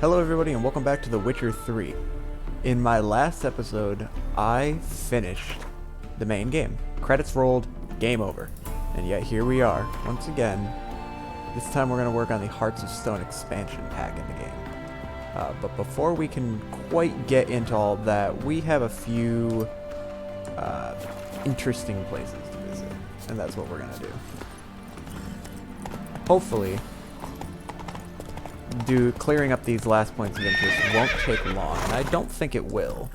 Hello everybody and welcome back to The Witcher 3. In my last episode, I finished the main game. Credits rolled, game over. And yet here we are, once again. This time we're going to work on the Hearts of Stone expansion pack in the game. But before we can quite get into all that, we have a few interesting places to visit. And that's what we're going to do. Hopefully, clearing up these last points of interest won't take long, and I don't think it will.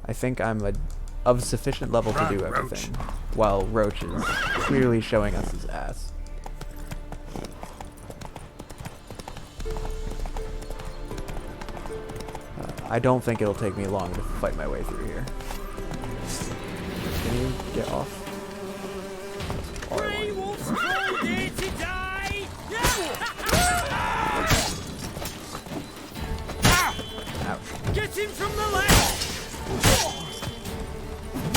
I think I'm of sufficient level to do everything, while Roach is clearly showing us his ass. I don't think it'll take me long to fight my way through here. Can you get off? That's all I want. Get him from the left!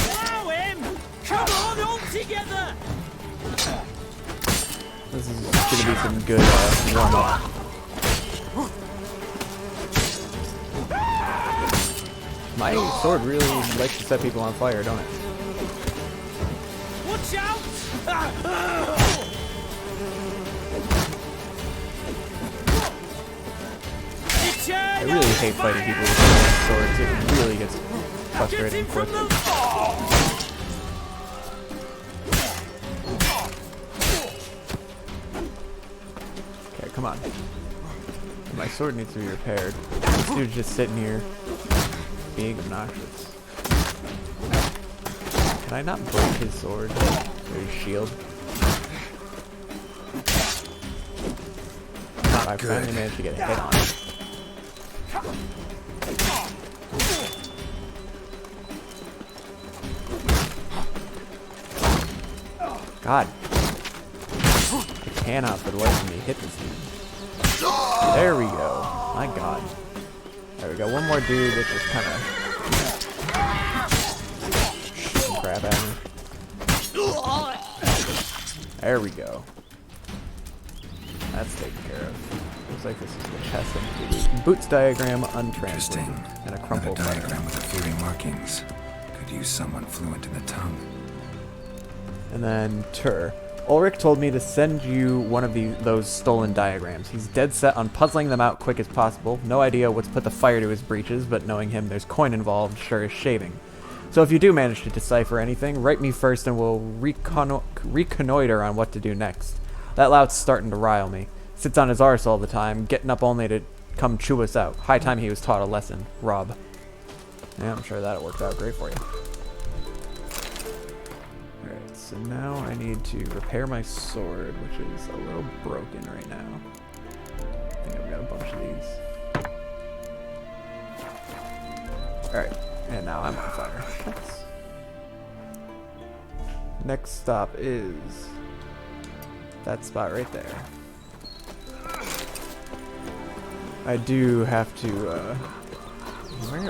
Allow him! Come on, all together! This is gonna be some good warm-up. My sword really likes to set people on fire, don't it? Watch out! I really hate fighting people with swords. It really gets frustrating quickly. Okay, come on. My sword needs to be repaired. This dude's just sitting here being obnoxious. Can I not break his sword or his shield? I finally managed to get a hit on it. God. I cannot for the life of me hit this dude. There we go. My God. There we go. One more dude that just kind of crap at me. There we go. That's taken care of. Looks like this is the chest of Boots diagram untranslated and a crumpled diagram with the fluting markings. Could use someone fluent in the tongue. And then Tur. Ulrich told me to send you one of those stolen diagrams. He's dead set on puzzling them out quick as possible. No idea what's put the fire to his breeches, but knowing him, there's coin involved, sure as shaving. So if you do manage to decipher anything, write me first and we'll reconnoiter on what to do next. That lout's starting to rile me. Sits on his arse all the time, getting up only to come chew us out. High time he was taught a lesson. Rob. Yeah, I'm sure that worked out great for you. Alright, so now I need to repair my sword, which is a little broken right now. I think I've got a bunch of these. Alright, and now I'm on fire. Nice. Next stop is that spot right there. I do have to,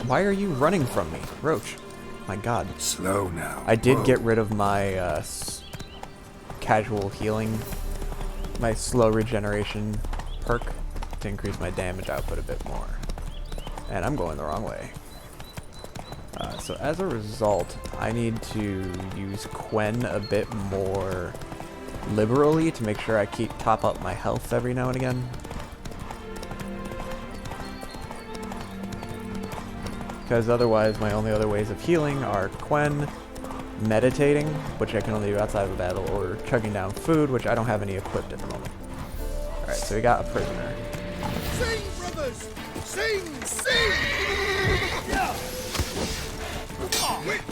why are you running from me? Roach. My God. Slow now. I did get rid of my, casual healing, my slow regeneration perk to increase my damage output a bit more. And I'm going the wrong way. So as a result, I need to use Quen a bit more liberally to make sure I top up my health every now and again. Because otherwise my only other ways of healing are Quen, meditating, which I can only do outside of a battle, or chugging down food, which I don't have any equipped at the moment. Alright, so we got a prisoner. Sing, brothers! Sing! Sing!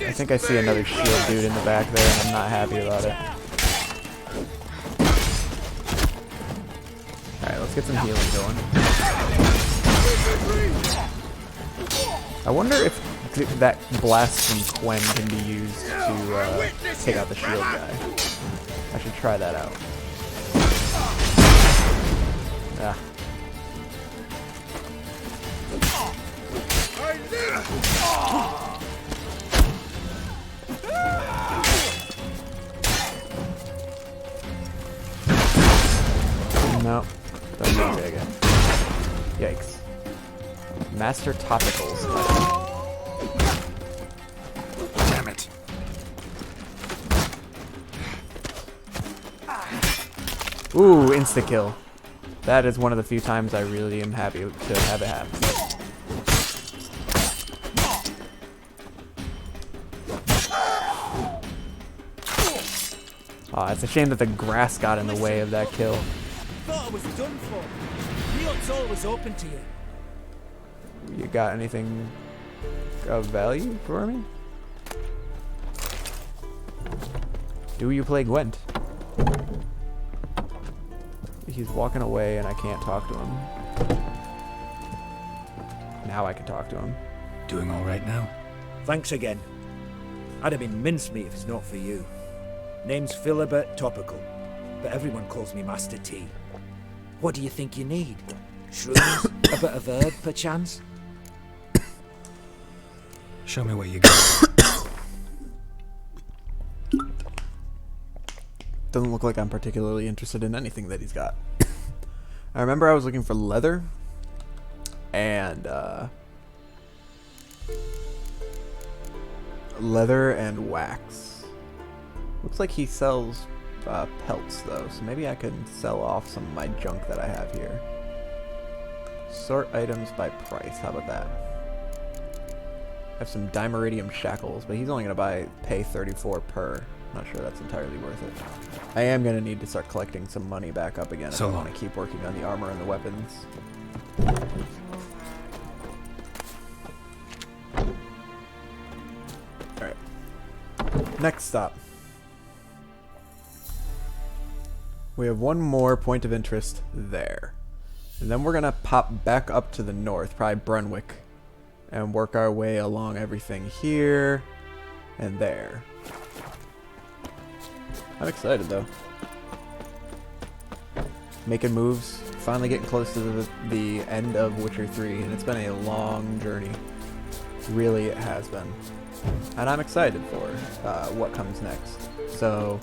I think I see another shield dude in the back there, and I'm not happy about it. Alright, let's get some healing going. I wonder if that blast from Quen can be used to take out the shield guy. I should try that out. Ah. No, doesn't look big again. Yikes. Master Topicals. Damn it. Ooh, insta-kill. That is one of the few times I really am happy to have it happen. Aw, it's a shame that the grass got in the way of that kill. Thought I was done for. Neil's always open to you. You got anything of value for me? Do you play Gwent? He's walking away and I can't talk to him. Now I can talk to him. Doing all right now? Thanks again. I'd have been mincemeat if it's not for you. Name's Philibert Topical, but everyone calls me Master T. What do you think you need? Shrooms? A bit of herb, perchance? Show me what you got. Doesn't look like I'm particularly interested in anything that he's got. I remember I was looking for leather and wax. Looks like he sells pelts though, so maybe I can sell off some of my junk that I have here. Sort items by price. How about that? I have some dimeridium shackles, but he's only gonna pay 34 per. Not sure that's entirely worth it. I am going to need to start collecting some money back up again if I want to keep working on the armor and the weapons. Alright. Next stop. We have one more point of interest there. And then we're going to pop back up to the north, probably Brunwick, and work our way along everything here and there. I'm excited though. Making moves, finally getting close to the end of Witcher 3, and it's been a long journey. Really, it has been. And I'm excited for what comes next. So,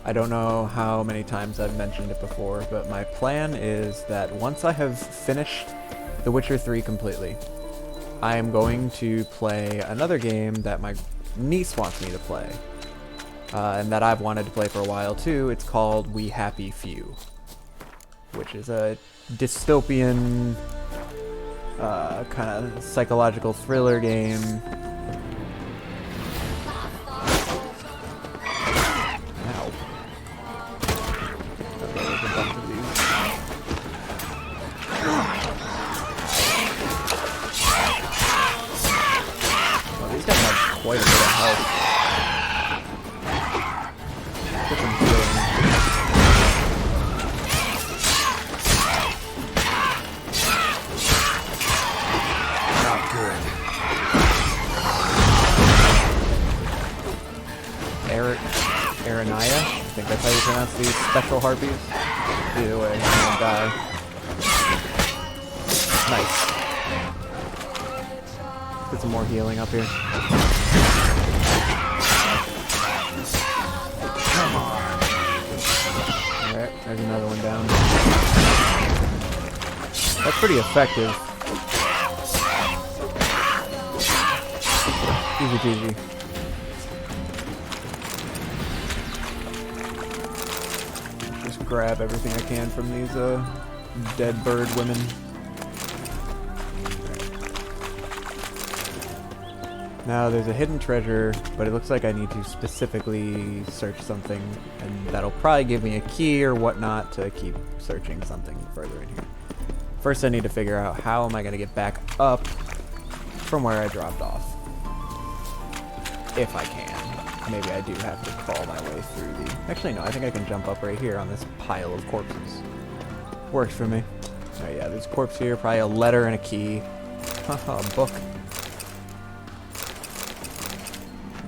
I don't know how many times I've mentioned it before, but my plan is that once I have finished The Witcher 3 completely, I am going to play another game that my niece wants me to play. And that I've wanted to play for a while too. It's called We Happy Few, which is a dystopian kind of psychological thriller game. Ow. There's a bunch of these. Well, these guys have quite a bit of health. Aranaya? I think that's how you pronounce these special harpies. Either way, I'm gonna die. Nice. Get some more healing up here. Come on. Alright, there's another one down. That's pretty effective. Easy peasy. Just grab everything I can from these dead bird women. Now there's a hidden treasure, but it looks like I need to specifically search something, and that'll probably give me a key or whatnot to keep searching something further in here. First I need to figure out how am I going to get back up from where I dropped off. If I can. Maybe I do have to crawl my way through the... Actually no, I think I can jump up right here on this pile of corpses. Works for me. Oh yeah, there's a corpse here, probably a letter and a key. Haha, a book.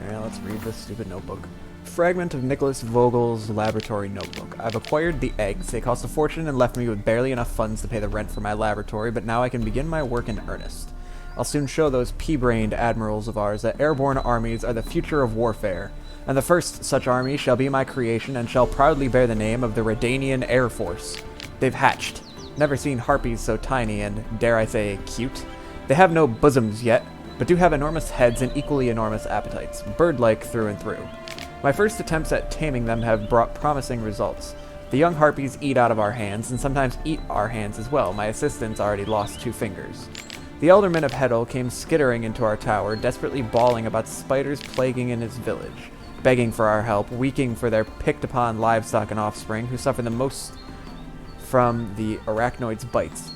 Alright, let's read this stupid notebook. Fragment of Nicholas Vogel's laboratory notebook. I've acquired the eggs. They cost a fortune and left me with barely enough funds to pay the rent for my laboratory, but now I can begin my work in earnest. I'll soon show those pea-brained admirals of ours that airborne armies are the future of warfare, and the first such army shall be my creation and shall proudly bear the name of the Redanian Air Force. They've hatched. Never seen harpies so tiny and, dare I say, cute. They have no bosoms yet, but do have enormous heads and equally enormous appetites, bird-like through and through. My first attempts at taming them have brought promising results. The young harpies eat out of our hands, and sometimes eat our hands as well. My assistant's already lost 2 fingers. The alderman of Heddle came skittering into our tower, desperately bawling about spiders plaguing in his village, begging for our help, weeping for their picked-upon livestock and offspring, who suffer the most from the arachnoid's bites.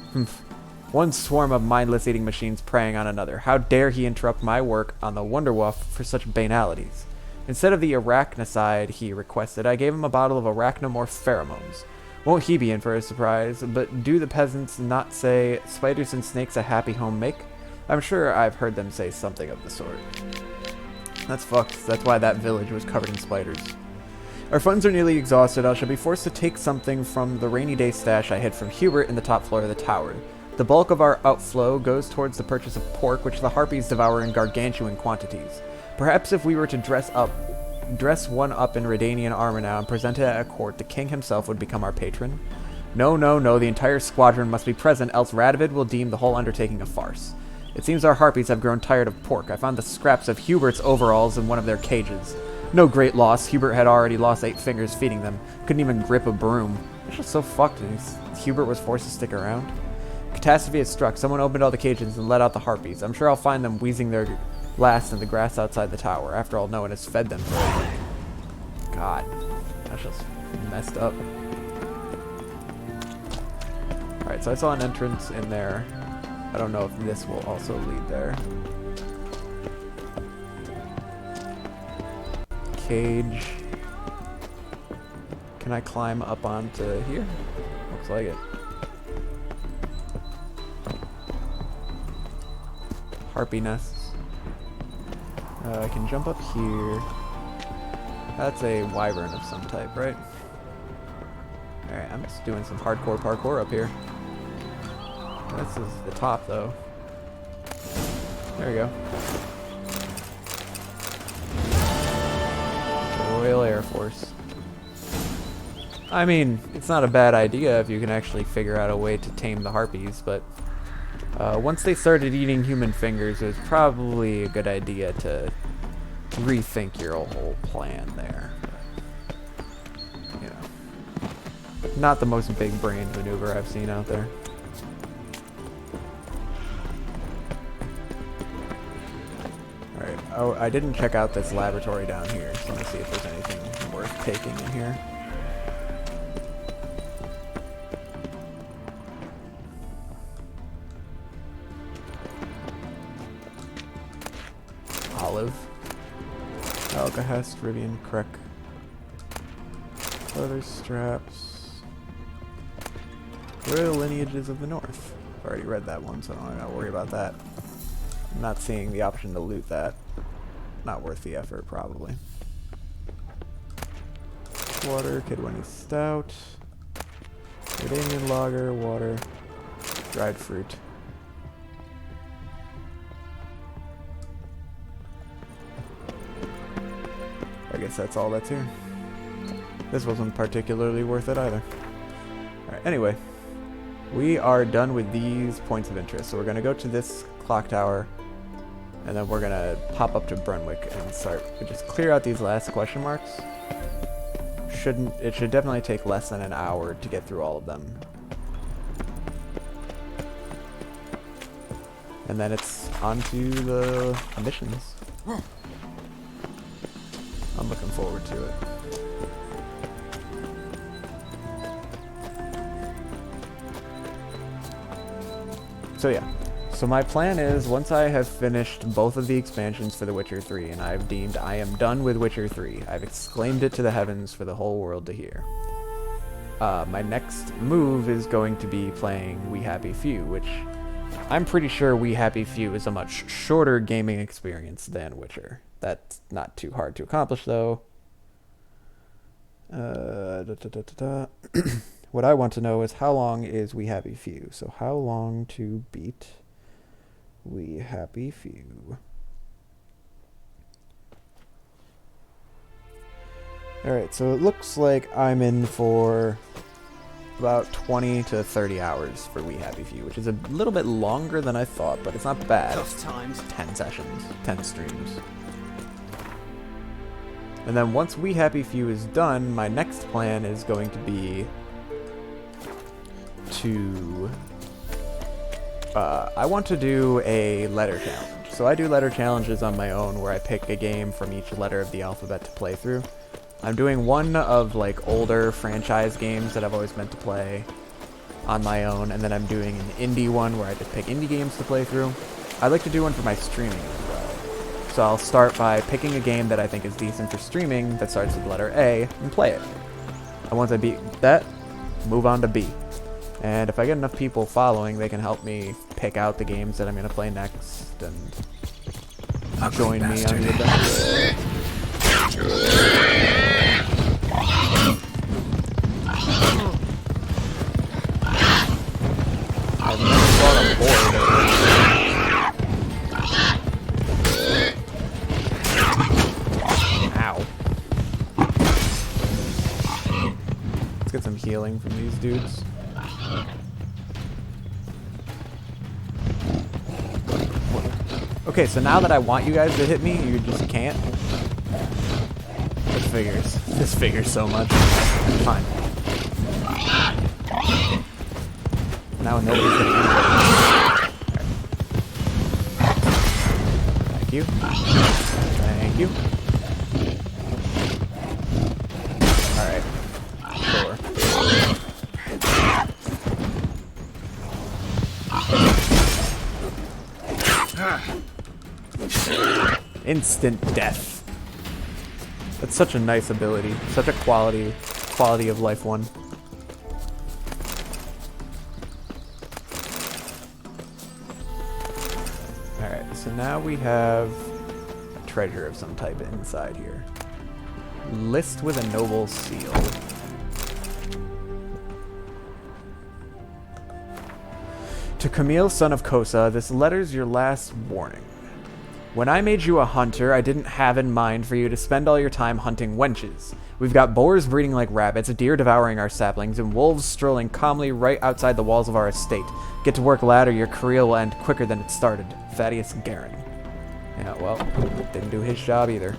One swarm of mindless eating machines preying on another. How dare he interrupt my work on the Wonderwuff for such banalities? Instead of the arachnicide he requested, I gave him a bottle of arachnomorph pheromones. Won't he be in for a surprise? But do the peasants not say, spiders and snakes a happy home make? I'm sure I've heard them say something of the sort. That's fucked. That's why that village was covered in spiders. Our funds are nearly exhausted. I shall be forced to take something from the rainy day stash I hid from Hubert in the top floor of the tower. The bulk of our outflow goes towards the purchase of pork, which the harpies devour in gargantuan quantities. Perhaps if we were to dress one up in Redanian armor now and present it at a court, the king himself would become our patron. No, no, no, the entire squadron must be present, else Radovid will deem the whole undertaking a farce. It seems our harpies have grown tired of pork. I found the scraps of Hubert's overalls in one of their cages. No great loss. Hubert had already lost 8 fingers feeding them. Couldn't even grip a broom. It's just so fucked, and Hubert was forced to stick around. Catastrophe has struck. Someone opened all the cages and let out the harpies. I'm sure I'll find them wheezing their last in the grass outside the tower. After all, no one has fed them for a week. God, that's just messed up. Alright, so I saw an entrance in there. I don't know if this will also lead there. Cage. Can I climb up onto here? Looks like it. Harpy nests. I can jump up here. That's a wyvern of some type, right? Alright, I'm just doing some hardcore parkour up here. This is the top, though. There we go. Royal Air Force. I mean, it's not a bad idea if you can actually figure out a way to tame the harpies, but once they started eating human fingers, it was probably a good idea to rethink your whole plan there. But, you know, not the most big brain maneuver I've seen out there. Alright, oh, I didn't check out this laboratory down here, so let me see if there's anything worth taking in here. Olive. Alkahest, Rivian, Krek. Leather straps. Royal Lineages of the North. I've already read that one, so I don't gotta worry about that. I'm not seeing the option to loot that. Not worth the effort, probably. Water, Kidwinny Stout. Redanian Lager, water. Dried fruit. I guess that's all that's here. This wasn't particularly worth it either. Alright, anyway. We are done with these points of interest. So we're going to go to this clock tower. And then we're going to pop up to Brunwick and start. We just clear out these last question marks. It should definitely take less than an hour to get through all of them. And then it's on to the missions. I'm looking forward to it. So yeah. So my plan is, once I have finished both of the expansions for The Witcher 3, and I've deemed I am done with Witcher 3, I've exclaimed it to the heavens for the whole world to hear. My next move is going to be playing We Happy Few, which I'm pretty sure We Happy Few is a much shorter gaming experience than Witcher. That's not too hard to accomplish, though. What I want to know is how long is We Happy Few? So how long to beat We Happy Few? Alright, so it looks like I'm in for about 20 to 30 hours for We Happy Few, which is a little bit longer than I thought, but it's not bad. Tough times. 10 sessions, 10 streams. And then once We Happy Few is done, my next plan is going to be to... I want to do a letter challenge. So I do letter challenges on my own where I pick a game from each letter of the alphabet to play through. I'm doing one of like older franchise games that I've always meant to play on my own, and then I'm doing an indie one where I just pick indie games to play through. I'd like to do one for my streaming as well. So I'll start by picking a game that I think is decent for streaming that starts with the letter A and play it. And once I beat that, move on to B. And if I get enough people following, they can help me pick out the games that I'm going to play next and join me on the adventure. I've never fought a board. Ow. Let's get some healing from these dudes. Okay, so now that I want you guys to hit me, you just can't. This figures. This figures so much. Fine. Now nobody's hitting anybody. Thank you. Thank you. Alright. Sure. Instant death. That's such a nice ability. Such a quality of life one. Alright, so now we have a treasure of some type inside here. List with a noble seal. To Camille, son of Kosa, this letter's your last warning. When I made you a hunter, I didn't have in mind for you to spend all your time hunting wenches. We've got boars breeding like rabbits, deer devouring our saplings, and wolves strolling calmly right outside the walls of our estate. Get to work, lad, or your career will end quicker than it started. Thaddeus Garin. Yeah, well, didn't do his job either.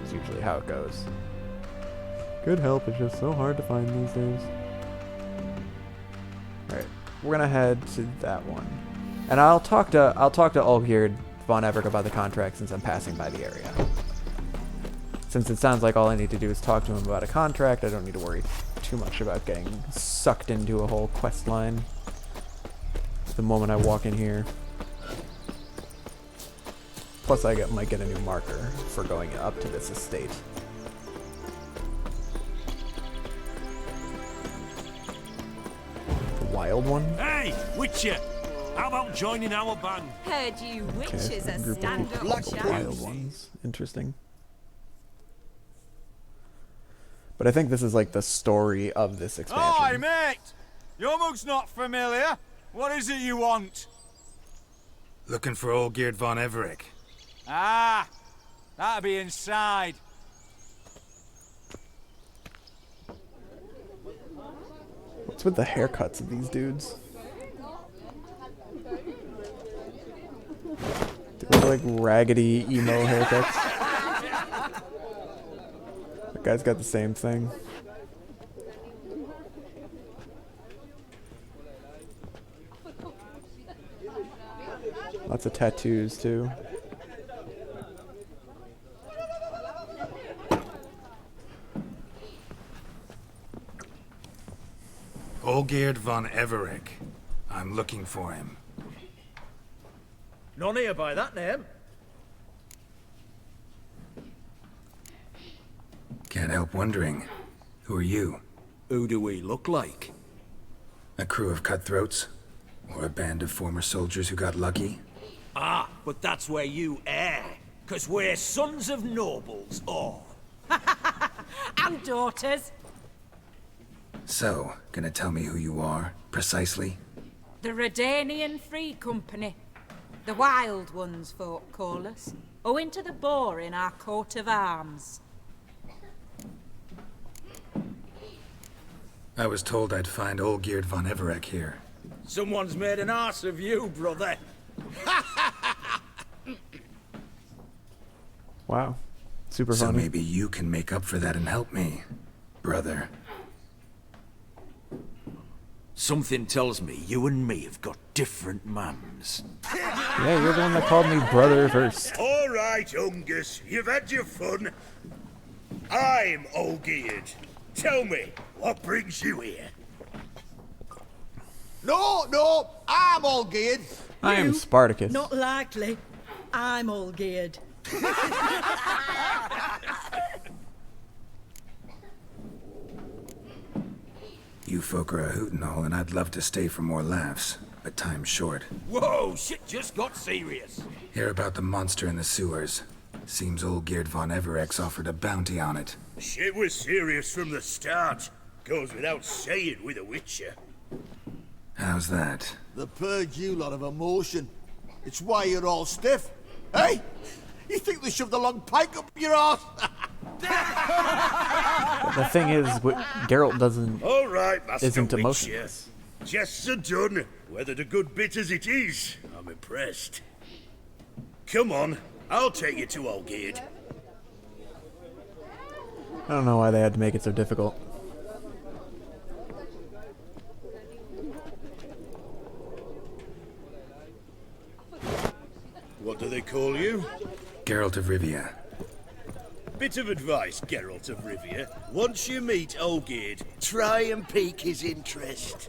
It's usually how it goes. Good help is just so hard to find these days. Alright, we're gonna head to that one. And I'll talk to Olgierd von Everett about the contract since I'm passing by the area. Since it sounds like all I need to do is talk to him about a contract, I don't need to worry too much about getting sucked into a whole quest line the moment I walk in here. Plus I might get a new marker for going up to this estate. The wild one? Hey, Witcher! How about joining our band? Heard you witches a are group of stand-up people called the wild shows. ones. Interesting. But I think this is like the story of this expansion. Hi, mate! Your mug's not familiar. What is it you want? Looking for Olgierd von Everett. Ah, that'll be inside. What's with the haircuts of these dudes? They look like raggedy emo haircuts. That guy's got the same thing. Lots of tattoos too. Olgierd von Everett. I'm looking for him. None here by that name. Can't help wondering. Who are you? Who do we look like? A crew of cutthroats? Or a band of former soldiers who got lucky? Ah, but that's where you err. 'Cause we're sons of nobles, all. And daughters. So, gonna tell me who you are, precisely? The Redanian Free Company. The Wild Ones, folk call us. Owing to the boar in our coat of arms. I was told I'd find Olgierd von Everec here. Someone's made an arse of you, brother. Wow. Super So funny. maybe you can make up for that and help me, brother. Something tells me you and me have got different mums. Yeah, you're the one that called me brother first. All right, Ungus, you've had your fun. I'm Olgierd. Tell me, what brings you here? No, I'm all geared. I am Spartacus. Not likely. I'm all geared. You folk are a hoot and all, and I'd love to stay for more laughs, but time's short. Whoa, shit just got serious. Hear about the monster in the sewers. Seems Olgierd von Everec's offered a bounty on it. Shit was serious from the start. Goes without saying with a Witcher. How's that? The purge you lot of emotion. It's why you're all stiff. Hey! You think they shoved the long pike up your arse? The thing is, Geralt doesn't All right, Master isn't Witcher. emotionless. Jests are done. Whether the good bit as it is, I'm impressed. Come on, I'll take you to Olgierd. I don't know why they had to make it so difficult. What do they call you? Geralt of Rivia. Bit of advice, Geralt of Rivia. Once you meet Olgierd, try and pique his interest.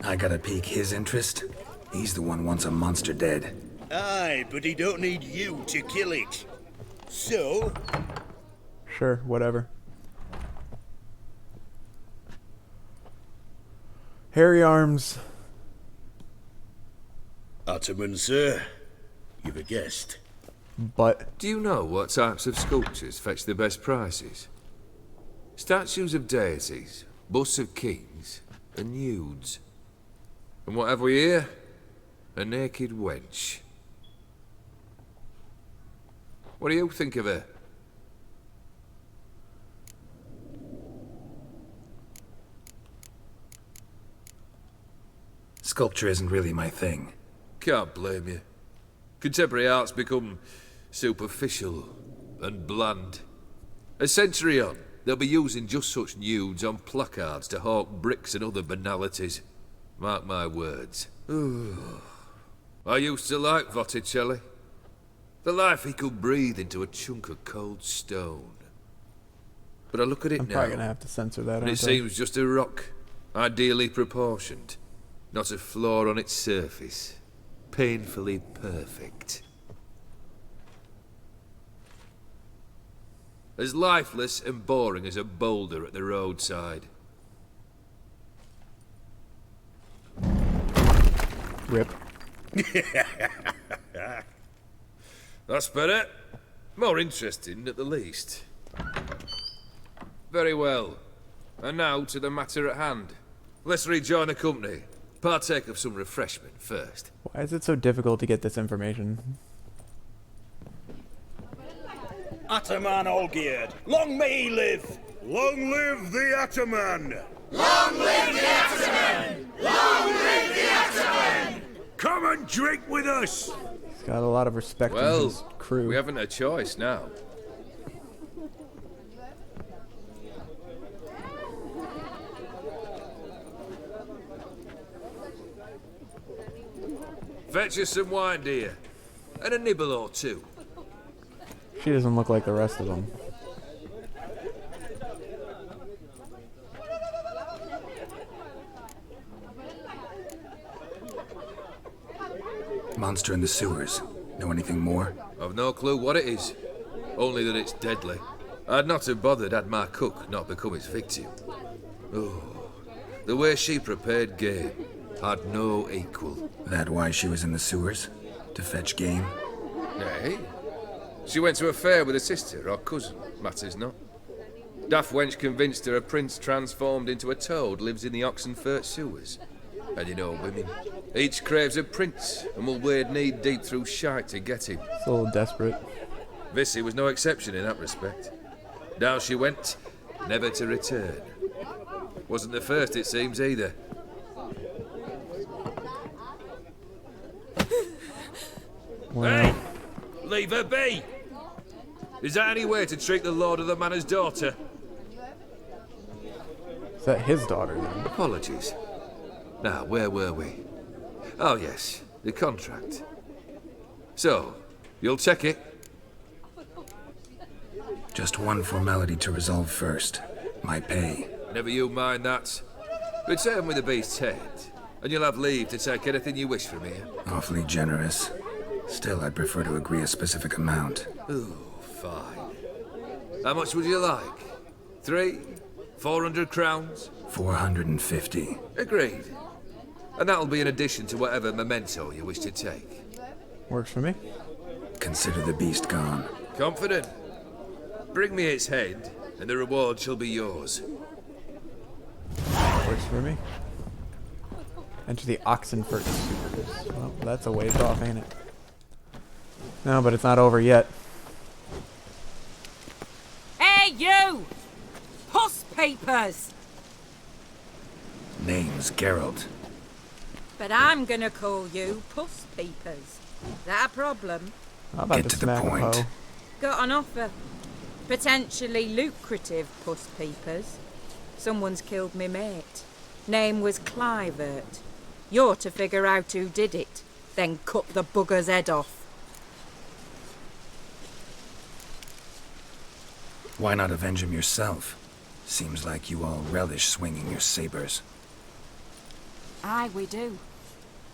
I gotta pique his interest? He's the one wants a monster dead. Aye, but he don't need you to kill it. So, Sure, whatever. Hairy arms. Ataman, sir, you've a guest. But Do you know what types of sculptures fetch the best prices? Statues of deities, busts of kings, and nudes. And what have we here? A naked wench. What do you think of her? Sculpture isn't really my thing. Can't blame you. Contemporary art's become superficial and bland. A century on, they'll be using just such nudes on placards to hawk bricks and other banalities. Mark my words. I used to like Botticelli. The life he could breathe into a chunk of cold stone. But I look at it I'm now, probably gonna have to censor that. and it aren't I? seems just a rock, ideally proportioned, not a flaw on its surface, painfully perfect. As lifeless and boring as a boulder at the roadside. Rip. That's better. More interesting, at the least. Very well. And now to the matter at hand. Let's rejoin the company. Partake of some refreshment first. Why is it so difficult to get this information? Ataman Olgierd, long may he live! Long live the Ataman! Come and drink with us! He's got a lot of respect in Well, his crew. we haven't a choice now. Fetch us some wine, dear. And a nibble or two. She doesn't look like the rest of them. Monster in the sewers. Know anything more? I've no clue what it is. Only that it's deadly. I'd not have bothered had my cook not become its victim. Oh, the way she prepared game had no equal. That why she was in the sewers? To fetch game? Nay. She went to a fair with a sister or cousin, matters not. Daft wench convinced her a prince transformed into a toad lives in the Oxenfurt sewers. And you know women. Each craves a prince and will wade knee-deep through shite to get him. It's a little desperate. Vissy was no exception in that respect. Down she went, never to return. Wasn't the first, it seems, either. Well, Hey! Leave her be! Is that any way to treat the lord of the manor's daughter? is that his daughter then? Apologies. Now, where were we? Oh, yes, the contract. So, you'll check it? Just one formality to resolve first. My pay. Never you mind that. Return with the beast's head, and you'll have leave to take anything you wish from here. Awfully generous. Still, I'd prefer to agree a specific amount. Ooh, fine. How much would you like? 3? 400 crowns? 450. Agreed. And that'll be in addition to whatever memento you wish to take. Works for me. Consider the beast gone. Confident? Bring me its head, and the reward shall be yours. Works for me. Enter the Oxenfurt sewers. Well, that's a ways off, ain't it? No, but it's not over yet. Hey, you! Puss papers! Name's Geralt. But I'm gonna call you Puss Peepers. That a problem? How about Get the to the smack point. hoe? Got an offer. Potentially lucrative Puss Peepers. Someone's killed me mate. Name was Clivert. You're to figure out who did it, then cut the bugger's head off. Why not avenge him yourself? Seems like you all relish swinging your sabers. Aye, we do.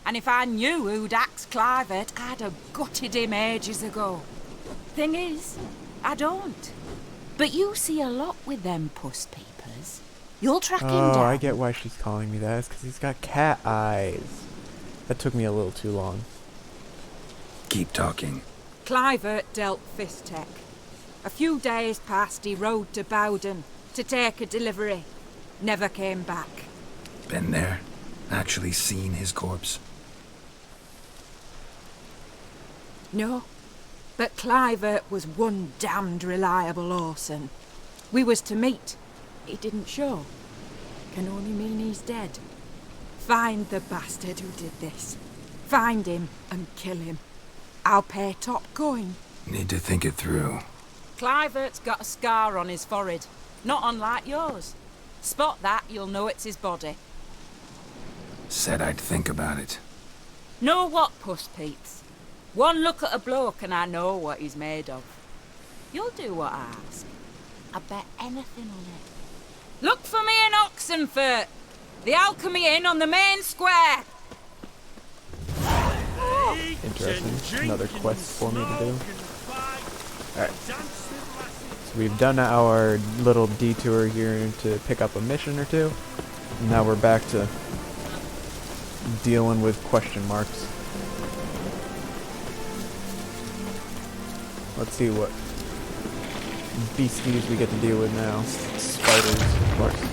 And if I knew who'd axed Clivert, I'd have gutted him ages ago. Thing is, I don't. But you see a lot with them Puss Peepers. You'll track him down. Oh, I get why she's calling me that. It's because he's got cat eyes. That took me a little too long. Keep talking. Clivert dealt Fistech. A few days past, he rode to Bowden to take a delivery. Never came back. Been there? Actually seen his corpse? No, but Clivert was one damned reliable horseman. We was to meet. He didn't show. Can only mean he's dead. Find the bastard who did this. Find him and kill him. I'll pay top coin. Need to think it through. Clivert's got a scar on his forehead, not unlike yours. Spot that, you'll know it's his body. Said I'd think about it. Know what, Puss Peeps? One look at a bloke and I know what he's made of. You'll do what I ask. I bet anything on it. Look for me in Oxenfurt. The Alchemy Inn on the main square. Interesting. Another quest for me to do. Alright. So we've done our little detour here to pick up a mission or two. And now we're back to dealing with question marks. Let's see what beasties we get to deal with now. Spiders, of course.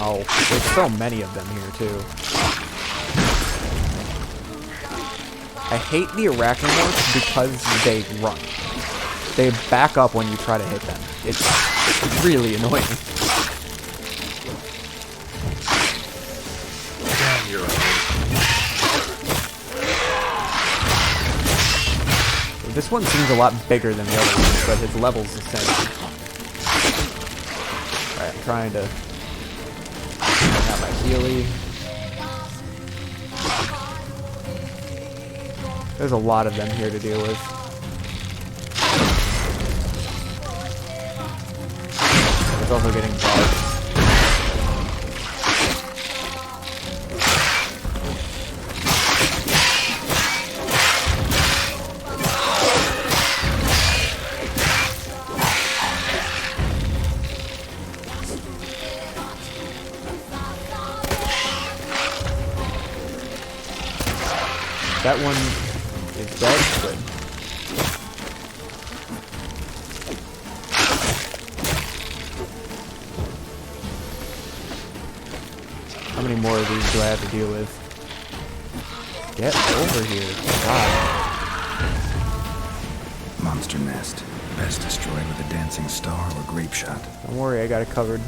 Oh, there's so many of them here, too. I hate the arachnomorphs because they run. They back up when you try to hit them. It's really annoying. Damn, you're right. This one seems a lot bigger than the other ones, but his level's the same. Alright, I'm trying to have my healy. There's a lot of them here to deal with. It's also getting dark. That one is dead, but how many more of these do I have to deal with? Get over here, God. Monster nest. Best destroyed with a dancing star or grape shot. Don't worry, I got it covered.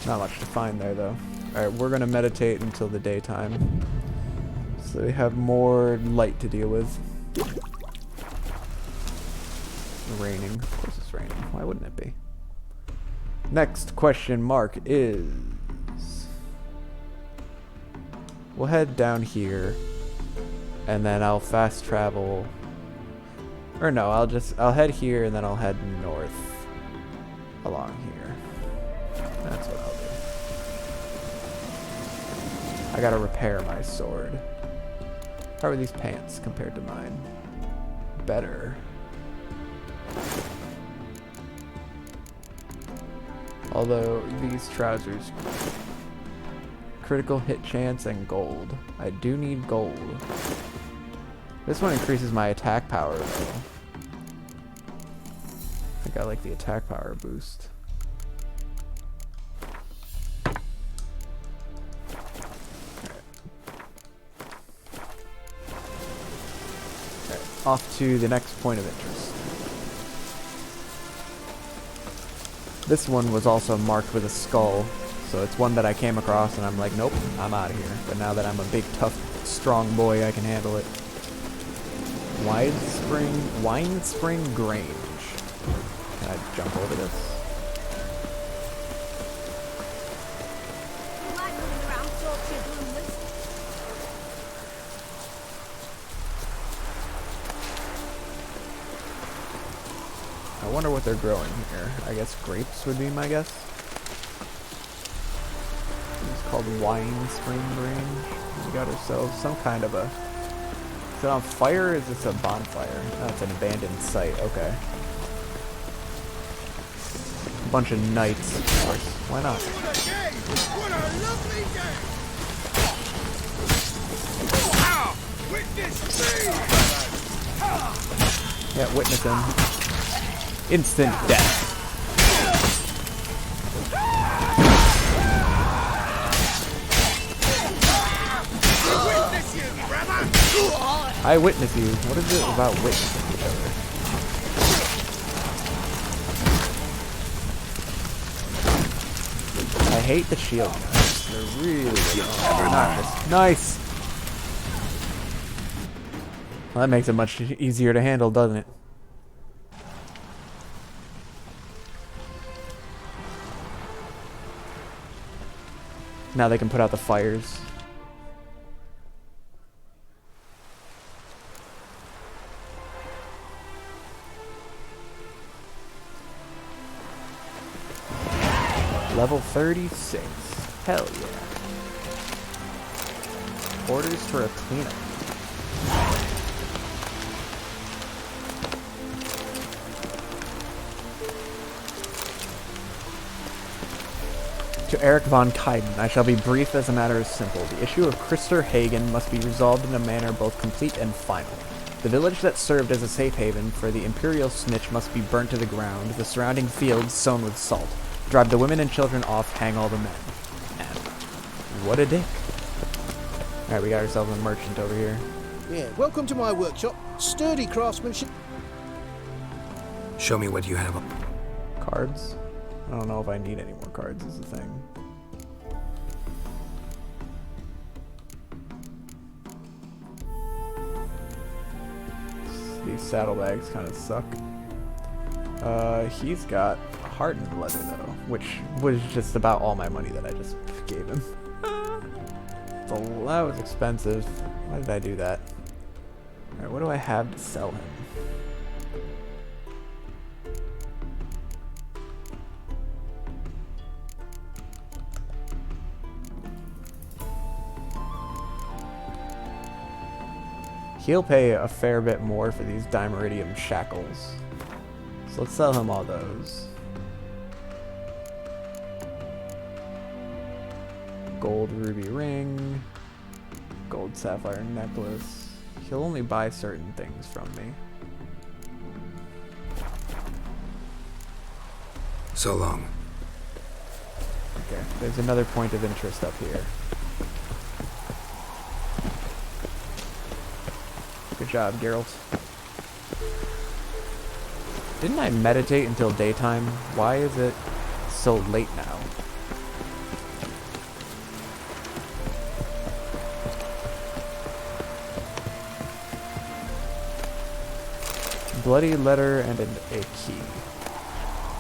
Not much to find there, though. Alright, we're gonna meditate until the daytime. So we have more light to deal with. It's raining. Of course it's raining. Why wouldn't it be? Next question mark is... We'll head down here. And then I'll fast travel... Or no, I'll head here and then I'll head north. Along here. That's what I'll do. I gotta repair my sword. How are these pants compared to mine? Better. Although these trousers, critical hit chance and gold. I do need gold. This one increases my attack power though. I think I like the attack power boost. Off to the next point of interest. This one was also marked with a skull, so it's one that I came across and I'm like, nope, I'm out of here. But now that I'm a big, tough, strong boy, I can handle it. Wine Spring Grange. Can I jump over this? I wonder what they're growing here. I guess grapes would be my guess. It's called Wine Spring Grange. We got ourselves some kind of a... Is it on fire or is this a bonfire? No, it's an abandoned site. Okay. A bunch of knights, of course. Why not? What a lovely day! Witness me! Yeah, witness him. Instant death. I witness you. What is it about witnessing each other? I hate the shield guys. They're really obnoxious. Nice! Well, that makes it much easier to handle, doesn't it? Now they can put out the fires. Level 36. Hell yeah. Orders for a cleanup. To Eric von Kuyden, I shall be brief as the matter is simple. The issue of Krister Hagen must be resolved in a manner both complete and final. The village that served as a safe haven for the Imperial snitch must be burnt to the ground, the surrounding fields sown with salt. Drive the women and children off, hang all the men. And what a dick. Alright, we got ourselves a merchant over here. Yeah, welcome to my workshop. Sturdy craftsmanship. Show me what you have. Cards? I don't know if I need any more cards is the thing. These saddlebags kind of suck. He's got hardened leather though, which was just about all my money that I just gave him. That was expensive. Why did I do that? Alright, what do I have to sell him? He'll pay a fair bit more for these Dimeridium shackles. So let's sell him all those. Gold ruby ring. Gold sapphire necklace. He'll only buy certain things from me. So long. Okay, there's another point of interest up here. Good job, Geralt. Didn't I meditate until daytime? Why is it so late now? Bloody letter and a key.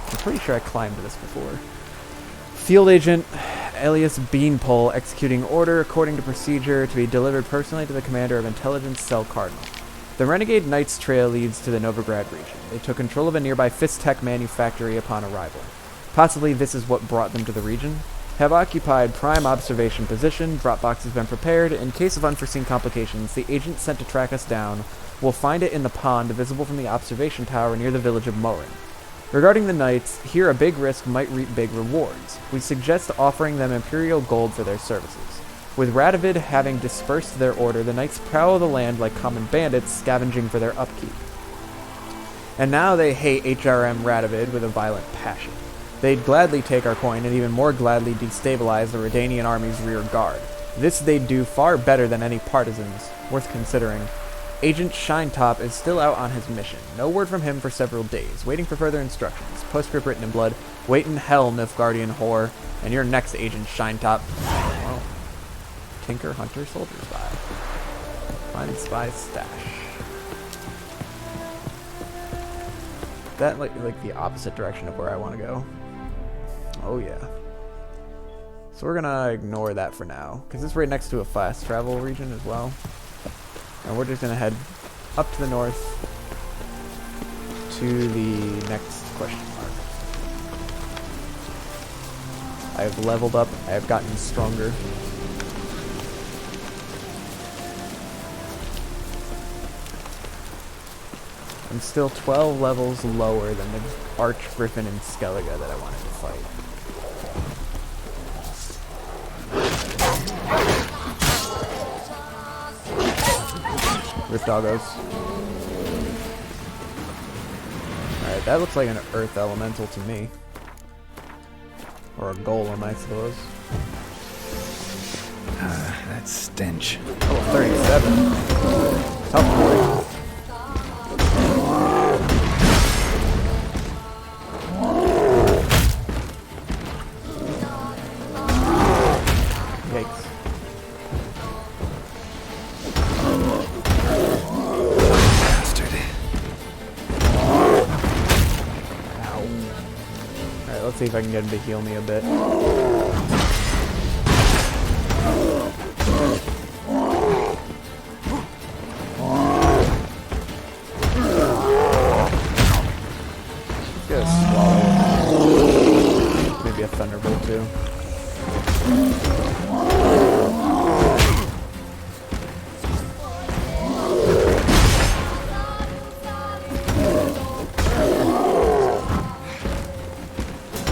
I'm pretty sure I climbed this before. Field agent alias Beanpole executing order according to procedure to be delivered personally to the commander of Intelligence Cell Cardinal. The Renegade Knights trail leads to the Novigrad region. They took control of a nearby Fist-Tech manufactory upon arrival. Possibly this is what brought them to the region. Have occupied prime observation position. Drop box has been prepared. In case of unforeseen complications, the agent sent to track us down will find it in the pond visible from the observation tower near the village of Morin. Regarding the Knights, here a big risk might reap big rewards. We suggest offering them Imperial gold for their services. With Radovid having dispersed their order, the Knights prowl the land like common bandits, scavenging for their upkeep. And now they hate HRM Radovid with a violent passion. They'd gladly take our coin and even more gladly destabilize the Redanian army's rear guard. This they'd do far better than any partisans, worth considering. Agent Shinetop is still out on his mission. No word from him for several days, waiting for further instructions. Postscript written in blood. Wait in hell, Nilfgaardian whore. And you're next, Agent Shinetop. Well, Tinker, Hunter, Soldier, Spy. Find Spy stash. That like the opposite direction of where I want to go. Oh yeah. So we're gonna ignore that for now, because it's right next to a fast travel region as well. And we're just gonna head up to the north to the next question mark. I have leveled up, I have gotten stronger. I'm still 12 levels lower than the Arch Griffin and Skellige that I wanted to fight. Rip doggos. Alright, that looks like an earth elemental to me. Or a golem, I suppose. That stench. Oh, 37. Tough boy. Yikes. Bastard. Ow. Alright, let's see if I can get him to heal me a bit. Let's get a swallow. Maybe a thunderbolt too.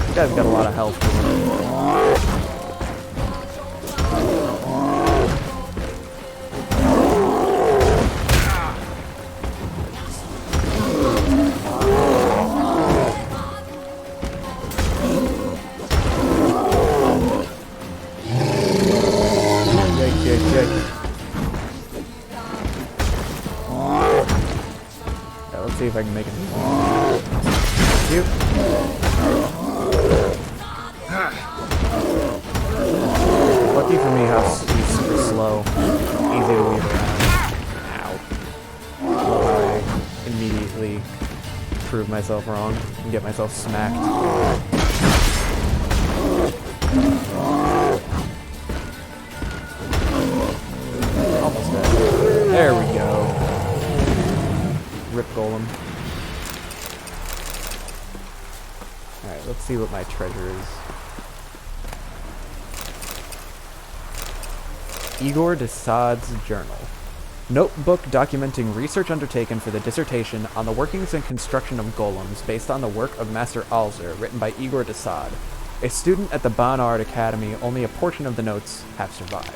This guy's got a lot of health. Yeah, let's see if I can make it. Cute. Lucky for me how he's super slow. Easy to weave around. Ow. Love how I immediately prove myself wrong and get myself smacked. Almost dead. There we go. Rip Golem. Alright, let's see what my treasure is. Igor de Sade's journal. Notebook documenting research undertaken for the dissertation on the workings and construction of golems based on the work of Master Alzer, written by Igor de Sade. A student at the Barnard Academy, only a portion of the notes have survived.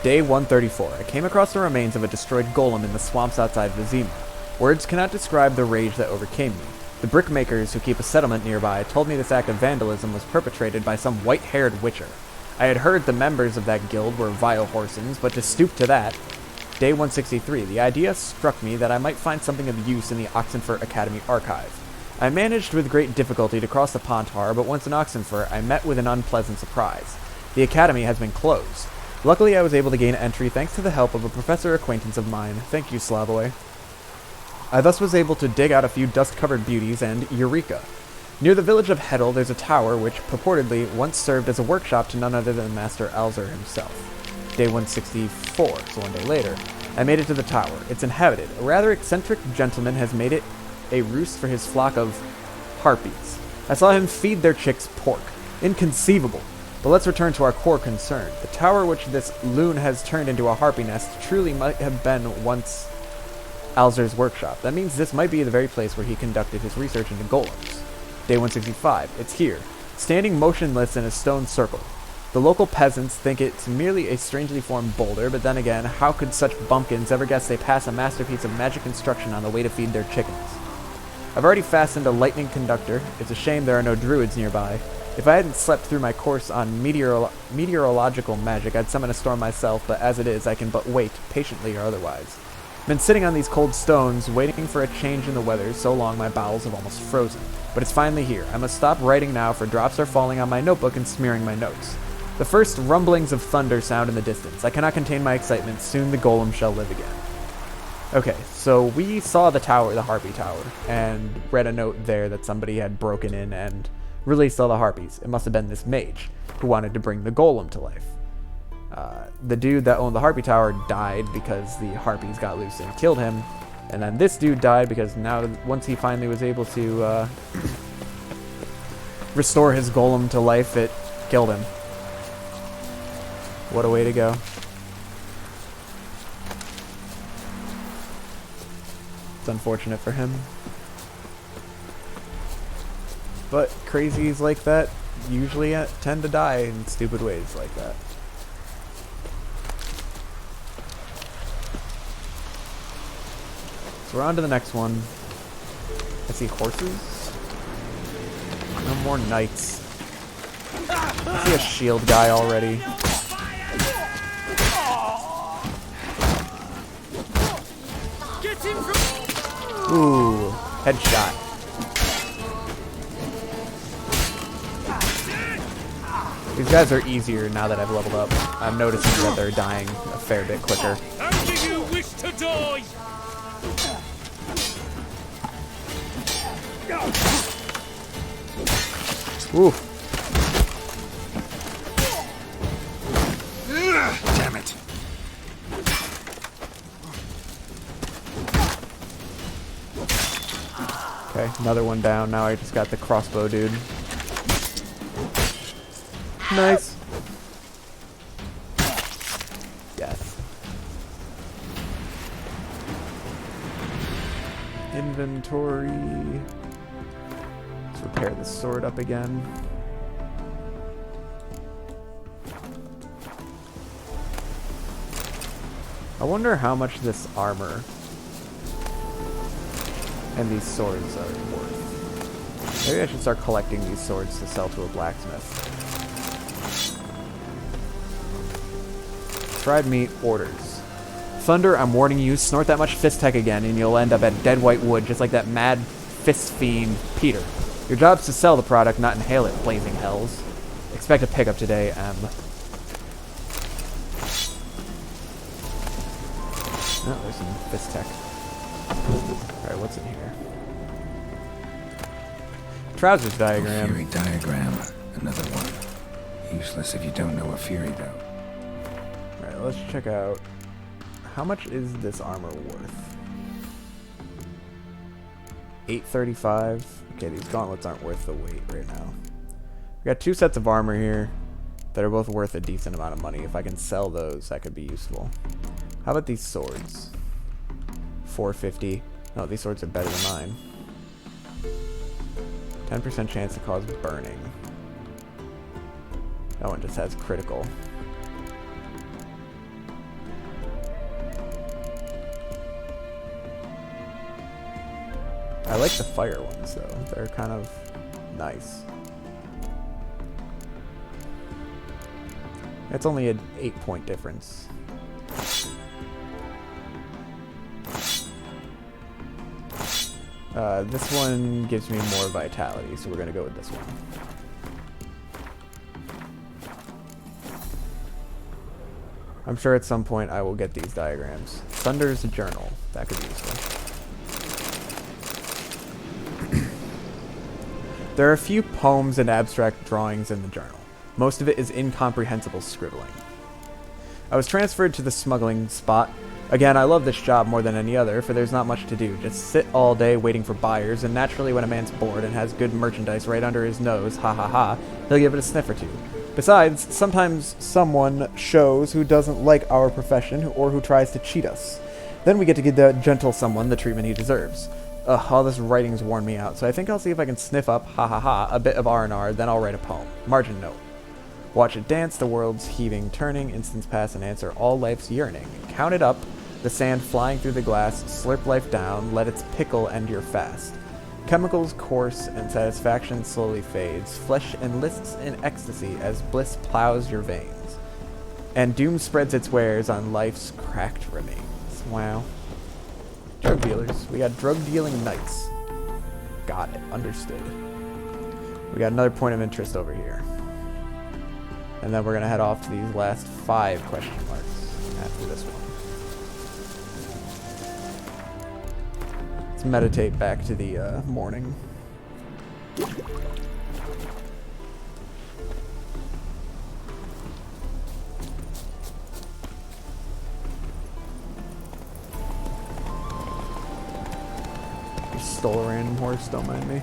Day 134. I came across the remains of a destroyed golem in the swamps outside Vizima. Words cannot describe the rage that overcame me. The brickmakers who keep a settlement nearby told me this act of vandalism was perpetrated by some white-haired witcher. I had heard the members of that guild were vile horsens, but to stoop to that... Day 163, the idea struck me that I might find something of use in the Oxenfurt Academy archive. I managed with great difficulty to cross the Pontar, but once in Oxenfurt, I met with an unpleasant surprise. The academy has been closed. Luckily, I was able to gain entry thanks to the help of a professor acquaintance of mine. Thank you, Slavoy. I thus was able to dig out a few dust-covered beauties and eureka. Near the village of Heddle, there's a tower which, purportedly, once served as a workshop to none other than Master Alzer himself. Day 164, so one day later, I made it to the tower. It's inhabited. A rather eccentric gentleman has made it a roost for his flock of harpies. I saw him feed their chicks pork. Inconceivable. But let's return to our core concern. The tower which this loon has turned into a harpy nest truly might have been once Alzer's workshop. That means this might be the very place where he conducted his research into golems. Day 165. It's here, standing motionless in a stone circle. The local peasants think it's merely a strangely formed boulder, but then again, how could such bumpkins ever guess they pass a masterpiece of magic construction on the way to feed their chickens? I've already fastened a lightning conductor. It's a shame there are no druids nearby. If I hadn't slept through my course on meteorological magic, I'd summon a storm myself, but as it is, I can but wait, patiently or otherwise. I've been sitting on these cold stones, waiting for a change in the weather, so long my bowels have almost frozen. But it's finally here. I must stop writing now, for drops are falling on my notebook and smearing my notes. The first rumblings of thunder sound in the distance. I cannot contain my excitement. Soon the golem shall live again. Okay, so we saw the tower, the harpy tower, and read a note there that somebody had broken in and released all the harpies. It must have been this mage who wanted to bring the golem to life. The dude that owned the harpy tower died because the harpies got loose and killed him. And then this dude died because now, once he finally was able to restore his golem to life, it killed him. What a way to go. It's unfortunate for him. But crazies like that usually tend to die in stupid ways like that. So we're on to the next one. I see horses. No more knights. I see a shield guy already. Ooh, headshot. These guys are easier now that I've leveled up. I'm noticing that they're dying a fair bit quicker. How do you wish to die? Ooh. Damn it. Okay, another one down. Now I just got the crossbow dude. Nice. Yes. Inventory. Let's repair the sword up again. I wonder how much this armor and these swords are worth. Maybe I should start collecting these swords to sell to a blacksmith. Fried meat orders. Thunder, I'm warning you, snort that much fist tech again and you'll end up at Dead White Wood just like that mad fist fiend Peter. Your job's to sell the product, not inhale it, blazing hells. Expect a pickup today, M. Oh, there's some fist tech. Alright, what's in here? Trousers diagram. Fury diagram. Another one. Useless if you don't know a Fury, though. Alright, let's check out. How much is this armor worth? 835. Okay, these gauntlets aren't worth the weight right now. We got two sets of armor here that are both worth a decent amount of money. If I can sell those, that could be useful. How about these swords? 450. No, these swords are better than mine. 10% chance to cause burning. That one just has critical. I like the fire ones though. They're kind of nice. It's only an 8-point difference. This one gives me more vitality, so we're gonna go with this one. I'm sure at some point I will get these diagrams. Thunder's Journal. That could be useful. There are a few poems and abstract drawings in the journal. Most of it is incomprehensible scribbling. I was transferred to the smuggling spot. Again, I love this job more than any other, for there's not much to do. Just sit all day waiting for buyers, and naturally when a man's bored and has good merchandise right under his nose, ha ha ha, he'll give it a sniff or two. Besides, sometimes someone shows who doesn't like our profession or who tries to cheat us. Then we get to give the gentle someone the treatment he deserves. Ugh, all this writing's worn me out, so I think I'll see if I can sniff up, ha ha ha, a bit of R&R, then I'll write a poem. Margin note. Watch it dance, the world's heaving, turning, instants pass and answer all life's yearning. Count it up, the sand flying through the glass, slurp life down, let its pickle end your fast. Chemicals course and satisfaction slowly fades, flesh enlists in ecstasy as bliss plows your veins. And doom spreads its wares on life's cracked remains. Wow. Drug dealers. We got drug dealing knights. Got it. Understood. We got another point of interest over here. And then we're going to head off to these last 5 question marks after this one. Let's meditate back to the morning. Just stole a random horse, don't mind me.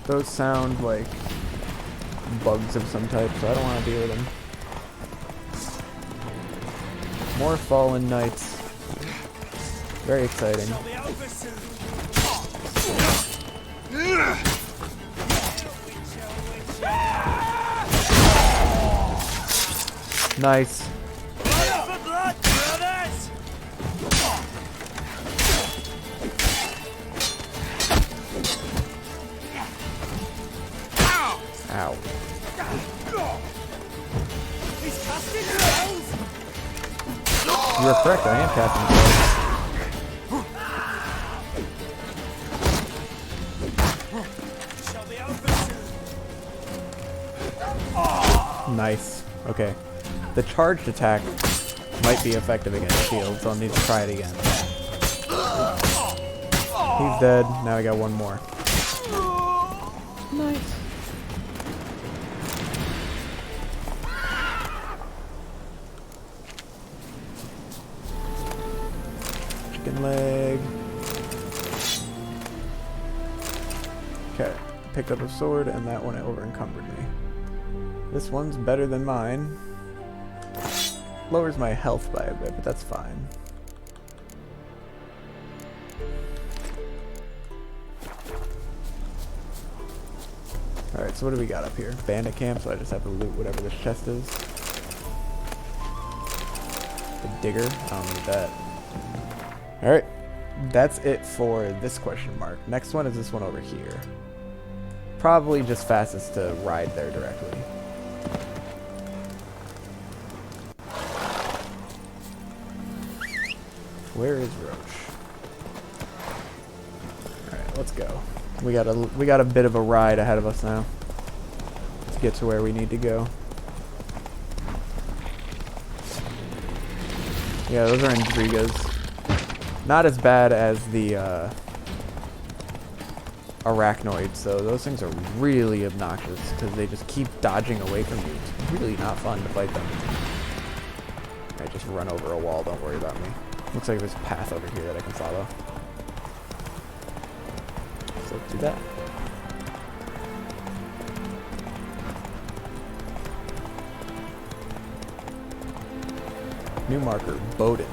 Those sound like bugs of some type, so I don't want to deal with them. More fallen knights. Very exciting. Nice. Ow. You are correct, I am casting spells. Nice. Okay. The charged attack might be effective against shields, so I'll need to try it again. He's dead. Now I got one more. Nice. Leg. Okay, picked up a sword and that one over encumbered me. This one's better than mine. Lowers my health by a bit, but that's fine. Alright, so what do we got up here? Bandit camp, so I just have to loot whatever this chest is. The digger, I don't need that. Alright, that's it for this question mark. Next one is this one over here. Probably just fastest to ride there directly. Where is Roach? Alright, let's go. We got a bit of a ride ahead of us now to get to where we need to go. Yeah, those are Intrigas. Not as bad as the arachnoids, so those things are really obnoxious because they just keep dodging away from you. It's really not fun to fight them. I just run over a wall, don't worry about me. Looks like there's a path over here that I can follow. So let's do that. New marker, Bowden.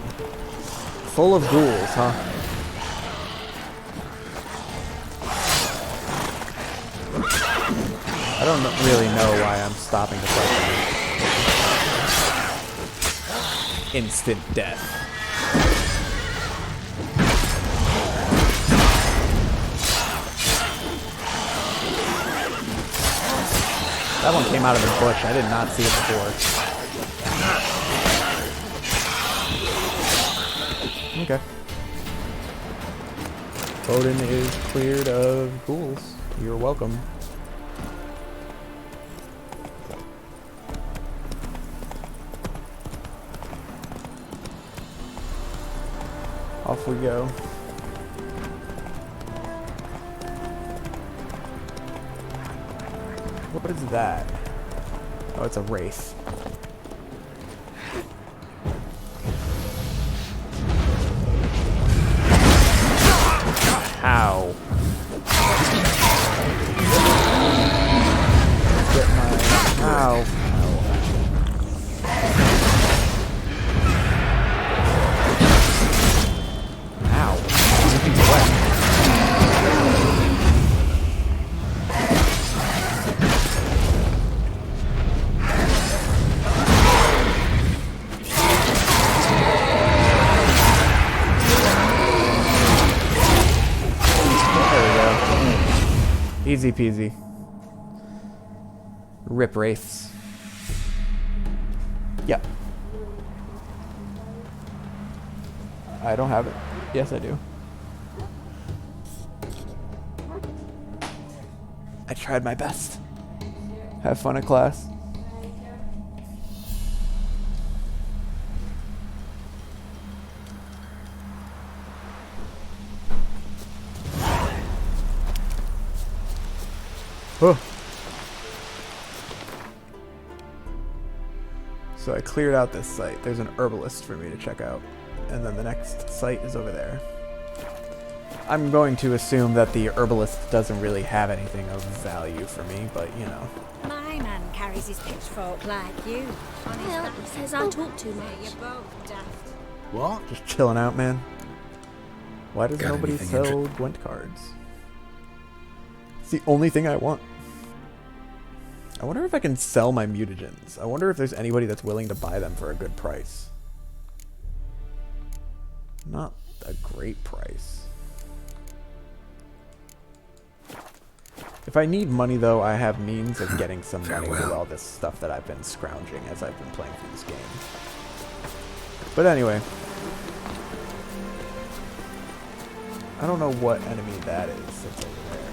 Full of ghouls, huh? I don't really know why I'm stopping to fight them. instant death. That one came out of the bush. I did not see it before. Okay. Odin is cleared of ghouls. You're welcome. Off we go. What is that? Oh, it's a wraith. Ow. Get my... Ow. Easy peasy. Rip wraiths. Yep. I don't have it. Yes, I do. I tried my best. Have fun at class. Oh. So I cleared out this site. There's an herbalist for me to check out. And then the next site is over there. I'm going to assume that the herbalist doesn't really have anything of value for me, but you know. My man carries his pitchfork like you. Well, he says I talk too much. You're both daft. What? Just chilling out, man. Why does Got nobody anything sell Gwent cards? It's the only thing I want. I wonder if I can sell my mutagens. I wonder if there's anybody that's willing to buy them for a good price. Not a great price. If I need money, though, I have means of getting some money with all this stuff that I've been scrounging as I've been playing through this game. But anyway. I don't know what enemy that is that's over there.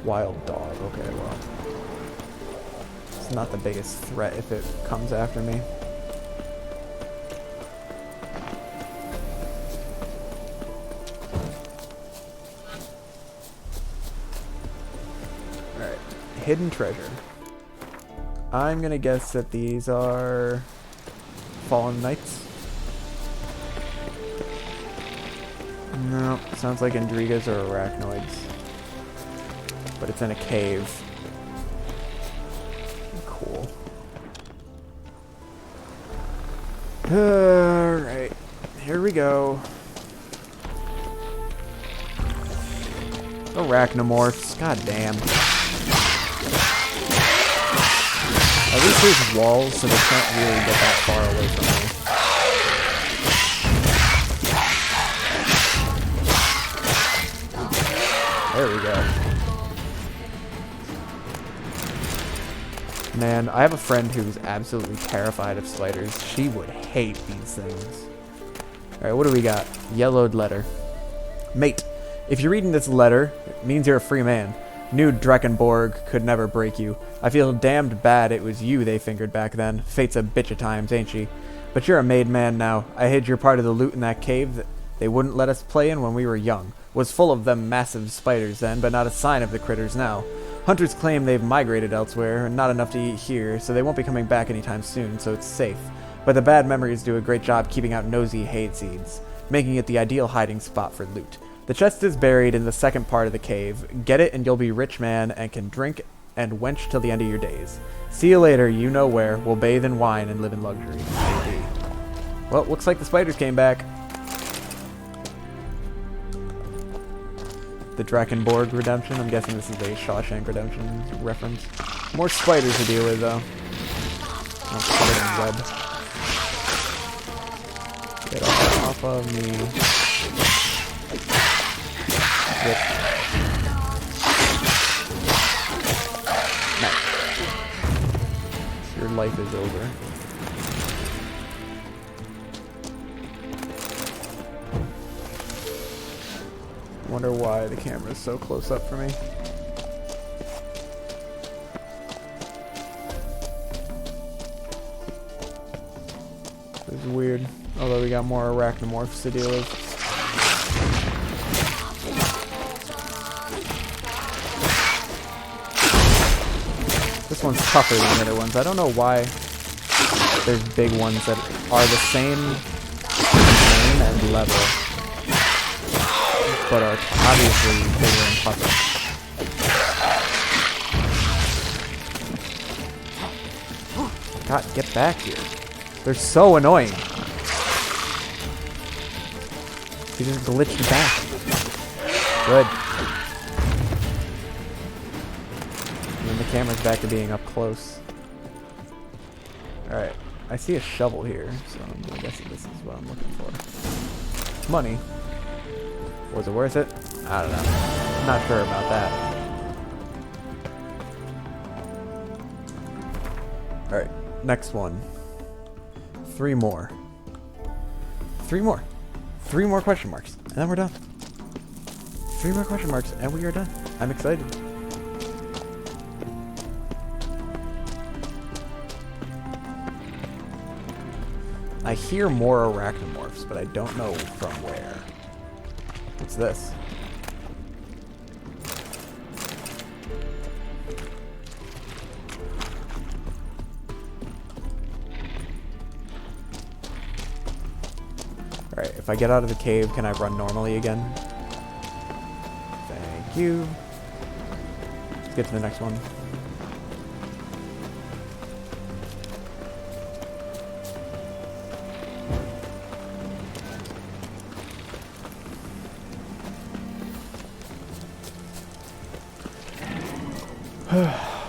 Wild dog. Okay, well. It's not the biggest threat if it comes after me. Alright. Hidden treasure. I'm gonna guess that these are fallen knights. No, sounds like Endrigas or arachnoids. But it's in a cave. Cool. Alright. Here we go. Arachnomorphs. God damn. At least there's walls, so they can't really get that far away from me. There we go. Man, I have a friend who's absolutely terrified of spiders. She would hate these things. Alright, what do we got? Yellowed letter. Mate, if you're reading this letter, it means you're a free man. Knew Dreckenborg could never break you. I feel damned bad it was you they fingered back then. Fate's a bitch at times, ain't she? But you're a made man now. I hid your part of the loot in that cave that they wouldn't let us play in when we were young. Was full of them massive spiders then, but not a sign of the critters now. Hunters claim they've migrated elsewhere, and not enough to eat here, so they won't be coming back anytime soon, so it's safe. But the bad memories do a great job keeping out nosy hate seeds, making it the ideal hiding spot for loot. The chest is buried in the second part of the cave. Get it and you'll be rich man and can drink and wench till the end of your days. See you later, you know where. We'll bathe in wine and live in luxury. Maybe. Well, looks like the spiders came back. The Dreckenborg Redemption. I'm guessing this is a Shawshank Redemption reference. More spiders to deal with, though. I'll put it in web. Get off of me. Yep. Nice. Your life is over. Wonder why the camera is so close up for me. This is weird. Although we got more arachnomorphs to deal with. This one's tougher than the other ones. I don't know why there's big ones that are the same name and level, but are obviously bigger and tougher. God, get back here. They're so annoying. He just glitched back. Good. And then the camera's back to being up close. Alright. I see a shovel here, so I'm guessing this is what I'm looking for. Money. Was it worth it? I don't know. Not sure about that. Alright. Next one. 3 more. 3 more. 3 more question marks. And then we're done. 3 more question marks and we are done. I'm excited. I hear more arachnomorphs, but I don't know from where. What's this? Alright, if I get out of the cave, can I run normally again? Thank you. Let's get to the next one.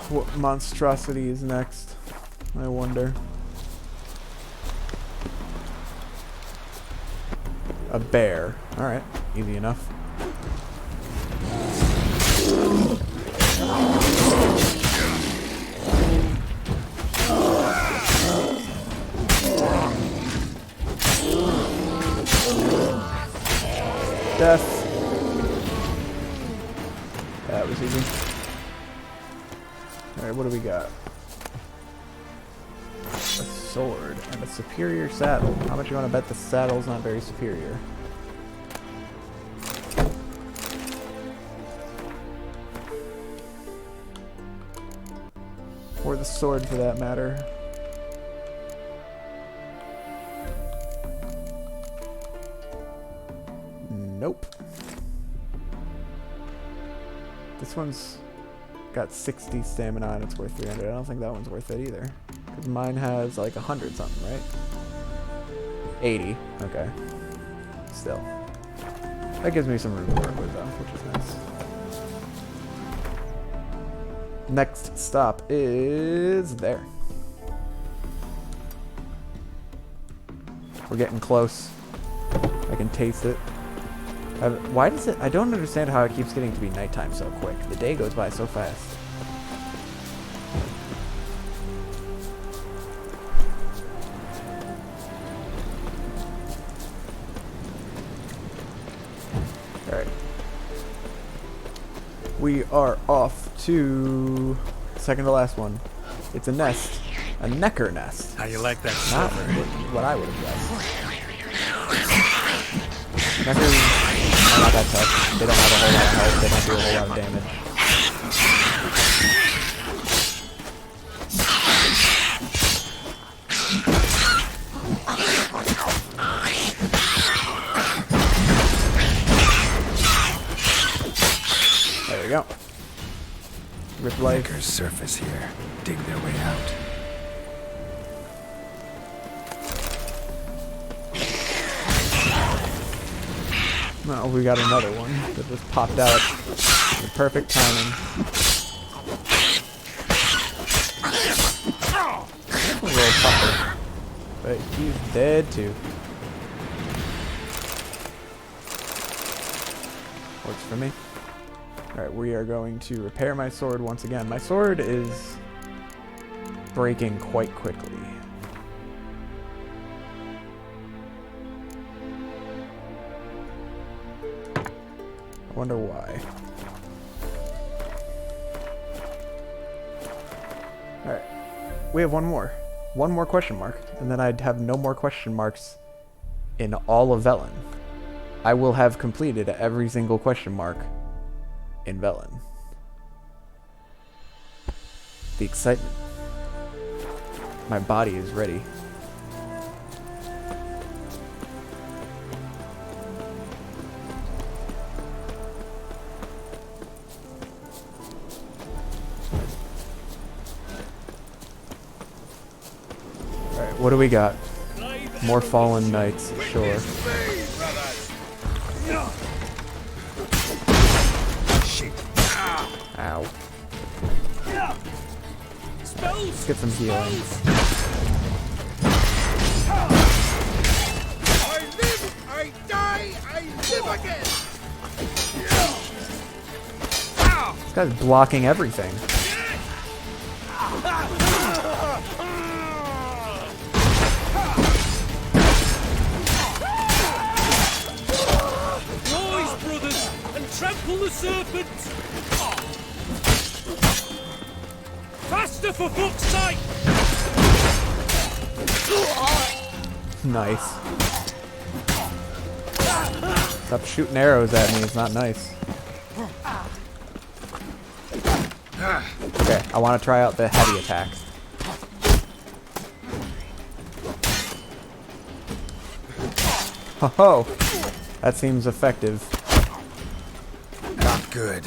What monstrosity is next? I wonder. A bear. Alright, easy enough. Death. That was easy. Alright, what do we got? A sword and a superior saddle. How much you want to bet the saddle's not very superior? Or the sword, for that matter. Nope. This one's got 60 stamina and it's worth 300. I don't think that one's worth it either. Because mine has like 100 something, right? 80. Okay. Still. That gives me some room to work with though, which is nice. Next stop is there. We're getting close. I can taste it. Why does it... I don't understand how it keeps getting to be nighttime so quick. The day goes by so fast. Alright. We are off to... second to last one. It's a nest. A necker nest. How you like that? Not what I would have guessed. Neckers... not that tough. They don't have a whole lot of health. They don't do a whole lot of damage. There we go. Rip life. Neckers surface here. Dig their way out. No, we got another one that just popped out. The perfect timing. A little But he's dead too. Works for me. Alright, we are going to repair my sword once again. My sword is breaking quite quickly. I wonder why. Alright. We have one more. One more question mark. And then I'd have no more question marks in all of Velen. I will have completed every single question mark in Velen. The excitement. My body is ready. Alright, what do we got? More fallen knights, sure. Ow. Let's get some healing. I live, I die, I live again. This guy's blocking everything. Rise, brothers, and trample the serpent! Faster, for fuck's sake! Nice. Stop shooting arrows at me, it's not nice. Okay, I want to try out the heavy attacks. Ho ho! That seems effective. Not good.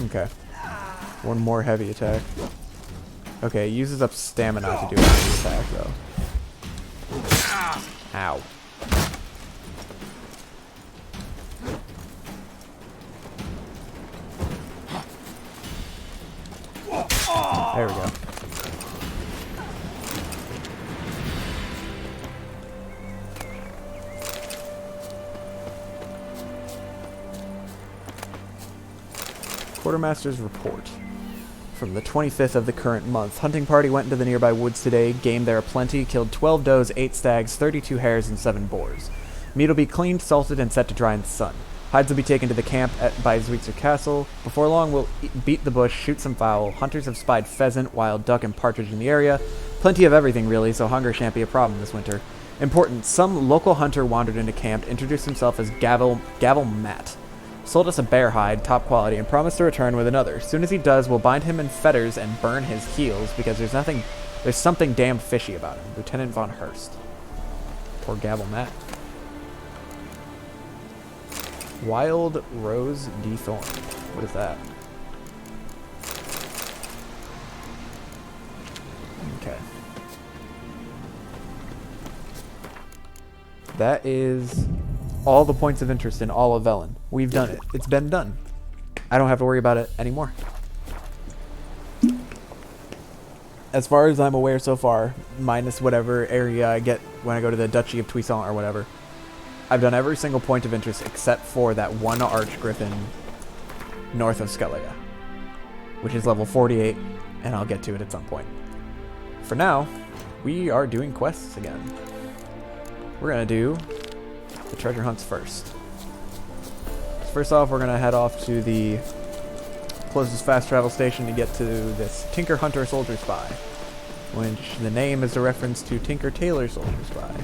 Okay. One more heavy attack. Okay, it uses up stamina to do a heavy attack, though. Ow. There we go. Quartermaster's report. From the 25th of the current month, hunting party went into the nearby woods today, game there aplenty, killed 12 does, 8 stags, 32 hares, and 7 boars. Meat will be cleaned, salted, and set to dry in the sun. Hides will be taken to the camp by Zwitzer Castle. Before long, we'll beat the bush, shoot some fowl. Hunters have spied pheasant, wild duck, and partridge in the area. Plenty of everything, really, so hunger shan't be a problem this winter. Important, some local hunter wandered into camp, introduced himself as Gavel Matt. Sold us a bear hide, top quality, and promised to return with another. Soon as he does, we'll bind him in fetters and burn his heels, because there's something damn fishy about him. Lieutenant von Hurst. Poor Gavel Matt. Wild Rose D. Thorn. What is that? Okay. That is all the points of interest in all of Velen. We've done it. It's been done. I don't have to worry about it anymore. As far as I'm aware so far, minus whatever area I get when I go to the Duchy of Toussaint or whatever, I've done every single point of interest except for that one Archgriffin north of Skellige, which is level 48, and I'll get to it at some point. For now, we are doing quests again. We're going to do the treasure hunts first. First off, we're going to head off to the closest fast travel station to get to this Tinker Hunter Soldier Spy, which the name is a reference to Tinker Tailor Soldier Spy.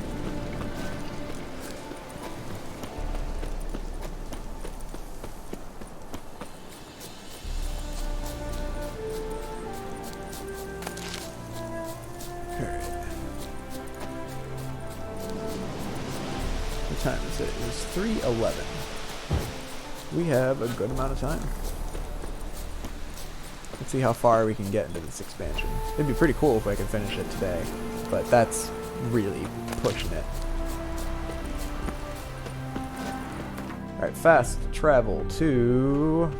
What time is it? It is 3:11. We have a good amount of time. Let's see how far we can get into this expansion. It'd be pretty cool if I could finish it today, but that's really pushing it. Alright, fast travel to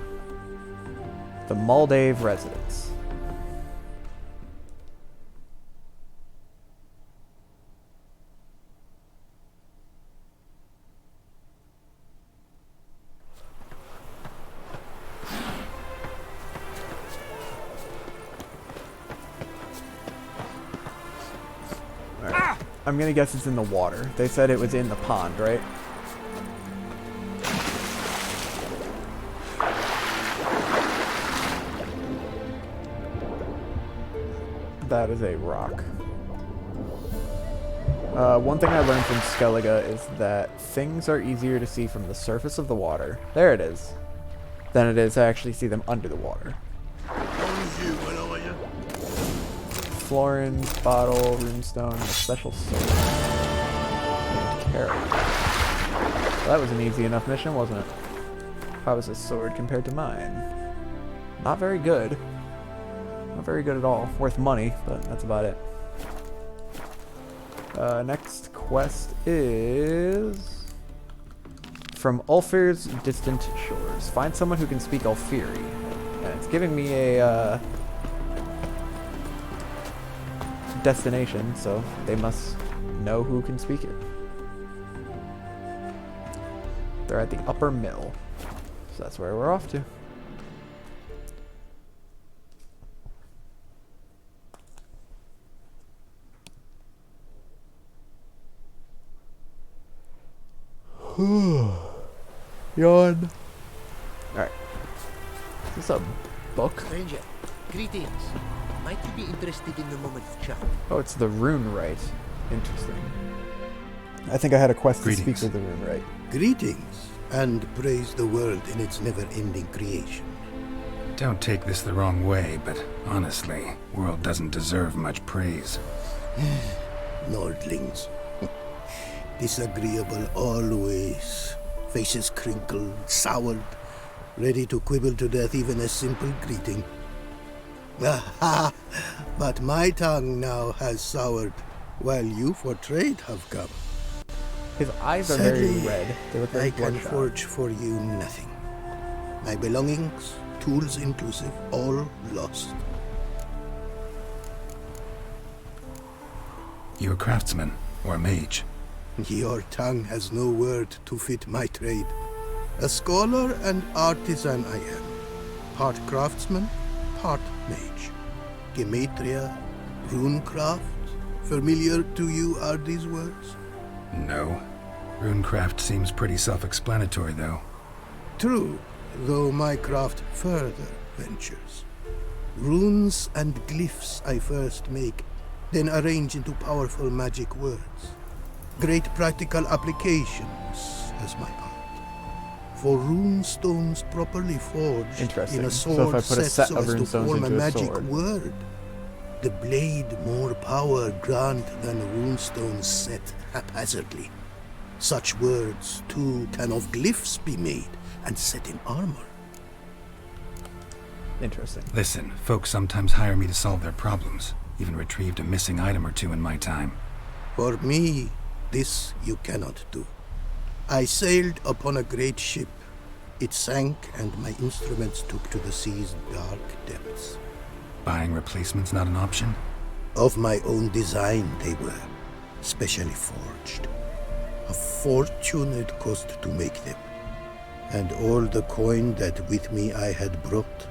the Moldave residence. Alright, I'm gonna guess it's in the water. They said it was in the pond, right? That is a rock. One thing I learned from Skellige is that things are easier to see from the surface of the water, there it is, than it is to actually see them under the water. Florin, bottle, runestone, and a special sword. And Carol. Well, that was an easy enough mission, wasn't it? How was this sword compared to mine? Not very good. Not very good at all. Worth money, but that's about it. Next quest is from Ulfir's Distant Shores. Find someone who can speak Ulfiri. And it's giving me a destination, so they must know who can speak it. They're at the Upper Mill, so that's where we're off to. Yawn. Alright. Is this a book? Stranger, greetings. Might you be interested in a moment of chat? Oh, it's the rune rite. Interesting. I think I had a quest to speak Greetings. with the rune rite. Greetings, and praise the world in its never-ending creation. Don't take this the wrong way, but honestly, world doesn't deserve much praise. Nordlings. Disagreeable always. Faces crinkled, soured, ready to quibble to death even a simple greeting. Aha! But my tongue now has soured, while you for trade have come. His eyes are very Sadly, red. They look very I can bloodshot. forge for you nothing. My belongings, tools inclusive, all lost. You a craftsman or a mage? Your tongue has no word to fit my trade. A scholar and artisan I am. Part craftsman, part mage. Gematria, runecraft. Familiar to you are these words? No. Runecraft seems pretty self-explanatory, though. True, though my craft further ventures. Runes and glyphs I first make, then arrange into powerful magic words. Great practical applications as my part. For rune stones properly forged Interesting. in a So if sword I put a set so of as to rune stones form a into a magic sword. word, the blade more power grant than runestones set haphazardly. Such words, too, can of glyphs be made and set in armor. Interesting. Listen, folks sometimes hire me to solve their problems. Even retrieved a missing item or two in my time. For me, this you cannot do. I sailed upon a great ship. It sank, and my instruments took to the sea's dark depths. Buying replacements not an option? Of my own design they were, specially forged. A fortune it cost to make them. And all the coin that with me I had brought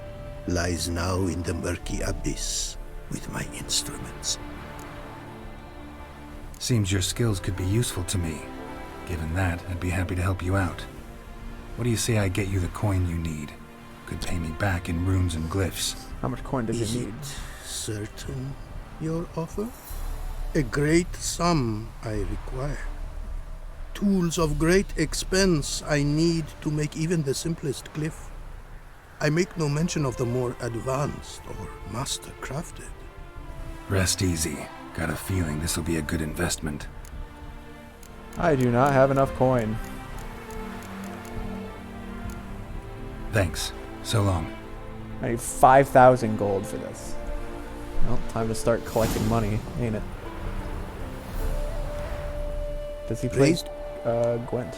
lies now in the murky abyss with my instruments. Seems your skills could be useful to me. Given that, I'd be happy to help you out. What do you say I get you the coin you need? Could pay me back in runes and glyphs. How much coin does Is it need? it certain, your offer? A great sum I require. Tools of great expense I need to make even the simplest glyph. I make no mention of the more advanced or master-crafted. Rest easy. Got a feeling this'll be a good investment. I do not have enough coin. Thanks. So long. I need 5,000 gold for this. Well, time to start collecting money, ain't it? Does he play Raised- Gwent?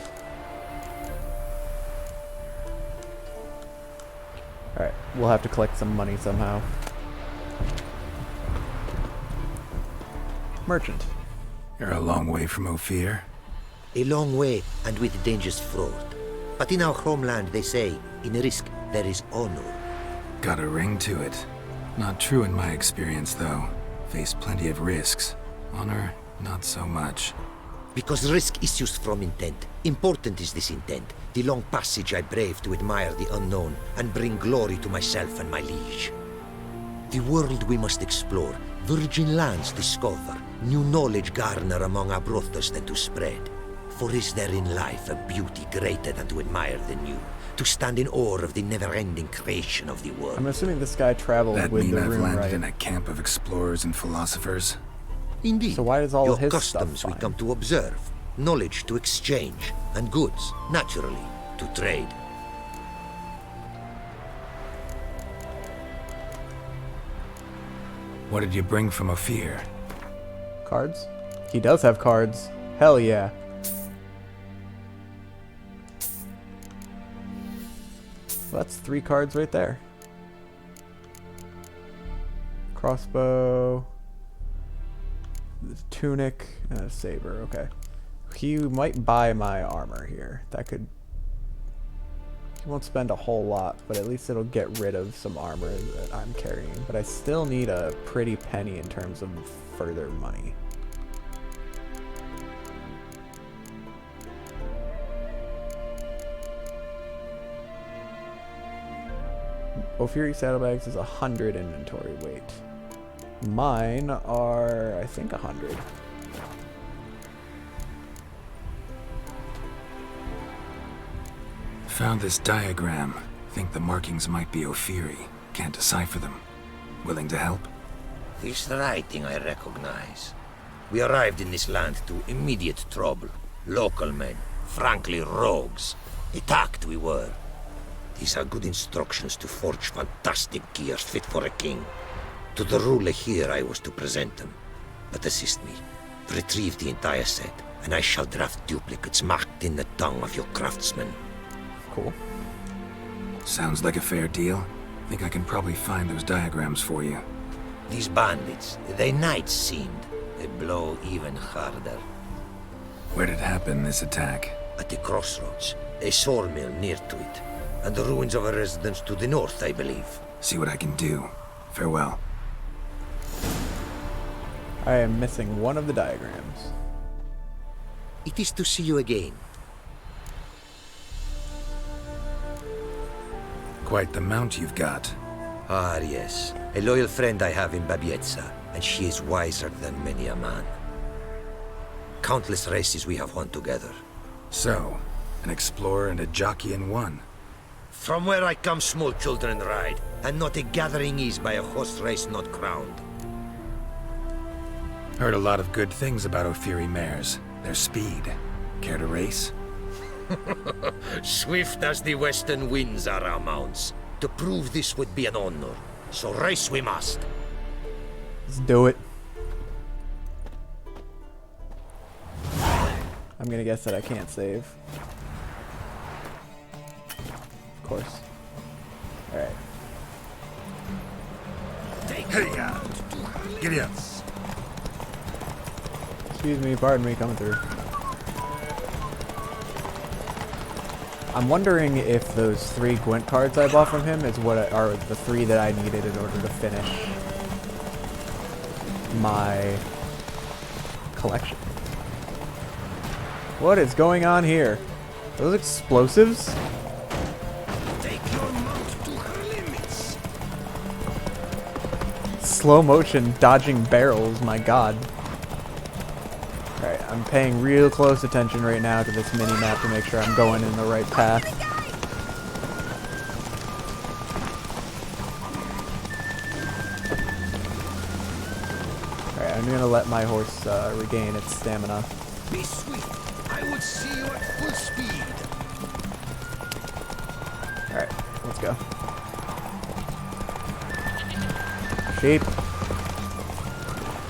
Alright, we'll have to collect some money somehow. Merchant. You're a long way from Ophir. A long way, and with dangers fraught. But in our homeland, they say, in risk, there is honor. Got a ring to it. Not true in my experience, though. Faced plenty of risks. Honor, not so much. Because risk issues from intent. Important is this intent. The long passage I brave to admire the unknown, and bring glory to myself and my liege. The world we must explore, virgin lands discover, new knowledge garner among our brothers than to spread. For is there in life a beauty greater than to admire the new, to stand in awe of the never-ending creation of the world? I'm assuming this guy traveled That with mean the I've rune, landed right? in a camp of explorers and philosophers? Indeed. So why is all Your his customs stuff we fine? come to observe, knowledge to exchange, and goods, naturally, to trade. What did you bring from Ophir? Cards? He does have cards. Hell yeah. Well, that's 3 cards right there. Crossbow, the tunic, and a saber. Okay. He might buy my armor here. That could... He won't spend a whole lot, but at least it'll get rid of some armor that I'm carrying. But I still need a pretty penny in terms of further money. Ophiri saddlebags is 100 inventory weight. Mine are, I think, 100. Found this diagram. Think the markings might be Ophiri. Can't decipher them. Willing to help? This writing I recognize. We arrived in this land to immediate trouble. Local men, frankly rogues. Attacked we were. These are good instructions to forge fantastic gears fit for a king. To the ruler here I was to present them. But assist me. Retrieve the entire set, and I shall draft duplicates marked in the tongue of your craftsmen. Cool. Sounds like a fair deal. Think I can probably find those diagrams for you. These bandits, they knights seemed. They blow even harder. Where'd it happen, this attack? At the crossroads. A sawmill near to it. And the ruins of a residence to the north, I believe. See what I can do. Farewell. I am missing one of the diagrams. It is to see you again. Quite the mount you've got. Ah, yes. A loyal friend I have in Babietza, and she is wiser than many a man. Countless races we have won together. So, an explorer and a jockey in one. From where I come, small children ride, and not a gathering is by a horse race not crowned. Heard a lot of good things about Ophiri mares. Their speed. Care to race? Swift as the western winds are our mounts. To prove this would be an honor. So race we must. Let's do it. I'm gonna guess that I can't save. Of course. Alright. Hey, giddy up. Excuse me, pardon me, coming through. I'm wondering if those 3 Gwent cards I bought from him is what are the 3 that I needed in order to finish my collection. What is going on here? Are those explosives? Take your mount to her limits. Slow motion dodging barrels, my god. Alright, I'm paying real close attention right now to this mini-map to make sure I'm going in the right path. Alright, I'm gonna let my horse regain its stamina. Be swift. I would see you at full speed. Alright, let's go. Sheep.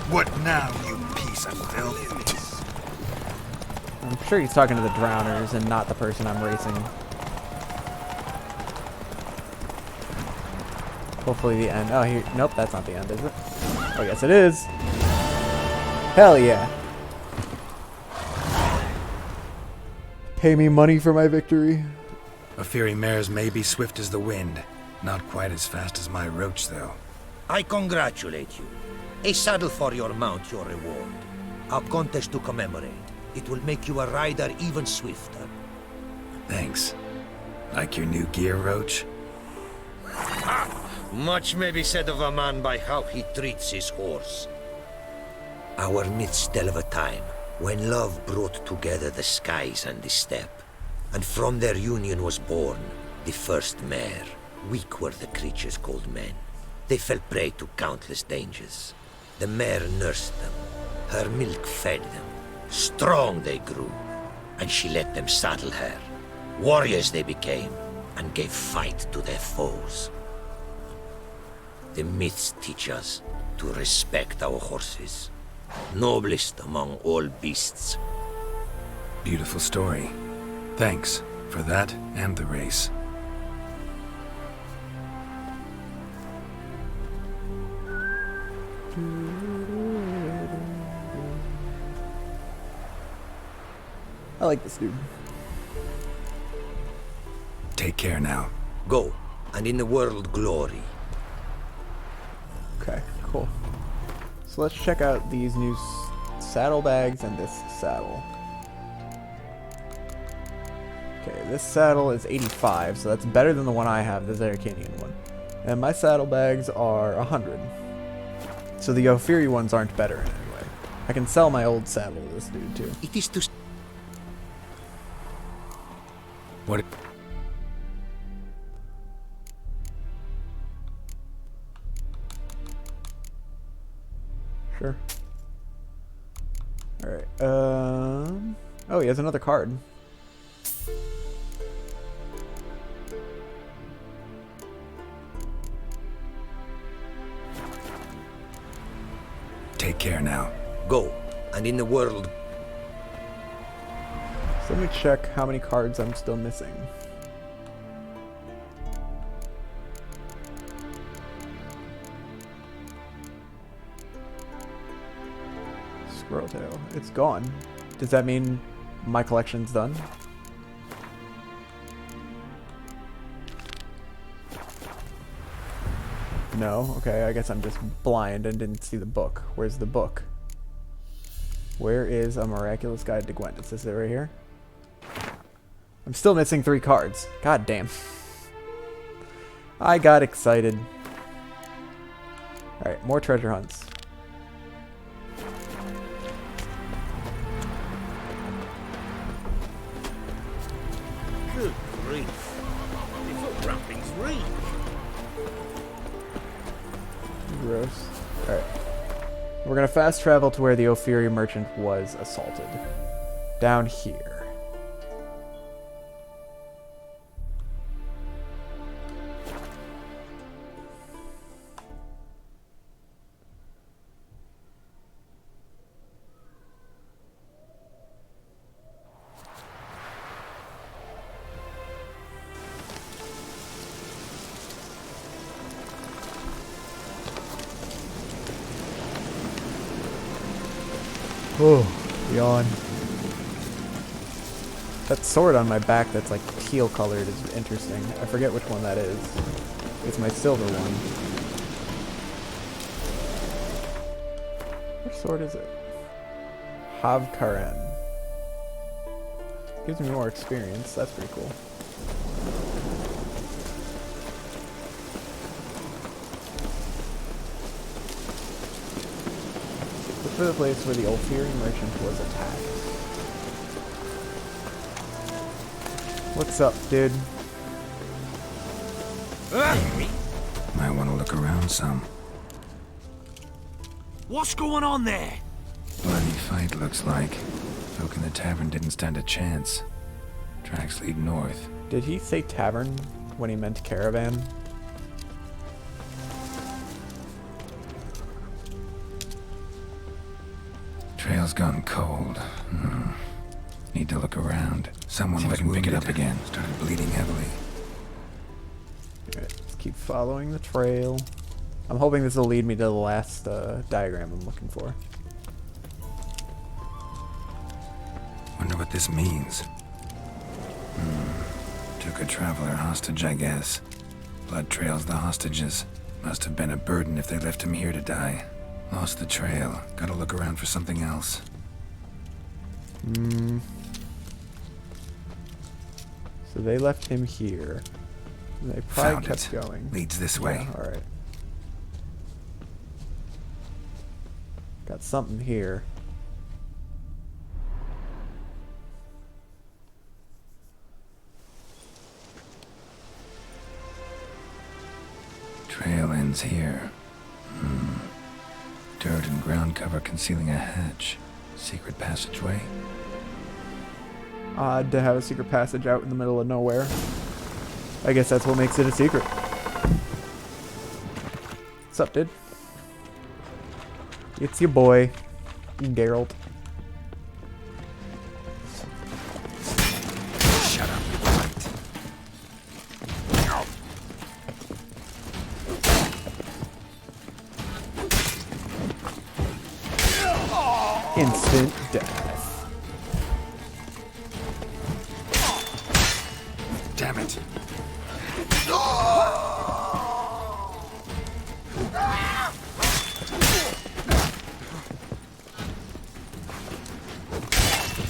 What now, you piece of filth? I'm sure he's talking to the drowners and not the person I'm racing. Hopefully the end. Oh, here. Nope, that's not the end, is it? Oh, yes, it is. Hell yeah. Pay me money for my victory. Ophiri mares may be swift as the wind. Not quite as fast as my roach, though. I congratulate you. A saddle for your mount, your reward. A contest to commemorate. It will make you a rider even swifter. Thanks. Like your new gear, Roach? Much may be said of a man by how he treats his horse. Our midst tell of a time when love brought together the skies and the steppe, and from their union was born the first mare. Weak were the creatures called men. They fell prey to countless dangers. The mare nursed them. Her milk fed them. Strong they grew, and she let them saddle her. Warriors they became, and gave fight to their foes. The myths teach us to respect our horses, noblest among all beasts. Beautiful story. Thanks for that and the race. I like this dude. Take care now. Go, and in the world glory. Okay, cool. So let's check out these new saddlebags and this saddle. Okay, this saddle is 85, so that's better than the one I have, the Zeracanian one. And my saddlebags are 100. So the Ophiri ones aren't better in any way. I can sell my old saddle to this dude too. It is to... What? Sure. Alright, oh, he has another card. Take care now. Go, and in the world... So let me check how many cards I'm still missing. Squirreltail. It's gone. Does that mean my collection's done? No? Okay, I guess I'm just blind and didn't see the book. Where's the book? Where is A Miraculous Guide to Gwent? Is this it right here? I'm still missing 3 cards. God damn. I got excited. Alright, more treasure hunts. Good grief. The foot wrappings reek. Gross. Alright. We're gonna fast travel to where the Ophiri merchant was assaulted. Down here. Oh, yawn. That sword on my back that's like teal colored is interesting. I forget which one that is. It's my silver one. Which sword is it? Havkaren. Gives me more experience. That's pretty cool. Look for the place where the Ophiri merchant was attacked. What's up, dude? Might want to look around some. What's going on there? Bloody fight, looks like. Folk in the tavern didn't stand a chance. Tracks lead north. Did he say tavern when he meant caravan? Trail's gone cold. Need to look around. Someone was wounded. Pick it up again. Started bleeding heavily. Alright, let's keep following the trail. I'm hoping this will lead me to the last diagram I'm looking for. Wonder what this means. Took a traveler hostage, I guess. Blood trails the hostages. Must have been a burden if they left him here to die. Lost the trail. Gotta look around for something else. So they left him here. They probably kept going. Leads this way. Yeah, alright. Got something here. Trail ends here. Dirt and ground cover concealing a hatch. Secret passageway. Odd to have a secret passage out in the middle of nowhere. I guess that's what makes it a secret. What's up, dude? It's your boy, Geralt. Shut up, Instant death. Damn it.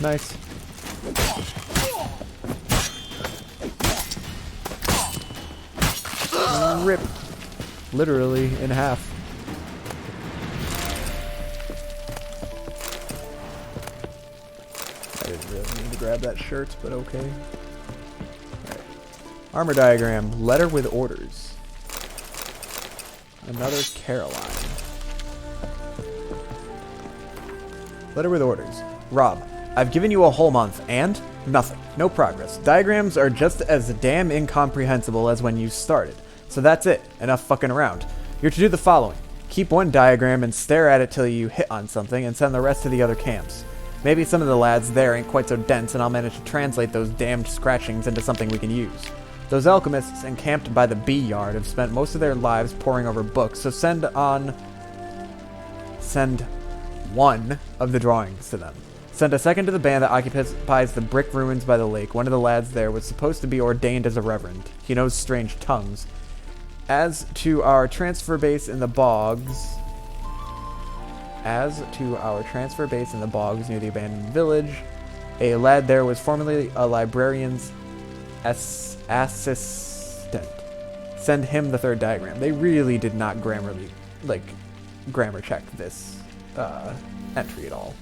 Nice. Rip. Literally in half. I didn't really need to grab that shirt, but okay. Alright. Armor diagram. Letter with orders. Another Caroline. Letter with orders. Rob, I've given you a whole month, and nothing. No progress. Diagrams are just as damn incomprehensible as when you started. So that's it. Enough fucking around. You're to do the following. Keep one diagram and stare at it till you hit on something, and send the rest to the other camps. Maybe some of the lads there ain't quite so dense, and I'll manage to translate those damned scratchings into something we can use. Those alchemists encamped by the bee yard have spent most of their lives poring over books, so send one of the drawings to them. Send a second to the band that occupies the brick ruins by the lake. One of the lads there was supposed to be ordained as a reverend. He knows strange tongues. As to our transfer base in the bogs near the abandoned village, a lad there was formerly a librarian's assistant. Send him the third diagram. They really did not grammar check this entry at all.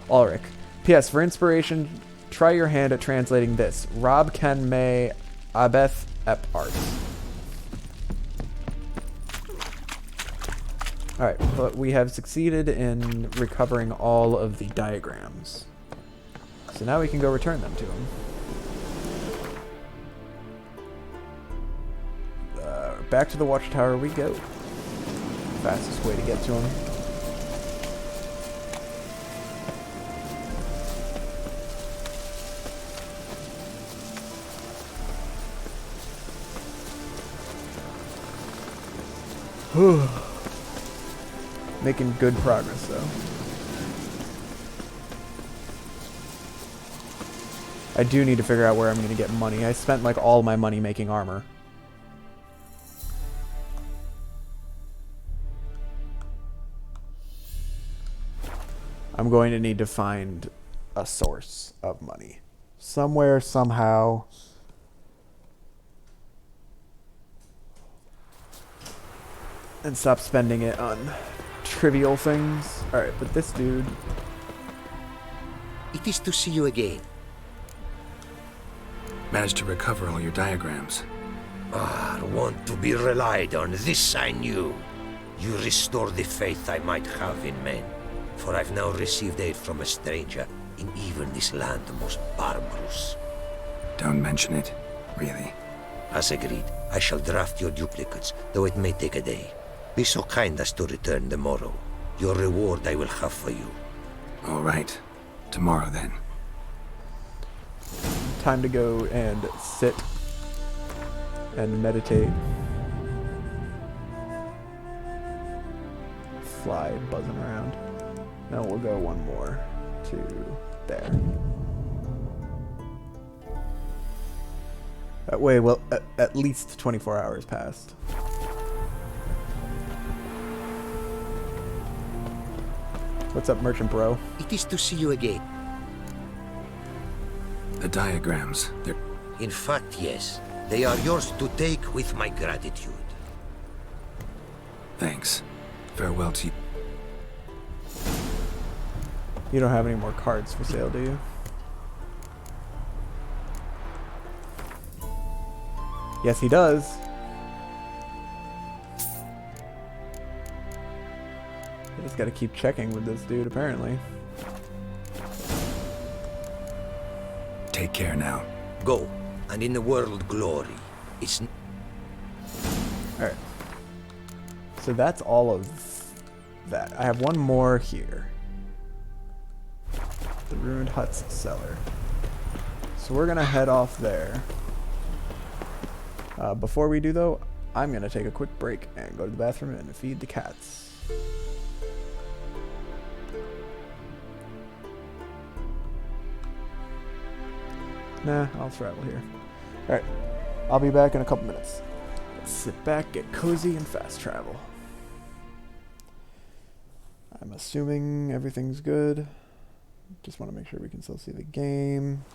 Ulrich. P.S. For inspiration, try your hand at translating this. Rob Ken May Abeth Ep Art. Alright, but we have succeeded in recovering all of the diagrams. So now we can go return them to him. Back to the watchtower we go. Fastest way to get to him. Making good progress, though. I do need to figure out where I'm going to get money. I spent like all my money making armor. I'm going to need to find a source of money. Somewhere, somehow. And stop spending it on trivial things. Alright, but this dude... It is to see you again. Managed to recover all your diagrams. Want to be relied on, this I knew. You restore the faith I might have in men. For I've now received aid from a stranger in even this land most barbarous. Don't mention it, really. As agreed, I shall draft your duplicates, though it may take a day. Be so kind as to return tomorrow. Your reward I will have for you. All right. Tomorrow, then. Time to go and sit and meditate. fly buzzing around. Then we'll go one more to there. That way, well, at least 24 hours passed. What's up, merchant bro? It is to see you again. The diagrams, they're... In fact, yes. They are yours to take with my gratitude. Thanks. Farewell to you. You don't have any more cards for sale, do you? Yes, he does. I just gotta keep checking with this dude, apparently. Take care now. Go, and in the world glory. It's... Alright. So that's all of that. I have one more here. The Ruined Huts cellar. So we're gonna head off there. Before we do, though, I'm going to take a quick break and go to the bathroom and feed the cats. Nah, I'll travel here. Alright, I'll be back in a couple minutes. Let's sit back, get cozy, and fast travel. I'm assuming everything's good. Just want to make sure we can still see the game.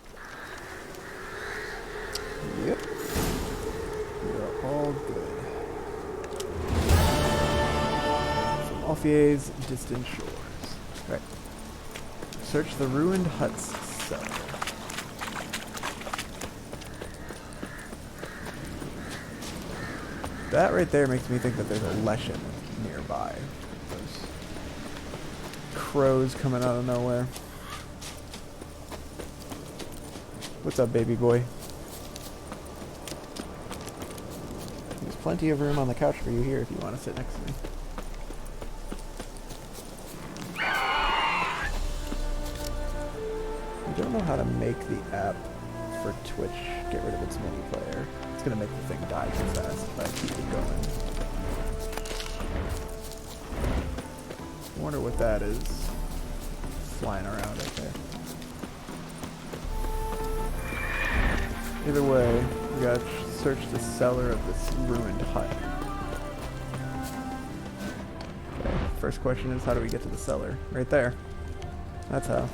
Yep. We're all good. From Alfier's distant shores. Right. Search the Ruined Huts cellar. That right there makes me think that there's a Leshen nearby. Those crows coming out of nowhere. What's up, baby boy? There's plenty of room on the couch for you here if you want to sit next to me. I don't know how to make the app for Twitch get rid of its mini player. It's gonna make the thing die too fast if I keep it going. I wonder what that is flying around right there. Either way, we gotta search the cellar of this ruined hut. Okay, first question is, how do we get to the cellar? Right there. That's how.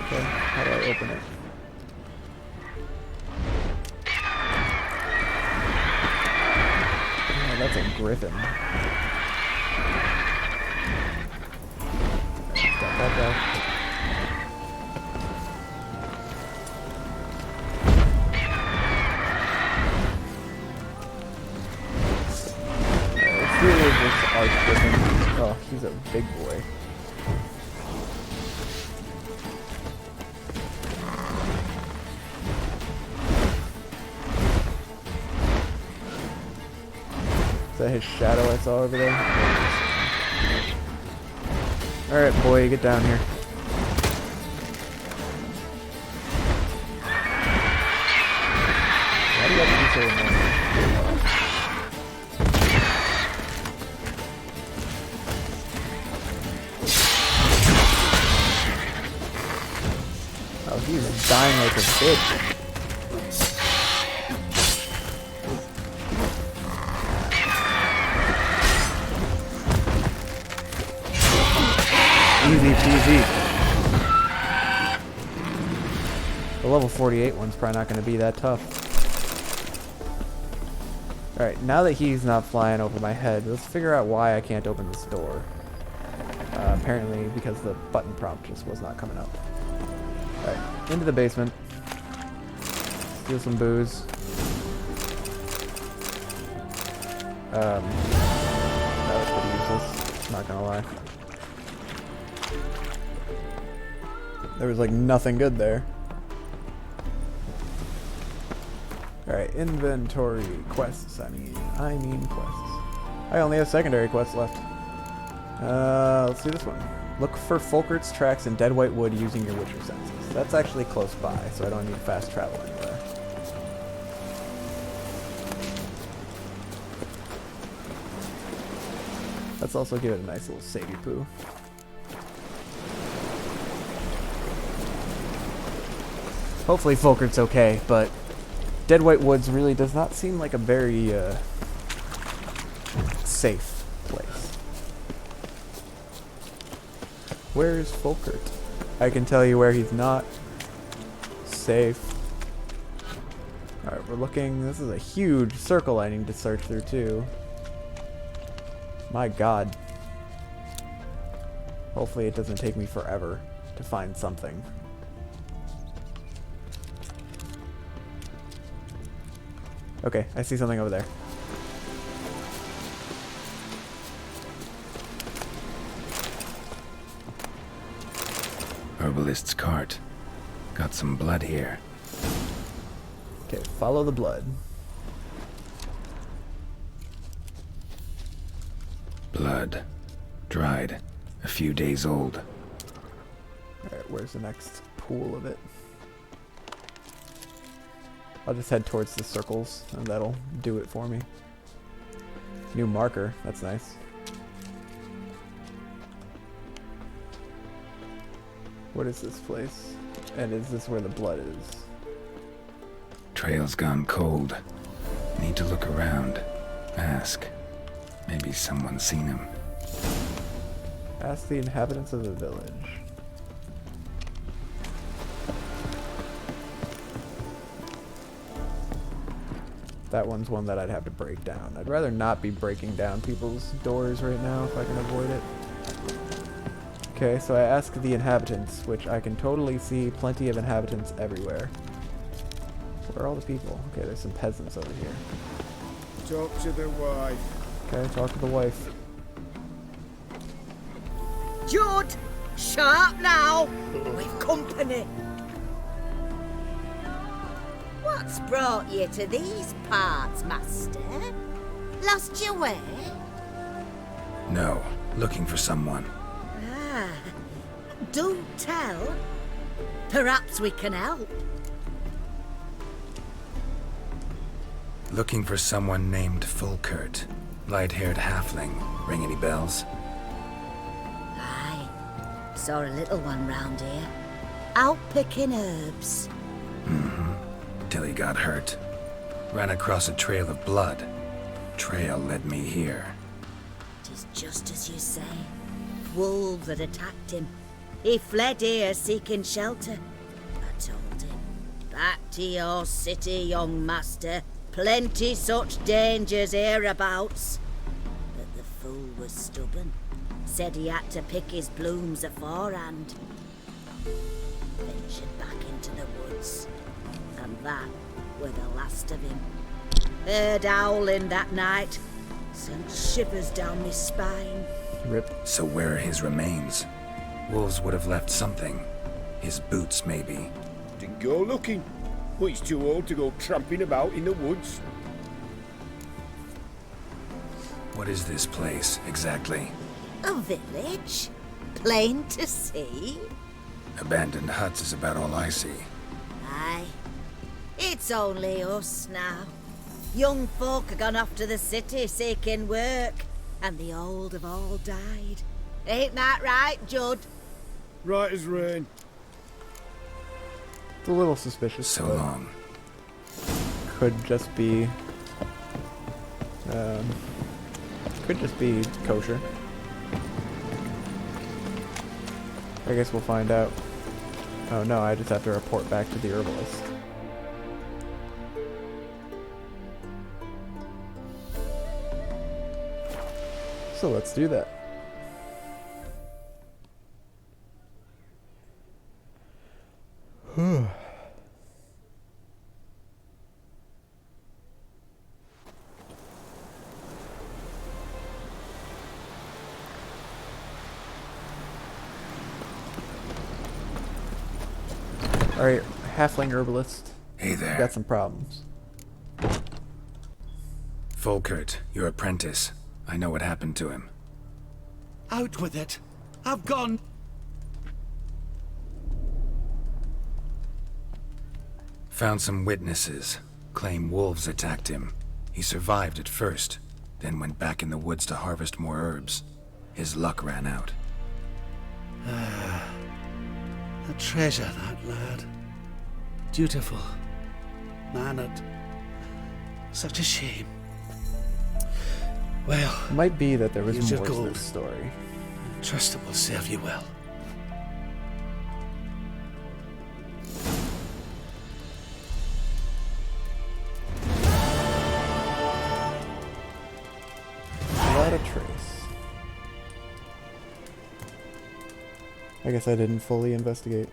Okay, how do I open it? Oh, that's a griffin. Got that guy. Oh, he's a big boy. Is that his shadow I saw over there? Alright, boy, get down here. Why do you have to be so annoying? He's dying like a bitch. Easy peasy. The level 48 one's probably not going to be that tough. Alright, now that he's not flying over my head, let's figure out why I can't open this door. Apparently because the button prompt just was not coming up. Alright, into the basement. Steal some booze. That was pretty useless, not gonna lie. There was like nothing good there. Alright, inventory quests, I mean quests. I only have secondary quests left. Let's do this one. Look for Folkert's tracks in dead white wood using your Witcher senses. That's actually close by, so I don't need fast travel anywhere. Let's also give it a nice little savey poo. Hopefully Folkert's okay, but Dead White Woods really does not seem like a very safe place. Where's Folkert? I can tell you where he's not safe. Alright, we're looking. This is a huge circle I need to search through too. My god. Hopefully it doesn't take me forever to find something. Okay, I see something over there. Herbalist's cart. Got some blood here. Okay, follow the blood. Blood. Dried. A few days old. Alright, where's the next pool of it? I'll just head towards the circles, and that'll do it for me. New marker, that's nice. What is this place? And is this where the blood is? Trail's gone cold. Need to look around. Ask. Maybe someone's seen him. Ask the inhabitants of the village. That one's one that I'd have to break down. I'd rather not be breaking down people's doors right now if I can avoid it. Okay, so I ask the inhabitants, which I can totally see plenty of inhabitants everywhere. Where are all the people? Okay, there's some peasants over here. Talk to the wife. Okay, talk to the wife. Judd! Sharp now! We've company. What's brought you to these parts, master? Lost your way? No. Looking for someone. Ah, do tell. Perhaps we can help. Looking for someone named Folkert. Light-haired halfling. Ring any bells? Aye. Saw a little one round here. Out picking herbs. Mm-hmm. Till he got hurt. Ran across a trail of blood. Trail led me here. Tis just as you say. Wolves had attacked him. He fled here seeking shelter. I told him, back to your city, young master. Plenty such dangers hereabouts. But the fool was stubborn. Said he had to pick his blooms aforehand. Ventured back into the woods. And that were the last of him. Heard howling that night. Sent shivers down my spine. Rip. So where are his remains? Wolves would have left something. His boots, maybe. Didn't go looking. But he's too old to go tramping about in the woods. What is this place, exactly? A village? Plain to see? Abandoned huts is about all I see. Aye. It's only us now. Young folk have gone off to the city seeking work, and the old have all died. Ain't that right, Judd? Right as rain. It's a little suspicious. So long. Could just be... could just be kosher. I guess we'll find out. Oh no, I just have to report back to the herbalist. So let's do that. Alright, halfling herbalist. Hey there. Got some problems. Folkert, your apprentice. I know what happened to him. Out with it. I've gone. Found some witnesses. Claim wolves attacked him. He survived at first, then went back in the woods to harvest more herbs. His luck ran out. A treasure, that lad. Dutiful. Mannered. Such a shame. Well, It might be that there was here's your more to gold. this story. Trust it will serve you well. Without a trace. I guess I didn't fully investigate.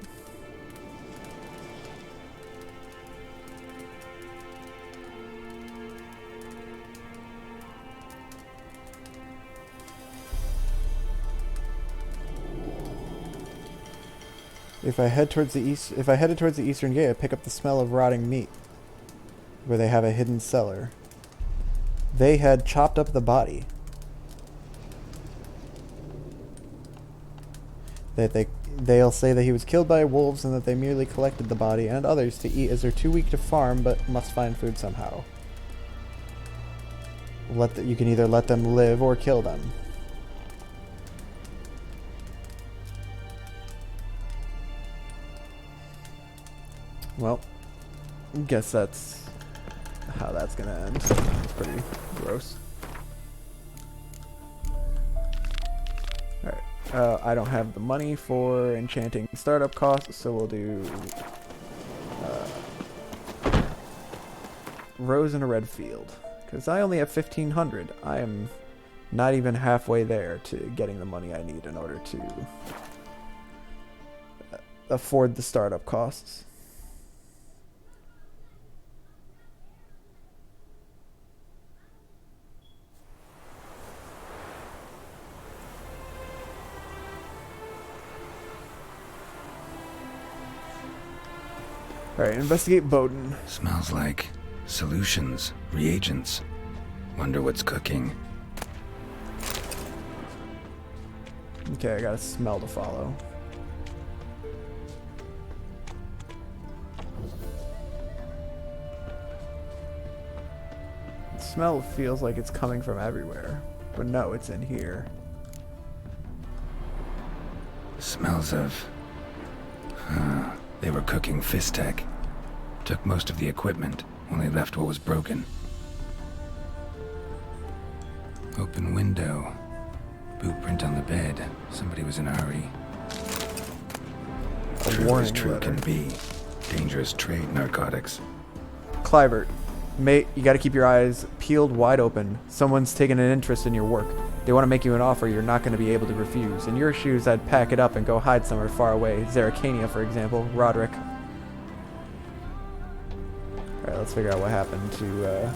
If I headed towards the eastern gate, I pick up the smell of rotting meat, where they have a hidden cellar. They had chopped up the body. That they'll say that he was killed by wolves and that they merely collected the body and others to eat as they're too weak to farm but must find food somehow. You can either let them live or kill them. Well, guess that's how that's gonna end. It's pretty gross. Alright, I don't have the money for enchanting startup costs, so we'll do Rose in a Red Field. Because I only have 1,500. I am not even halfway there to getting the money I need in order to afford the startup costs. Alright, investigate Bowden. Smells like solutions, reagents. Wonder what's cooking. Okay, I got a smell to follow. The smell feels like it's coming from everywhere, but no, it's in here. Smells of... they were cooking Fistech. Took most of the equipment, only left what was broken. Open window. Boot print on the bed. Somebody was in a hurry. True as true can be. Dangerous trade, narcotics. Clivert, mate, you gotta keep your eyes peeled wide open. Someone's taken an interest in your work. They want to make you an offer you're not going to be able to refuse. In your shoes, I'd pack it up and go hide somewhere far away. Zeracania, for example. Roderick. Alright, let's figure out what happened to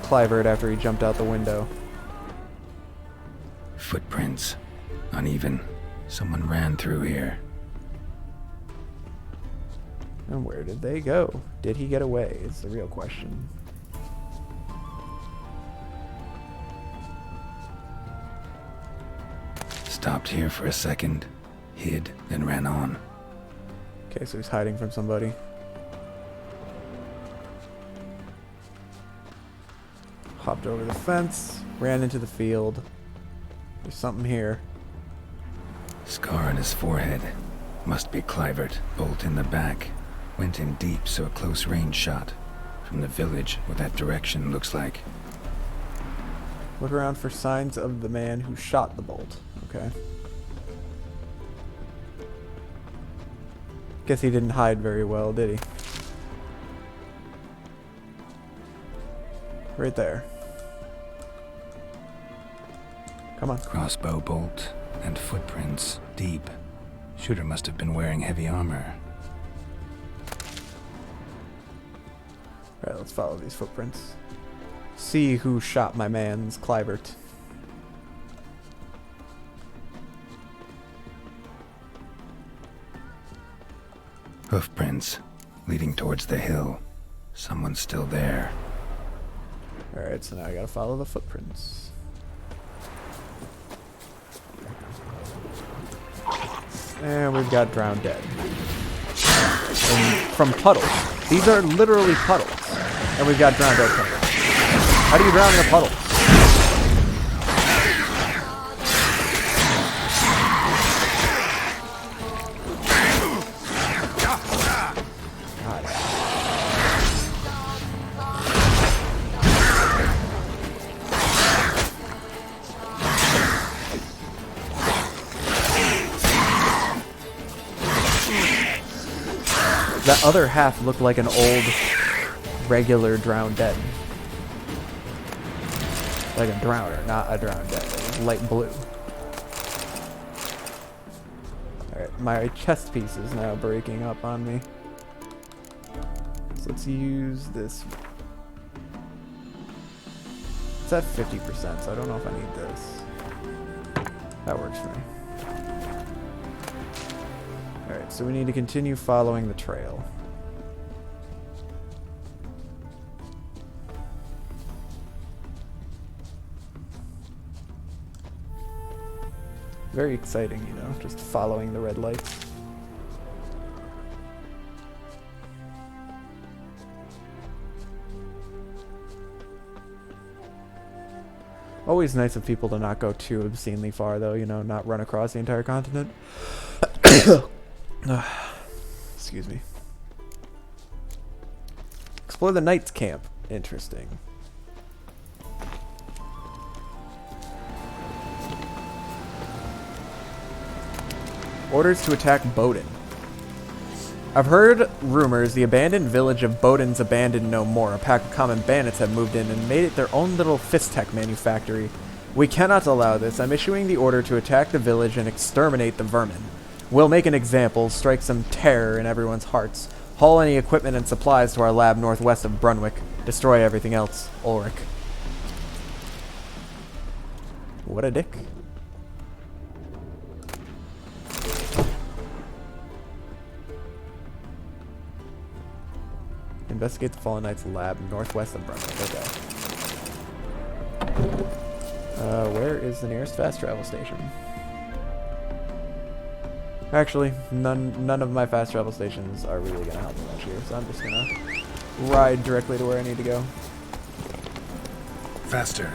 Clivert after he jumped out the window. Footprints. Uneven. Someone ran through here. And where did they go? Did he get away? Is the real question. Stopped here for a second, hid, then ran on. Okay, so he's hiding from somebody. Hopped over the fence, ran into the field. There's something here. Scar on his forehead. Must be Clivert. Bolt in the back. Went in deep, so a close range shot. From the village, what that direction looks like. Look around for signs of the man who shot the bolt. Okay. Guess he didn't hide very well, did he? Right there. Come on. Crossbow bolt and footprints deep. Shooter must have been wearing heavy armor. Alright, let's follow these footprints. See who shot my man's Clivert. Hoofprints leading towards the hill. Someone's still there. Alright, so now I gotta follow the footprints. And we've got drowned dead. And from puddles. These are literally puddles. And we've got drowned dead puddles. How do you drown in a puddle? That other half looked like an old, regular drowned dead. Like a drowner, not a drowned dead. It was light blue. Alright, my chest piece is now breaking up on me. So let's use this. It's at 50%, so I don't know if I need this. That works for me. Alright, so we need to continue following the trail. Very exciting, you know, just following the red lights. Always nice of people to not go too obscenely far, though, you know, not run across the entire continent. Excuse me. Explore the Knights camp. Interesting. Orders to attack Bowden. I've heard rumors the abandoned village of Bowden's abandoned no more. A pack of common bandits have moved in and made it their own little fist-tech manufactory. We cannot allow this. I'm issuing the order to attack the village and exterminate the vermin. We'll make an example, strike some terror in everyone's hearts, haul any equipment and supplies to our lab northwest of Brunwick, destroy everything else. Ulrich. What a dick. Investigate the Fallen Knights lab northwest of Brunwick. Okay. Where is the nearest fast travel station? Actually, none of my fast travel stations are really gonna help me much here, so I'm just gonna ride directly to where I need to go. Faster.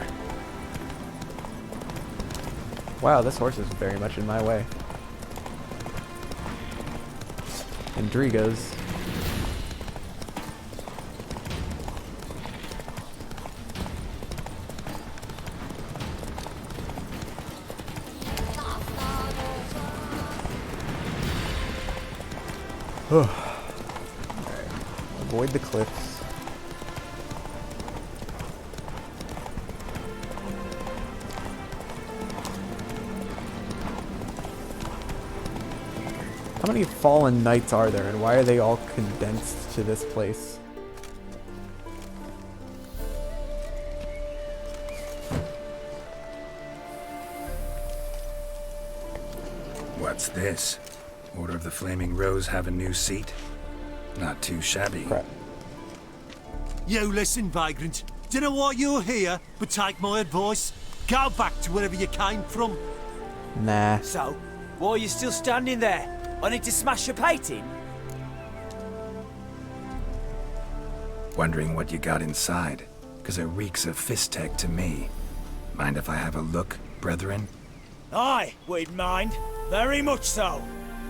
Wow, this horse is very much in my way. Indriga's. Alright. Avoid the cliffs. How many fallen knights are there, and why are they all condensed to this place? What's this? Order of the Flaming Rose have a new seat? Not too shabby. Crap. You listen, vagrant. Dunno why you're here, but take my advice. Go back to wherever you came from. Nah. So, why are you still standing there? I need to smash your painting? Wondering what you got inside, because it reeks of fist tech to me. Mind if I have a look, brethren? Aye, we'd mind. Very much so.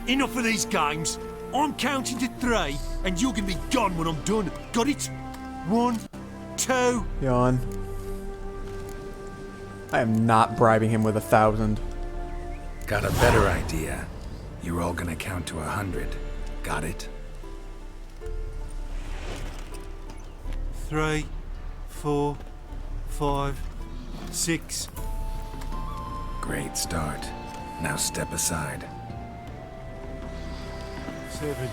Enough of these games. I'm counting to 3, and you're gonna be gone when I'm done. Got it? 1, 2. Yawn. I am not bribing him with 1,000. Got a better idea. You're all gonna count to 100. Got it? 3, 4, 5, 6. Great start. Now step aside. 7,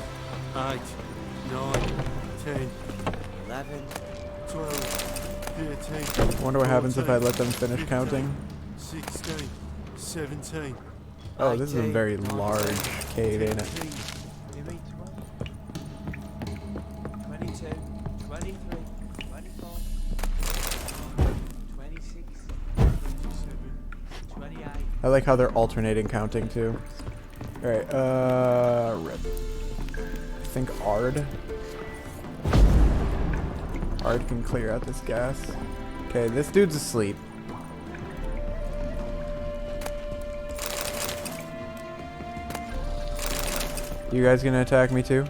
8, 9, 10, 11, 12, 13. I wonder what happens if I let them finish counting. 16, 17. Oh, this is a very large cave, ain't it? 22, 23, 24, 26, 27, 28. I like how they're alternating counting too. Alright, rip. I think Ard. Ard can clear out this gas. Okay, this dude's asleep. You guys gonna attack me too?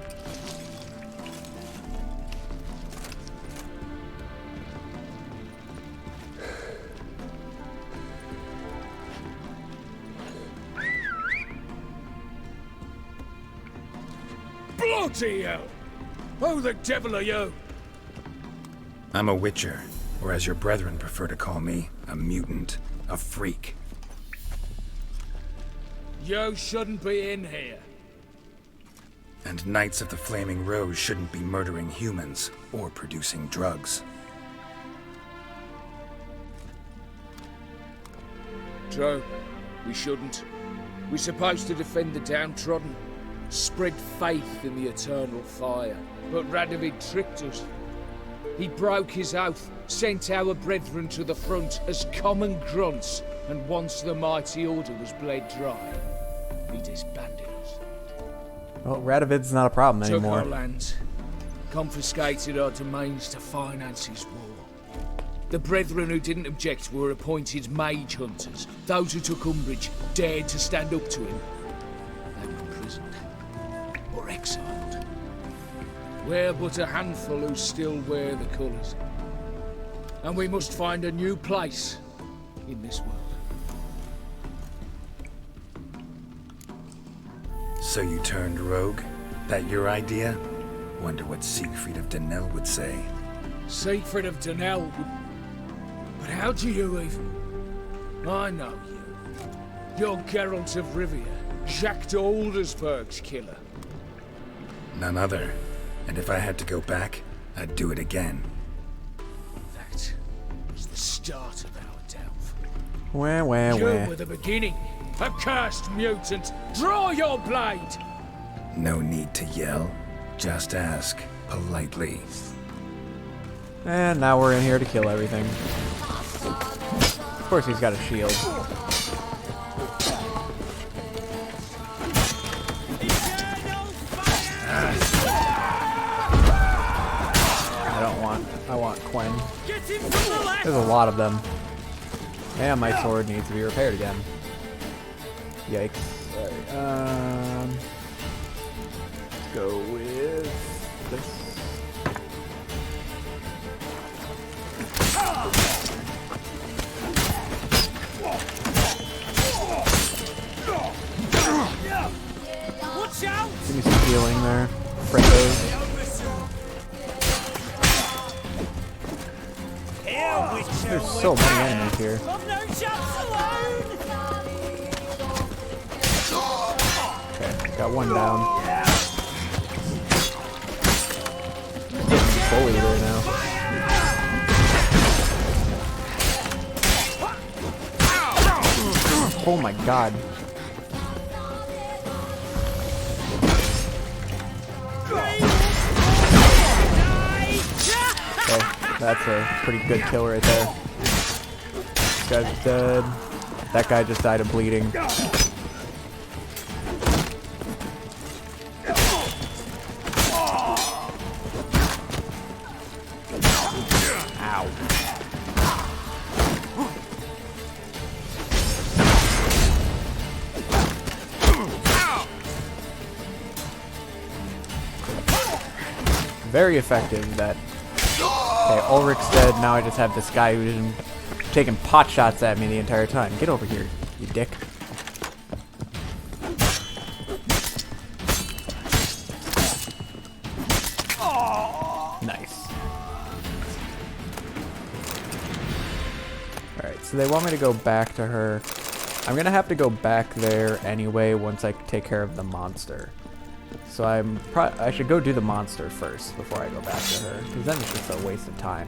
Bloody hell! Who the devil are you? I'm a witcher, or as your brethren prefer to call me, a mutant, a freak. You shouldn't be in here. And Knights of the Flaming Rose shouldn't be murdering humans or producing drugs. True. We shouldn't. We're supposed to defend the downtrodden, spread faith in the eternal fire. But Radovid tricked us. He broke his oath, sent our brethren to the front as common grunts, and once the mighty order was bled dry, he disbanded us. Well, Radovid's not a problem anymore. Took our lands, confiscated our domains to finance his war. The brethren who didn't object were appointed mage hunters. Those who took umbrage dared to stand up to him. They were imprisoned or exiled. We're but a handful who still wear the colours. And we must find a new place in this world. So you turned rogue? That your idea? Wonder what Siegfried of Denel would say. Siegfried of Denel would... But how do you even... I know you. You're Geralt of Rivia, Jacques de Aldersberg's killer. None other. And if I had to go back, I'd do it again. That was the start of our downfall. Wah. You were the beginning. A cursed mutant. Draw your blade! No need to yell. Just ask, politely. And now we're in here to kill everything. Of course he's got a shield. I want Quen. There's a lot of them. And my sword needs to be repaired again. Yikes. Alright, let's go with this. Watch out! Give me some healing there. Frickos. There's so many enemies here. Okay, got one down. Getting bullied right now. Oh my god. Okay, that's a pretty good kill right there. This guy's dead. That guy just died of bleeding. Ow. Very effective, that. Okay, Ulrich's dead. Now I just have this guy who's been taking pot shots at me the entire time. Get over here, you dick. Nice. Alright, so they want me to go back to her. I'm gonna have to go back there anyway once I take care of the monster. So I should go do the monster first before I go back to her, because then it's just a waste of time.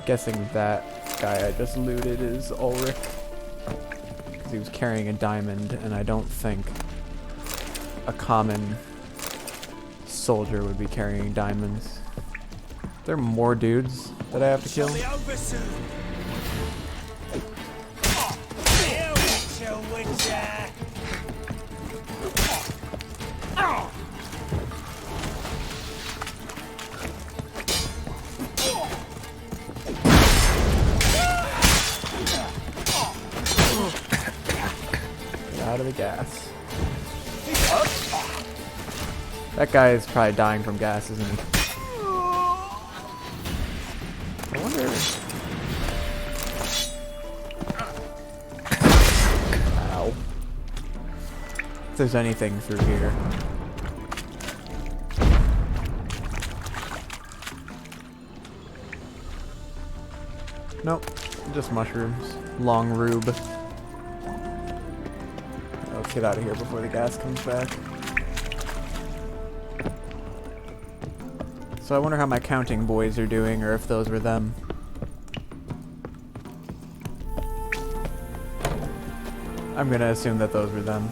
Guessing that guy I just looted is Ulrich, because he was carrying a diamond, and I don't think a common soldier would be carrying diamonds. There are more dudes that I have to kill. Get out of the gas. That guy is probably dying from gas, isn't he? I wonder... there's anything through here. Nope, just mushrooms. Long rube. Let's get out of here before the gas comes back. So I wonder how my counting boys are doing, or if those were them. I'm gonna assume that those were them.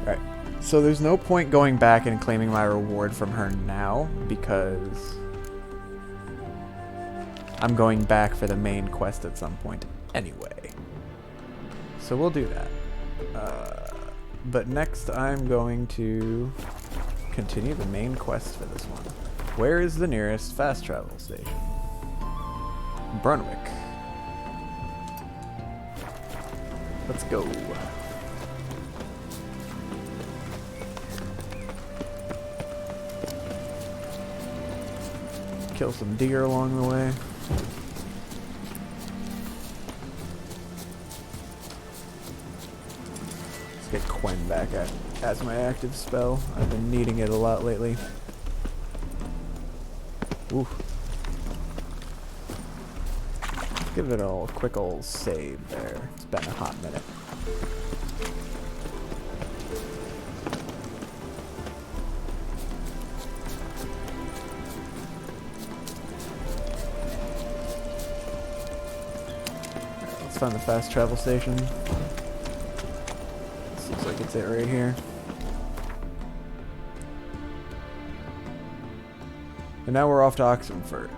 Alright, so there's no point going back and claiming my reward from her now, because I'm going back for the main quest at some point anyway. So we'll do that. But next I'm going to continue the main quest for this one. Where is the nearest fast travel station? Brunwick. Let's go. Kill some deer along the way. Let's get Quen back as my active spell. I've been needing it a lot lately. Oof. Give it a quick old save there. It's been a hot minute. Let's find the fast travel station. This looks like it's it right here. And now we're off to Oxenfurt.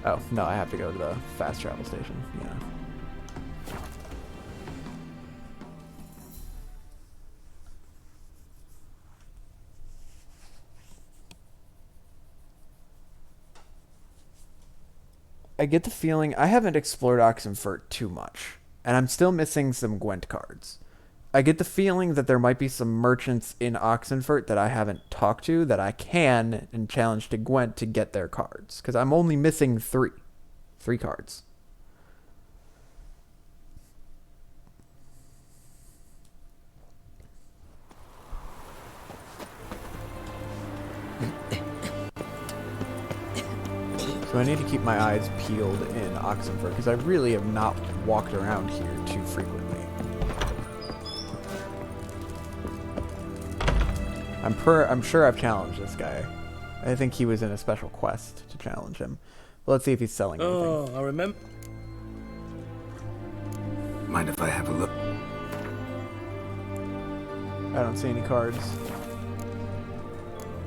Oh, no, I have to go to the fast travel station. Yeah. I get the feeling I haven't explored Oxenfurt too much, and I'm still missing some Gwent cards. I get the feeling that there might be some merchants in Oxenfurt that I haven't talked to that I can and challenge to Gwent to get their cards. Because I'm only missing three cards. So I need to keep my eyes peeled in Oxenfurt because I really have not walked around here too frequently. I'm sure I've challenged this guy. I think he was in a special quest to challenge him. Well, let's see if he's selling anything. Oh, I remember. Mind if I have a look? I don't see any cards.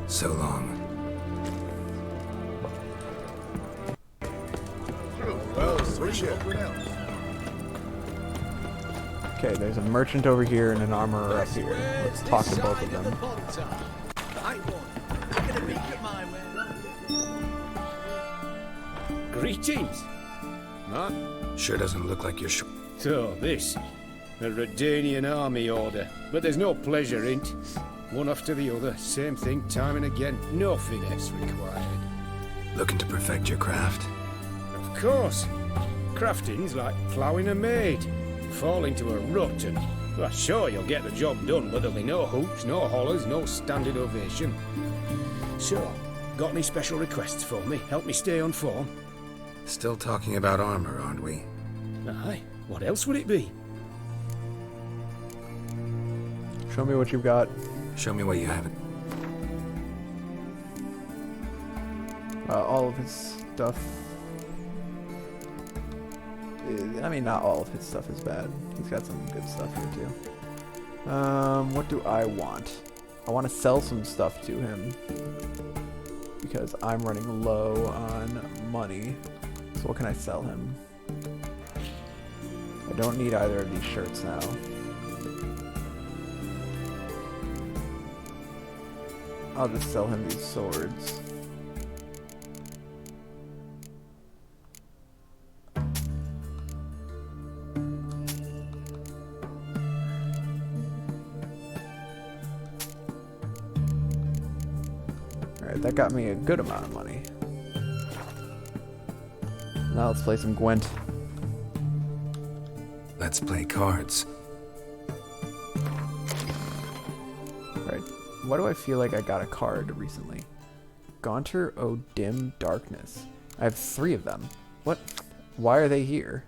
So long. Well, switch it. Okay, there's a merchant over here and an armorer up here. Let's talk to both of them. Greetings. Huh? Sure doesn't look like you're sure. So, this. A Redanian army order. But there's no pleasure in it. One after the other. Same thing time and again. No finesse required. Looking to perfect your craft? Of course. Crafting's like ploughing a maid. Fall into a rut and, well, sure, you'll get the job done, but there'll be no hoops, no hollers, no standing ovation. So, got any special requests for me? Help me stay on form? Still talking about armor, aren't we? Aye. What else would it be? Show me what you've got. Show me what you haven't. All of his stuff. I mean, not all of his stuff is bad. He's got some good stuff here, too. What do I want? I want to sell some stuff to him. Because I'm running low on money. So what can I sell him? I don't need either of these shirts now. I'll just sell him these swords. Alright, that got me a good amount of money. Now let's play some Gwent. Let's play cards. Alright, why do I feel like I got a card recently? Gaunter O Dim Darkness. I have 3 of them. What? Why are they here?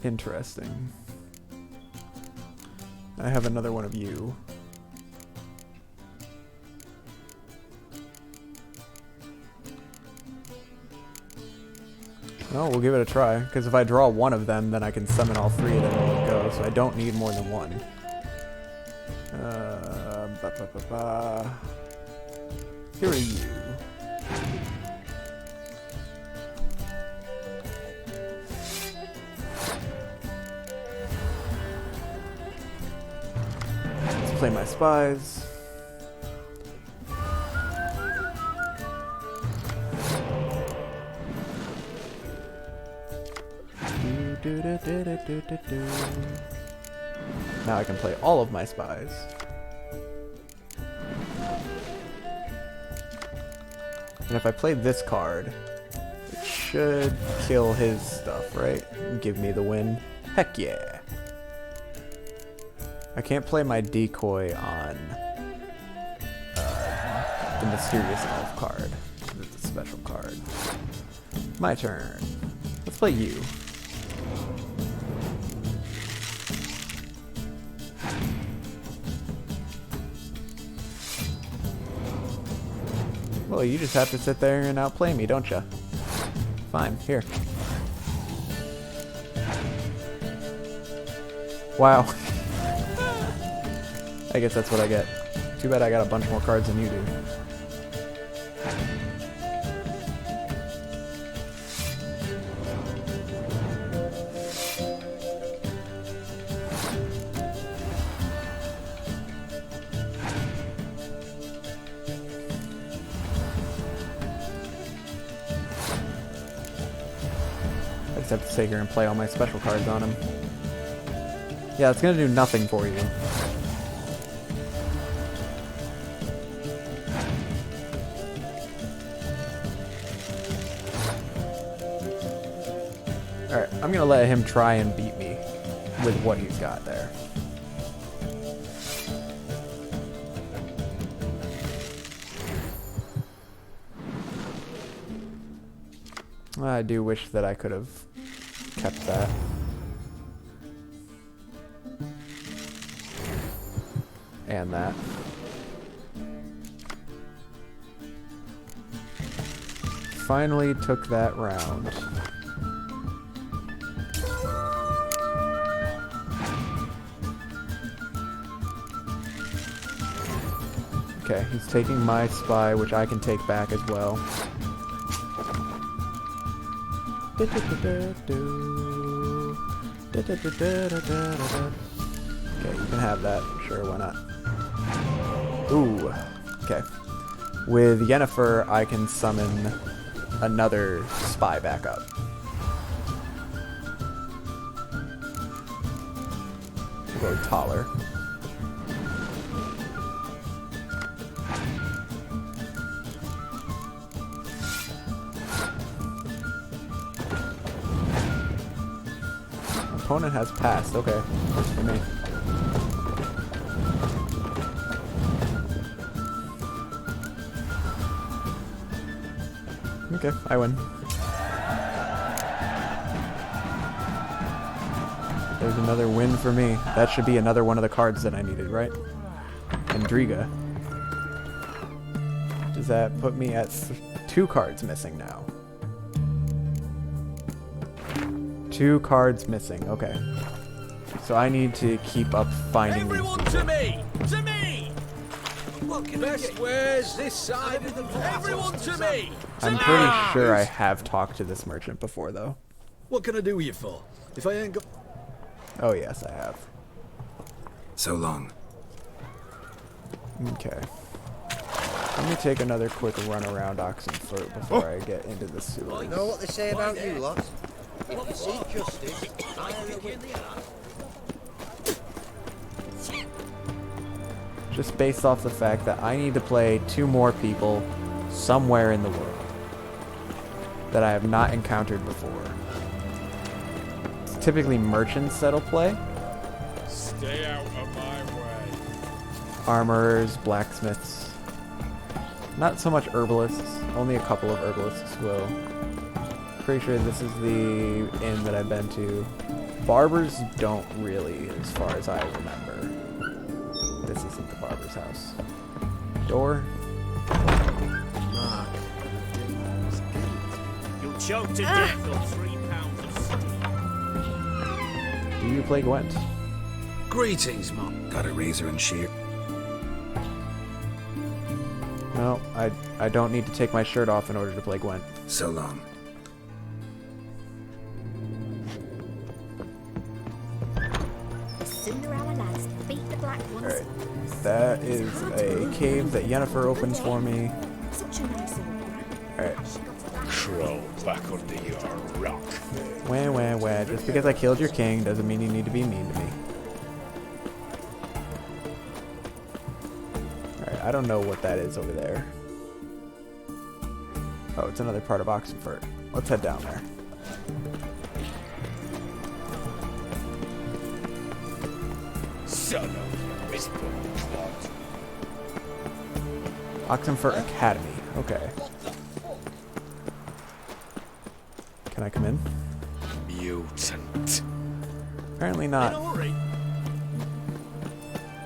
Interesting. I have another one of you. Well, we'll give it a try, because if I draw one of them, then I can summon all 3 of them in one go, so I don't need more than one. Here are you. Let's play my spies. Now I can play all of my spies. And if I play this card, it should kill his stuff, right? And give me the win. Heck yeah. I can't play my decoy on the Mysterious Elf card. It's a special card. My turn. Let's play you. Well, you just have to sit there and outplay me, don't ya? Fine, here. Wow. I guess that's what I get. Too bad I got a bunch more cards than you do. I just have to sit here and play all my special cards on him. Yeah, it's gonna do nothing for you. Alright, I'm gonna let him try and beat me with what he's got there. I do wish that I could have kept that. And that. Finally took that round. Okay, he's taking my spy, which I can take back as well. Okay, you can have that. Sure, why not? Ooh. Okay. With Yennefer, I can summon another spy back up. We'll go taller. Opponent has passed. Okay, works for me. Okay, I win. There's another win for me. That should be another one of the cards that I needed, right? Endriga. Does that put me at 2 cards missing now? 2 cards missing. Okay. So I need to keep up finding Everyone these to people. me! To me! Best wares this side of the Everyone to me! I'm pretty sure I have talked to this merchant before, though. What can I do you for? If I ain't got... Oh, yes, I have. So long. Okay. Let me take another quick run around Oxenfurt before I get into the sewer. You know what they say about you lot? If you seek justice, Just based off the fact that I need to play 2 more people somewhere in the world that I have not encountered before. It's typically merchants that'll play. Stay out of my way. Armorers, blacksmiths. Not so much herbalists. Only a couple of herbalists will. Pretty sure this is the inn that I've been to. Barbers don't really, as far as I remember. This isn't the barber's house. Door. Mark. You'll choke to death on 3 pounds of steam. Do you play Gwent? Greetings, Mom. Got a razor and shear? No, I don't need to take my shirt off in order to play Gwent. So long. Alright, that is a cave that Yennefer opened for me. Alright. Crawl back under your rock. Wah, wah, wah. Just because I killed your king doesn't mean you need to be mean to me. Alright, I don't know what that is over there. Oh, it's another part of Oxenfurt. Let's head down there. Son of a whisper clot. Oxenfurt Academy. Okay. Can I come in? Mutant. Apparently not.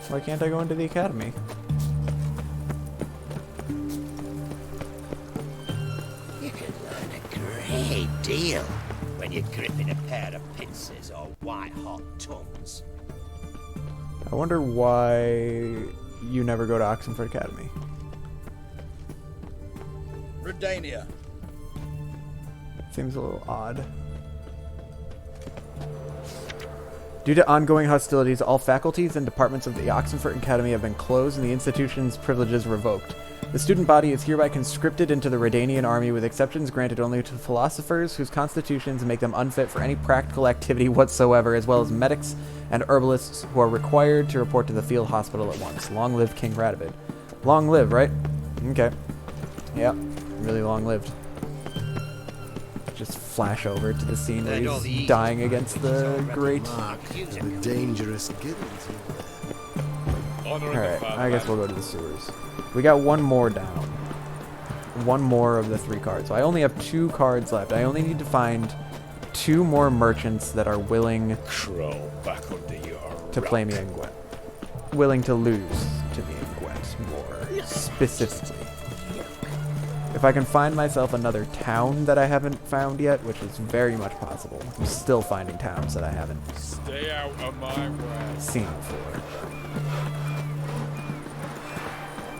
Why can't I go into the academy? You can learn a great deal when you're gripping a pair of pincers or white-hot tongues. I wonder why you never go to Oxenford Academy. Redania. Seems a little odd. Due to ongoing hostilities, all faculties and departments of the Oxenfurt Academy have been closed and the institution's privileges revoked. The student body is hereby conscripted into the Redanian army with exceptions granted only to philosophers whose constitutions make them unfit for any practical activity whatsoever, as well as medics and herbalists who are required to report to the field hospital at once. Long live King Radovid. Long live, right? Okay. Yep. Really long lived. Just flash over to the scene where he's dying against the grate. The dangerous Giddens. Alright, I guess we'll go to the sewers. We got one more down. One more of the 3 cards. So I only have 2 cards left. I only need to find 2 more merchants that are willing to play me in Gwent. Willing to lose to me in Gwent, more specifically. If I can find myself another town that I haven't found yet, which is very much possible. I'm still finding towns that I haven't Stay out of my way. seen before.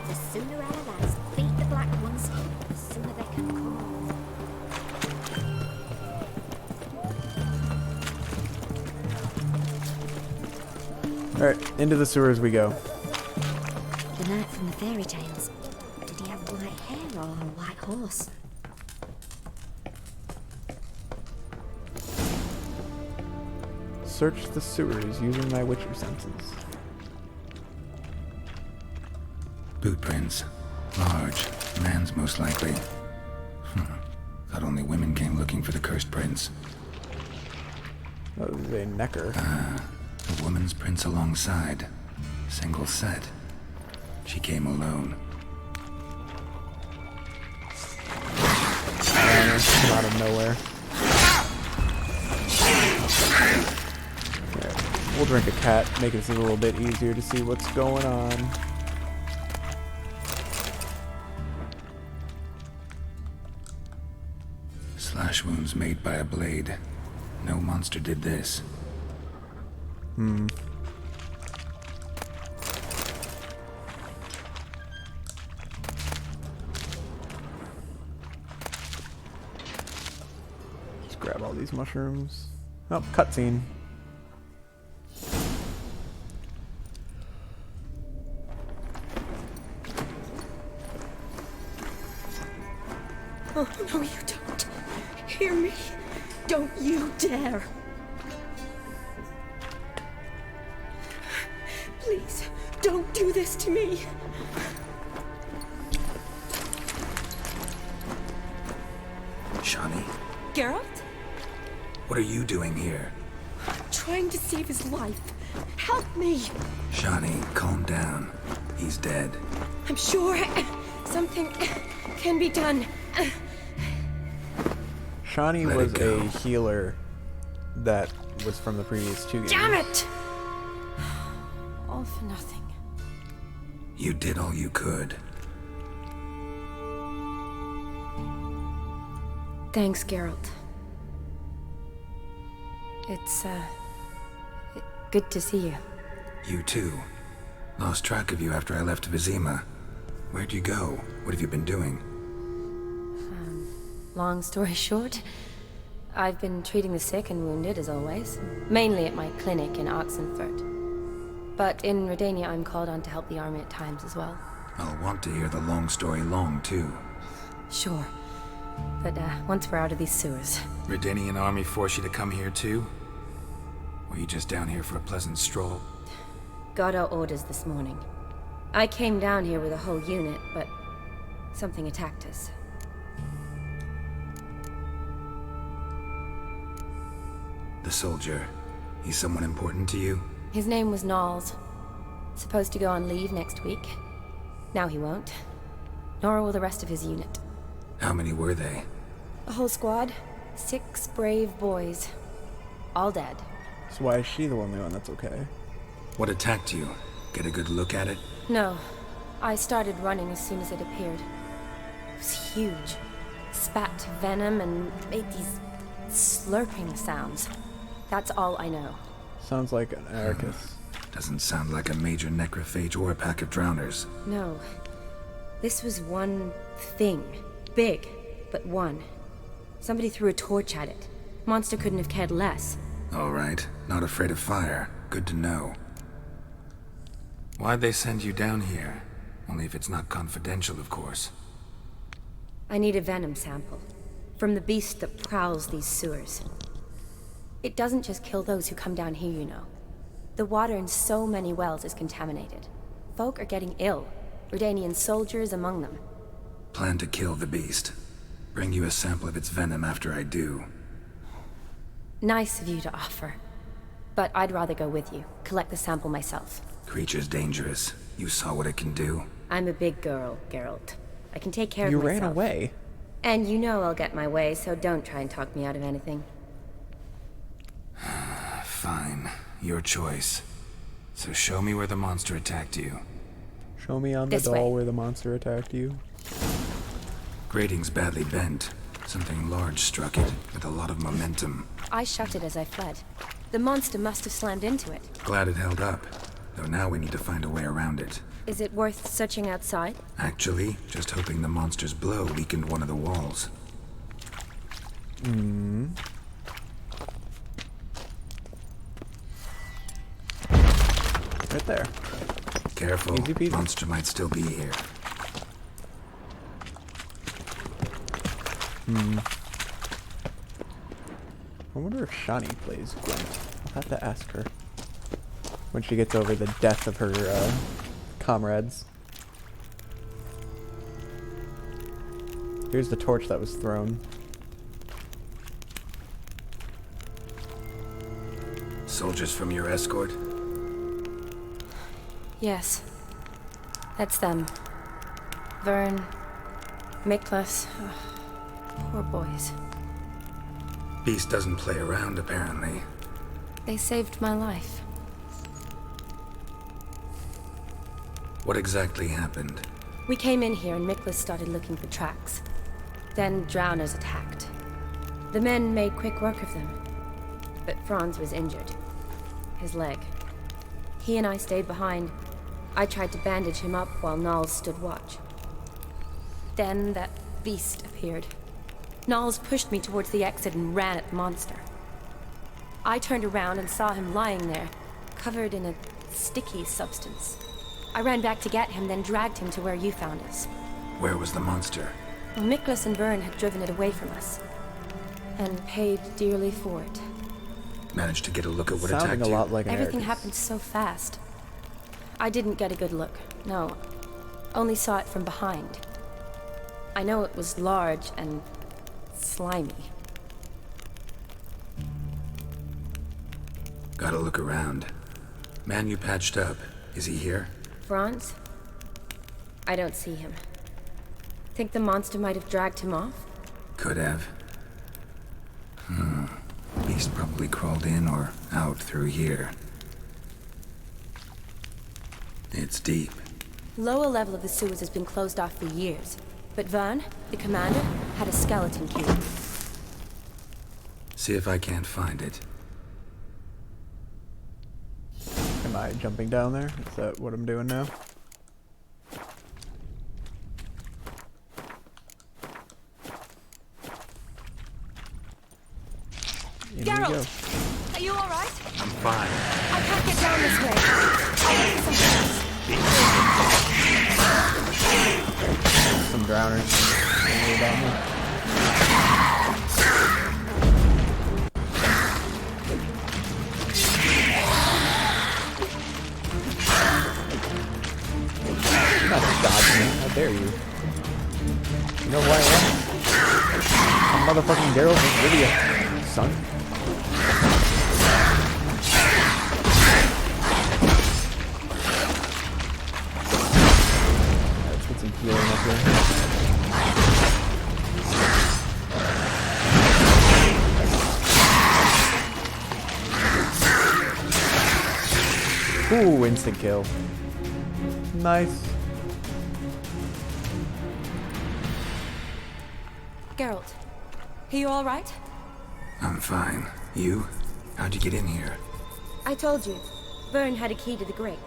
The sooner our lads beat the black ones, the sooner they can come. Alright, into the sewers we go. The knight from the fairy tales. Did he have white hair or a white horse? Search the sewers using my witcher senses. Boot prints. Large. Man's most likely. Thought only women came looking for the cursed prince. That was a necker. A woman's prints alongside. Single set. She came alone. Come out of nowhere. Okay, we'll drink a cat, make it a little bit easier to see what's going on. Slash wounds made by a blade. No monster did this. Let's grab all these mushrooms. Oh, cutscene. Oh, no, you don't. Hear me. Don't you dare. Please, don't do this to me. Geralt? What are you doing here? Trying to save his life. Help me! Shani, calm down. He's dead. I'm sure something can be done. Shani was a healer that was from the previous 2 games. Damn it! All for nothing. You did all you could. Thanks, Geralt. It's, good to see you. You too. Lost track of you after I left Vizima. Where'd you go? What have you been doing? Long story short, I've been treating the sick and wounded, as always. Mainly at my clinic in Oxenfurt. But in Redania, I'm called on to help the army at times as well. I'll want to hear the long story long, too. Sure. But, once we're out of these sewers... Redanian army force you to come here, too? Or you just down here for a pleasant stroll? Got our orders this morning. I came down here with a whole unit, but... something attacked us. The soldier. He's someone important to you? His name was Knowles. Supposed to go on leave next week. Now he won't. Nor will the rest of his unit. How many were they? A whole squad. 6 brave boys. All dead. So why is she the only one that's okay? What attacked you? Get a good look at it? No. I started running as soon as it appeared. It was huge. Spat venom and made these slurping sounds. That's all I know. Sounds like an Arrakis. Doesn't sound like a major necrophage or a pack of drowners. No. This was one thing. Big, but one. Somebody threw a torch at it. Monster couldn't have cared less. All right. Not afraid of fire. Good to know. Why'd they send you down here? Only if it's not confidential, of course. I need a venom sample. From the beast that prowls these sewers. It doesn't just kill those who come down here, you know. The water in so many wells is contaminated. Folk are getting ill. Redanian soldiers among them. Plan to kill the beast. Bring you a sample of its venom after I do. Nice of you to offer. But I'd rather go with you. Collect the sample myself. Creature's dangerous. You saw what it can do. I'm a big girl, Geralt. I can take care of You myself. ran away. And you know I'll get my way, so don't try and talk me out of anything. Fine. Your choice. So show me where the monster attacked you. Show me on the This doll way. where the monster attacked you. Grating's badly bent. Something large struck it, with a lot of momentum. I shut it as I fled. The monster must have slammed into it. Glad it held up. Though now we need to find a way around it. Is it worth searching outside? Actually, just hoping the monster's blow weakened one of the walls. Right there. Careful, Easy peasy. monster might still be here. I wonder if Shani plays Gwent. I'll have to ask her. When she gets over the death of her comrades. Here's the torch that was thrown. Soldiers from your escort? Yes. That's them. Vern, Miklas. Poor boys. Beast doesn't play around, apparently. They saved my life. What exactly happened? We came in here and Miklas started looking for tracks. Then drowners attacked. The men made quick work of them. But Franz was injured. His leg. He and I stayed behind. I tried to bandage him up while Knowles stood watch. Then that beast appeared. Knowles pushed me towards the exit and ran at the monster. I turned around and saw him lying there, covered in a sticky substance. I ran back to get him, then dragged him to where you found us. Where was the monster? Well, Miklas and Vern had driven it away from us. And paid dearly for it. Managed to get a look at what Sounding attacked a you? lot like an Everything Arrakis. happened so fast. I didn't get a good look, no. Only saw it from behind. I know it was large and slimy. Gotta look around. Man you patched up, is he here? Franz? I don't see him. Think the monster might have dragged him off? Could have. Beast probably crawled in or out through here. It's deep. Lower level of the sewers has been closed off for years. But Vern, the commander, had a skeleton key. See if I can't find it. Am I jumping down there? Is that what I'm doing now? In we go. Geralt! Are you alright? I'm fine. I can't get down this way. I need something else. Some drowners. Don't worry about me. Not dodge me. How dare you? You know who I am? I'm motherfucking Geralt of Rivia, son. Let's get some healing up here. Ooh, instant kill. Nice. Geralt, are you alright? I'm fine. You? How'd you get in here? I told you. Vern had a key to the grate.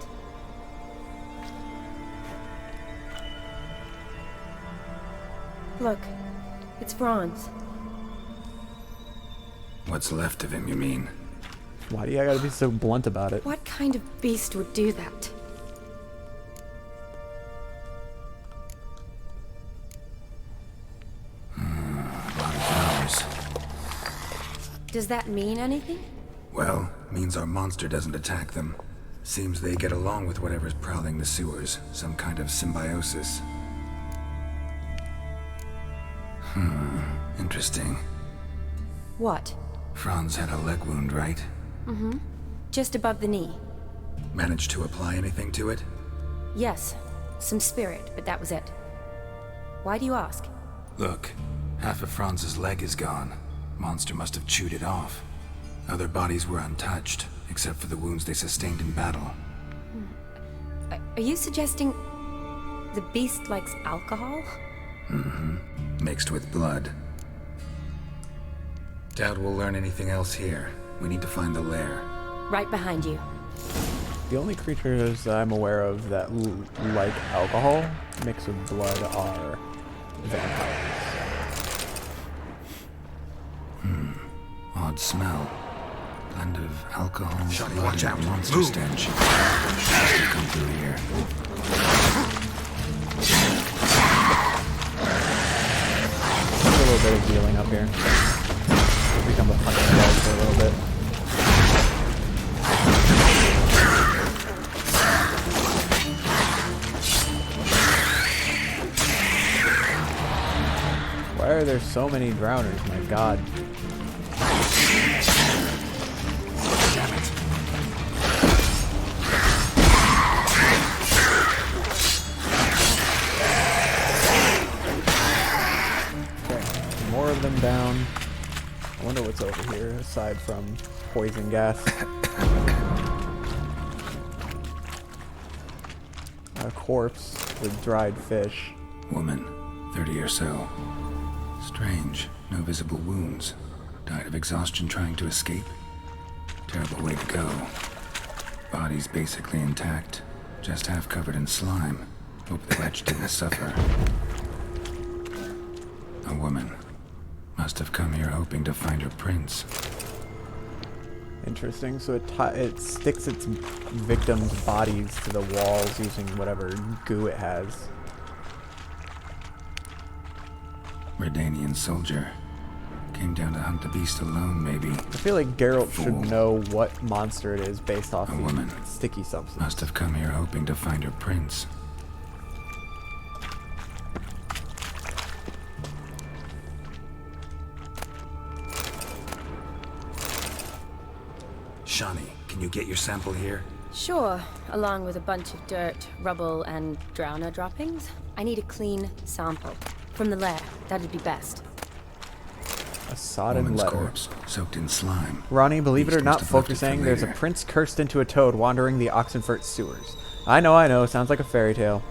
Look, it's Franz. What's left of him, you mean? Why do you gotta be so blunt about it? What kind of beast would do that? Does that mean anything? Well, means our monster doesn't attack them. Seems they get along with whatever's prowling the sewers. Some kind of symbiosis. Interesting. What? Franz had a leg wound, right? Mm-hmm. Just above the knee. Managed to apply anything to it? Yes. Some spirit, but that was it. Why do you ask? Look, half of Franz's leg is gone. Monster must have chewed it off. Other bodies were untouched, except for the wounds they sustained in battle. Are you suggesting the beast likes alcohol? Mm-hmm. Mixed with blood. Doubt we'll learn anything else here. We need to find the lair. Right behind you. The only creatures I'm aware of that like alcohol mixed with blood are vampires. Odd smell. Blend of alcohol, Shawty, blood, watch and out. monster Move. stench. Has to come through here. There's a little bit of healing up here. Become a punching bag for a little bit. Why are there so many drowners? My god. Damn it. Okay, more of them down. I wonder what's over here aside from poison gas. A corpse with dried fish. Woman, 30 or so. Strange, no visible wounds. Died of exhaustion trying to escape. Terrible way to go. Body's basically intact, just half covered in slime. Hope the wretch didn't suffer. A woman. Must have come here hoping to find her prince. Interesting. So it sticks its victims' bodies to the walls using whatever goo it has. Redanian soldier. Came down to hunt the beast alone, maybe. I feel like Geralt Fool. should know what monster it is based off A the woman. sticky substance. Must have come here hoping to find her prince. Shani, you get your sample here? Sure, along with a bunch of dirt, rubble, and drowner droppings. I need a clean sample. From the lair, that'd be best. A sodden Woman's letter. corpse, soaked in slime. Ronnie, believe it or Beast not, must have folk left are it for saying there's a later. prince cursed into a toad wandering the Oxenfurt sewers. I know, sounds like a fairy tale.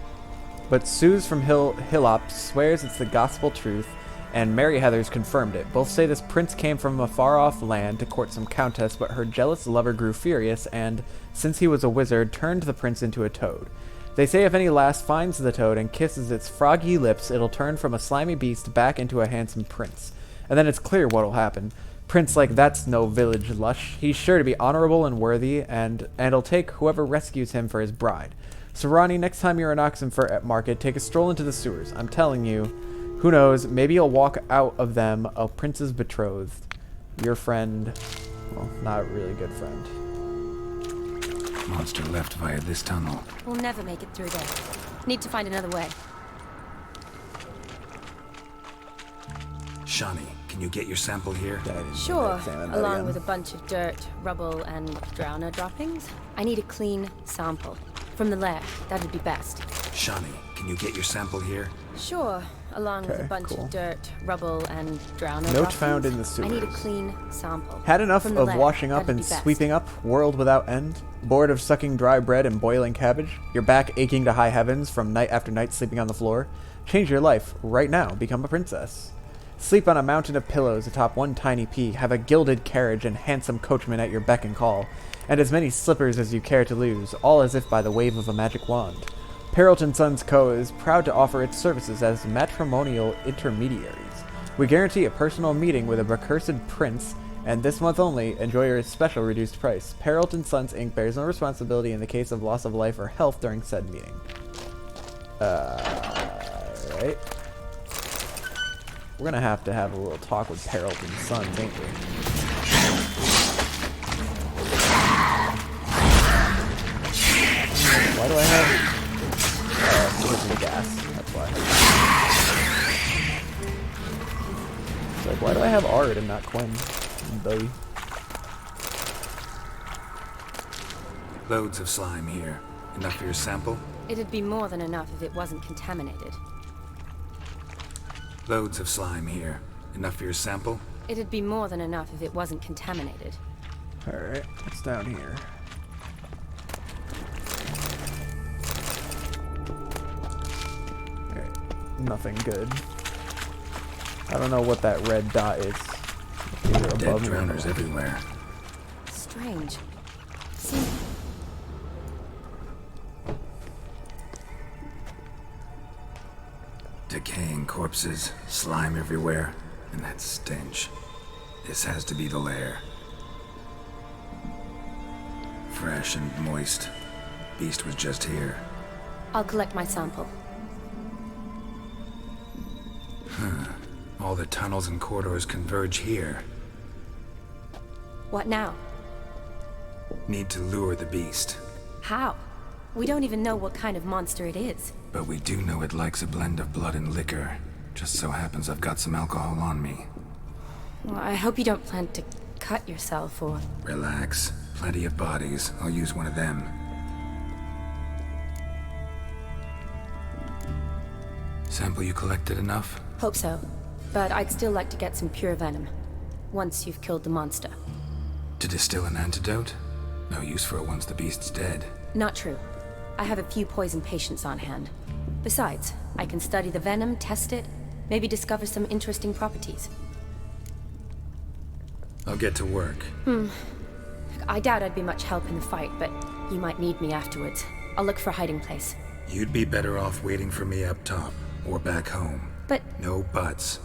But Suze from Hillop swears it's the gospel truth, and Mary Heathers confirmed it. Both say this prince came from a far-off land to court some countess, but her jealous lover grew furious, and, since he was a wizard, turned the prince into a toad. They say if any lass finds the toad and kisses its froggy lips, it'll turn from a slimy beast back into a handsome prince. And then it's clear what'll happen. Prince like that's no village lush. He's sure to be honorable and worthy, and'll take whoever rescues him for his bride. So Ronnie, next time you're in Oxenfurt at market, take a stroll into the sewers. I'm telling you, who knows, maybe you'll walk out of them a prince's betrothed. Your friend, well, not really good friend. Monster left via this tunnel. We'll never make it through there. Need to find another way. Shawnee, can you get your sample here? Sure, along with a bunch of dirt, rubble, and drowner droppings. I need a clean sample. From the lair, that'd be best. Shawnee, can you get your sample here? Sure, along with a bunch of dirt, rubble, and drowner Note droppings. found in the sewers. I need a clean sample. Had enough From the of lair, washing up that'd and be best. sweeping up, world without end? Bored of sucking dry bread and boiling cabbage? Your back aching to high heavens from night after night sleeping on the floor? Change your life right now. Become a princess. Sleep on a mountain of pillows atop one tiny pea. Have a gilded carriage and handsome coachman at your beck and call. And as many slippers as you care to lose, all as if by the wave of a magic wand. Peralton Sons Co. is proud to offer its services as matrimonial intermediaries. We guarantee a personal meeting with a recursed prince, and this month only, enjoy your special reduced price. Peralton Sons Inc. bears no responsibility in the case of loss of life or health during said meeting. Right. We're gonna have to have a little talk with Peralton Sons, ain't we? Why do I have... because of the gas. That's why. It's like, why do I have Ard and not Quinn? Buddy. Loads of slime here. Enough for your sample? It'd be more than enough if it wasn't contaminated. Loads of slime here. Enough for your sample? It'd be more than enough if it wasn't contaminated. Alright, what's down here? Alright, nothing good. I don't know what that red dot is. Either Dead above me or drowners below. everywhere. Strange. See, Decaying corpses, slime everywhere, and that stench. This has to be the lair. Fresh and moist. Beast was just here. I'll collect my sample. All the tunnels and corridors converge here. What now? Need to lure the beast. How? We don't even know what kind of monster it is. But we do know it likes a blend of blood and liquor. Just so happens I've got some alcohol on me. Well, I hope you don't plan to cut yourself or... Relax. Plenty of bodies. I'll use one of them. Sample you collected enough? Hope so. But I'd still like to get some pure venom. Once you've killed the monster. To distill an antidote? No use for it once the beast's dead. Not true. I have a few poison patients on hand. Besides, I can study the venom, test it, maybe discover some interesting properties. I'll get to work. I doubt I'd be much help in the fight, but you might need me afterwards. I'll look for a hiding place. You'd be better off waiting for me up top, or back home. But... No buts.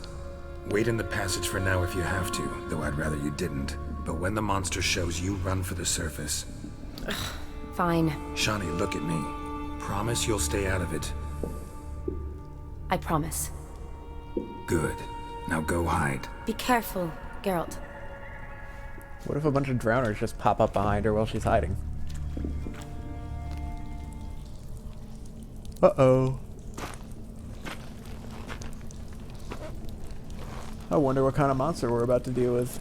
Wait in the passage for now if you have to, though I'd rather you didn't. But when the monster shows, you run for the surface. Fine. Shawnee, look at me. Promise you'll stay out of it. I promise. Good. Now go hide. Be careful, Geralt. What if a bunch of drowners just pop up behind her while she's hiding? Uh-oh. I wonder what kind of monster we're about to deal with.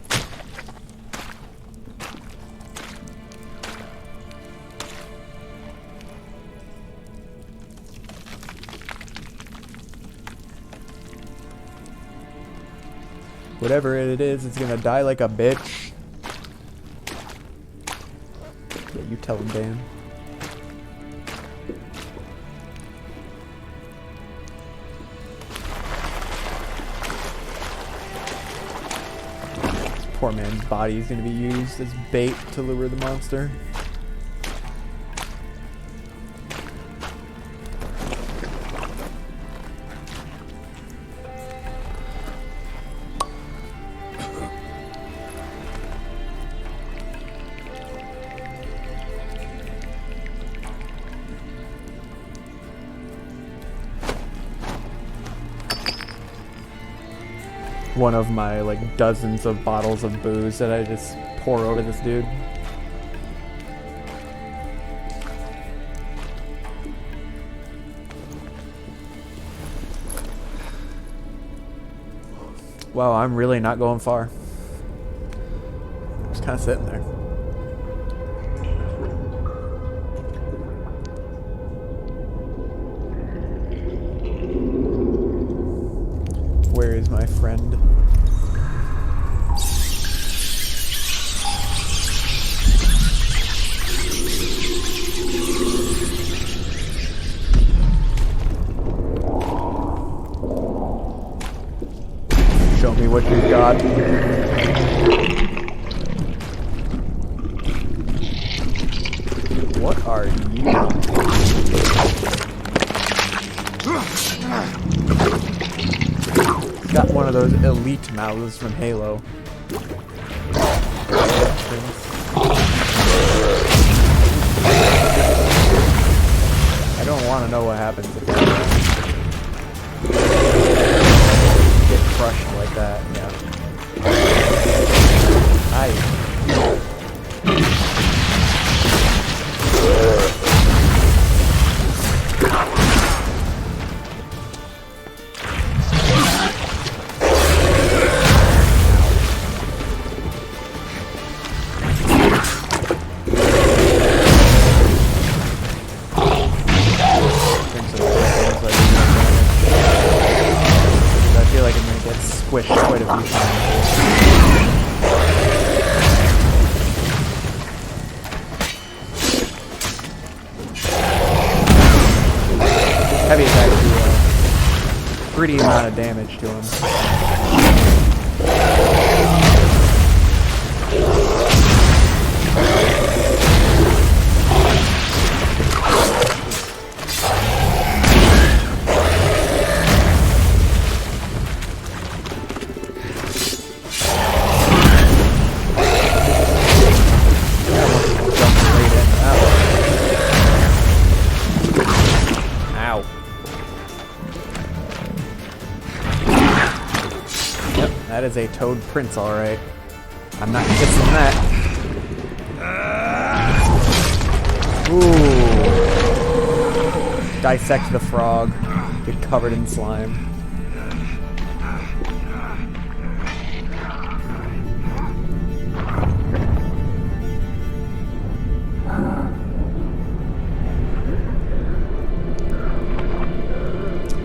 Whatever it is, it's gonna die like a bitch. Yeah, you tell him, Dan. This poor man's body is gonna be used as bait to lure the monster. One of my like dozens of bottles of booze that I just pour over this dude. Wow, I'm really not going far. Just kind of sitting there. Where is my friend? Show me what you got. What are you? Got one of those elite mouths from Halo. I don't want to know what happens if I get crushed like that. Yeah. I feel like I'm gonna get squished quite a few times. Heavy attack do a pretty amount of damage to him. That is a toad prince, alright. I'm not kissing that. Ooh. Dissect the frog. Get covered in slime.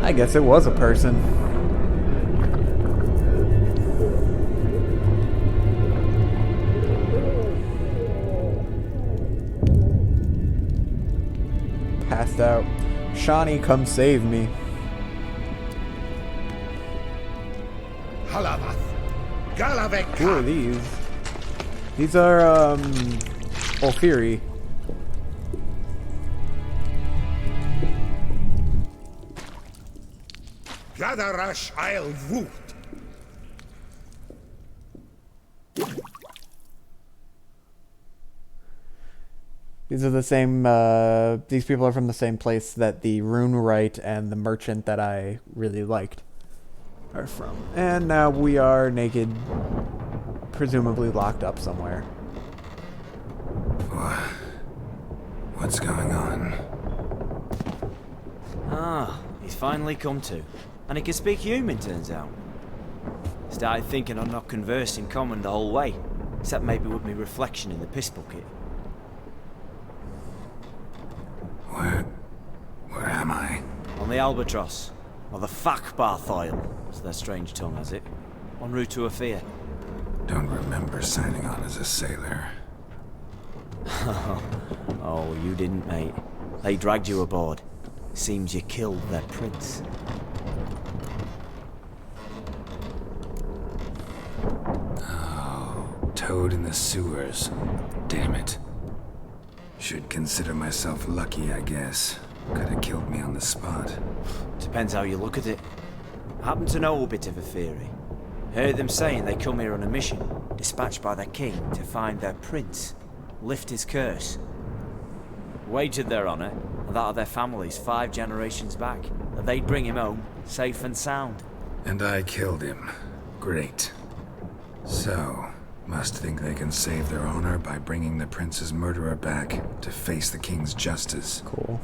I guess it was a person. Passed out. Shawnee, come save me. Who are these? These are, Ophiri. Gadarash I'll Voot. These are the same, these people are from the same place that the Rune Wright and the merchant that I really liked are from. And now we are naked, presumably locked up somewhere. What's going on? Ah, he's finally come to. And he can speak human, turns out. Started thinking I'm not conversing common the whole way, except maybe with me reflection in the piss bucket. Where am I? On the Albatross, or the Fakbarthoil, as their strange tongue has it. en route to Ophir. Don't remember signing on as a sailor. Oh, you didn't, mate. They dragged you aboard. Seems you killed their prince. Oh, toad in the sewers. Damn it. Should consider myself lucky, I guess. Could have killed me on the spot. Depends how you look at it. I happen to know a bit of a theory. Heard them saying they come here on a mission, dispatched by their king to find their prince, lift his curse. Wagered their honour, and that of their families 5 generations back, that they'd bring him home, safe and sound. And I killed him. Great. So, must think they can save their honor by bringing the prince's murderer back to face the king's justice. Cool.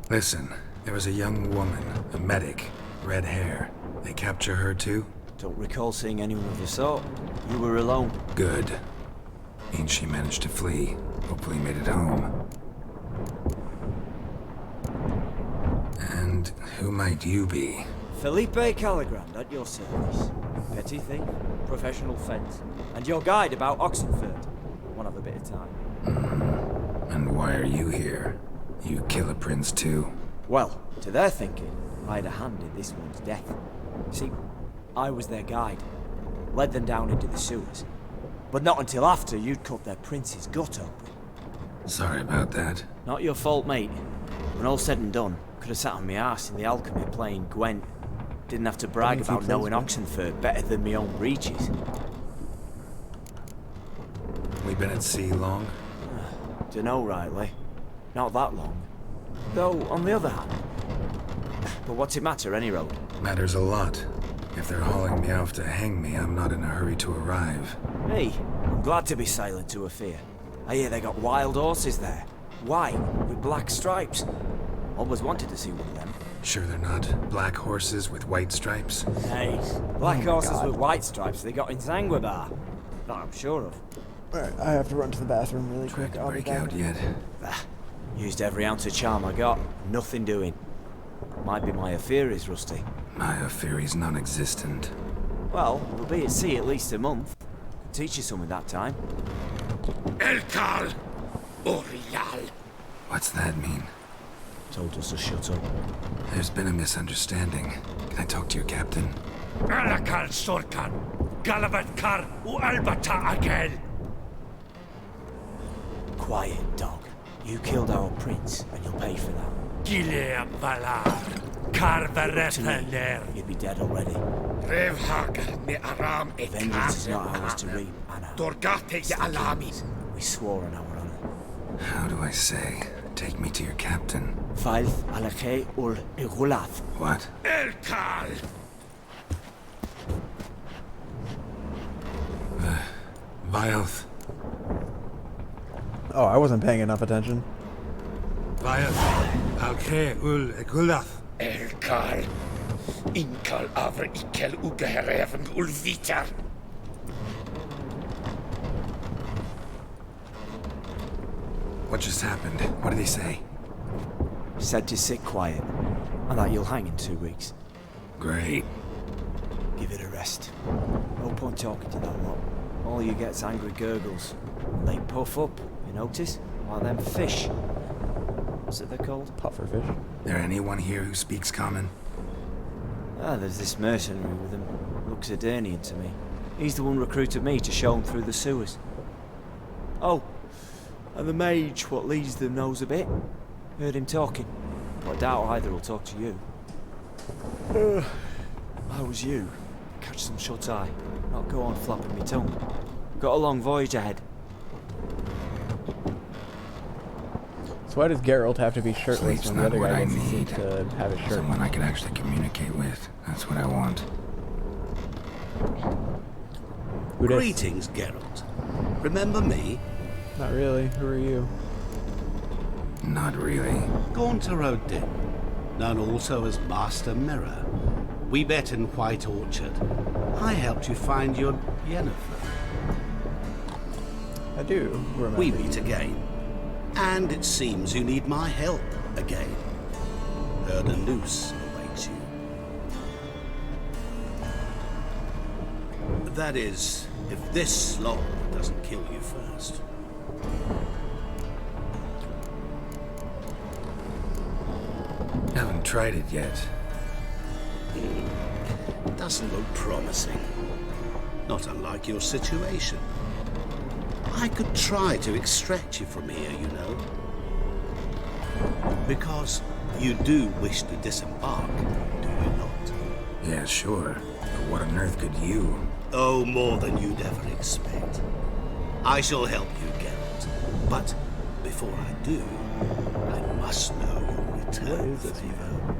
Listen, there was a young woman, a medic, red hair. They capture her too? Don't recall seeing anyone of the sort. You were alone. Good. Means she managed to flee. Hopefully made it home. And who might you be? Felipe Caligrand at your service. Petty thief, professional fence, and your guide about Oxenford. Wanna have a bit of time. And why are you here? You kill a prince too? Well, to their thinking, I had a hand in this one's death. See, I was their guide. Led them down into the sewers. But not until after you'd cut their prince's gut open. Sorry about that. Not your fault, mate. When all said and done, could have sat on my arse in the alchemy playing Gwent. Didn't have to brag about knowing Oxenford better than my own breeches. We been at sea long? Dunno rightly. Not that long. Though, on the other hand... But what's it matter, any road? Matters a lot. If they're hauling me off to hang me, I'm not in a hurry to arrive. Hey, I'm glad to be sailing to Ophir. I hear they got wild horses there. White, with black stripes. Always wanted to see one of them. Sure they're not black horses with white stripes? Hey, black horses with white stripes they got in Zanguibar. That I'm sure of. Alright, I have to run to the bathroom really quick. Tried to break out yet? Used every ounce of charm I got. Nothing doing. Might be my Ophir is rusty. My Ophir is non-existent. Well, we'll be at sea at least a month. Could teach you something that time. Elkal! Orial! What's that mean? Told us to shut up. There's been a misunderstanding. Can I talk to your captain? Alakal Sorkan! Galavat Kar u Albata Agel! Quiet, dog. You killed our prince, and you'll pay for that. Gileam Valar! Karvarethaler! You'd be dead already. Revhagar ne Aram e Vengeance is not ours to reap, Anna. Dorgate ya Alami! We swore on our honor. How do I say? Take me to your captain. Faith alakhe ul igulath. What? Elkal! Vioth. Oh, I wasn't paying enough attention. Vioth. Alkhe ul igulath. Elkal. Inkal avre ikel ugehereven ul vitar. What just happened? What did he say? Said to sit quiet, and that you'll hang in 2 weeks. Great. Give it a rest. No point talking to that lot. All you get's angry gurgles. And they puff up, you notice? Like them fish. What's it they're called? Pufferfish. There anyone here who speaks common? Ah, there's this mercenary with him. Looks Adernian to me. He's the one recruited me to show him through the sewers. Oh, and the mage what leads them knows a bit. Heard him talking. But I doubt either will talk to you. How was you? Catch some shut-eye. Not go on flapping me tongue. Got a long voyage ahead. So why does Geralt have to be shirtless Sleep's when the not other what guy I gets need. to have his shirt? Someone I can actually communicate with. That's what I want. Who dis? Greetings, Geralt. Remember me? Not really. Who are you? Not really. Gaunter O'Din, known also as Master Mirror. We met in White Orchard. I helped you find your Yennefer. I do remember. We meet again. And it seems you need my help again. Heard a noose awaits you. That is, if this slop doesn't kill you first. Haven't tried it yet. Doesn't look promising. Not unlike your situation. I could try to extract you from here, you know. Because you do wish to disembark, do you not? Yeah, sure. But what on earth could you? Oh, more than you'd ever expect. I shall help you, Geralt. But before I do, I must know your return favor.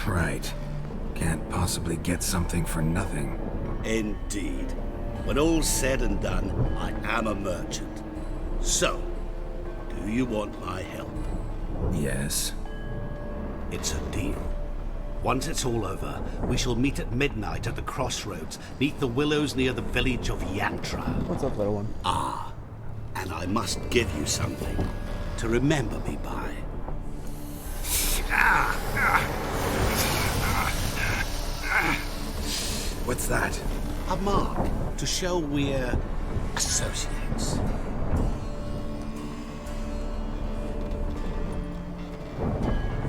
Right. Can't possibly get something for nothing. Indeed. When all's said and done, I am a merchant. So, do you want my help? Yes. It's a deal. Once it's all over, we shall meet at midnight at the crossroads, neath the willows near the village of Yantra. What's up, little one? Ah, and I must give you something to remember me by. What's that? A mark to show we're associates.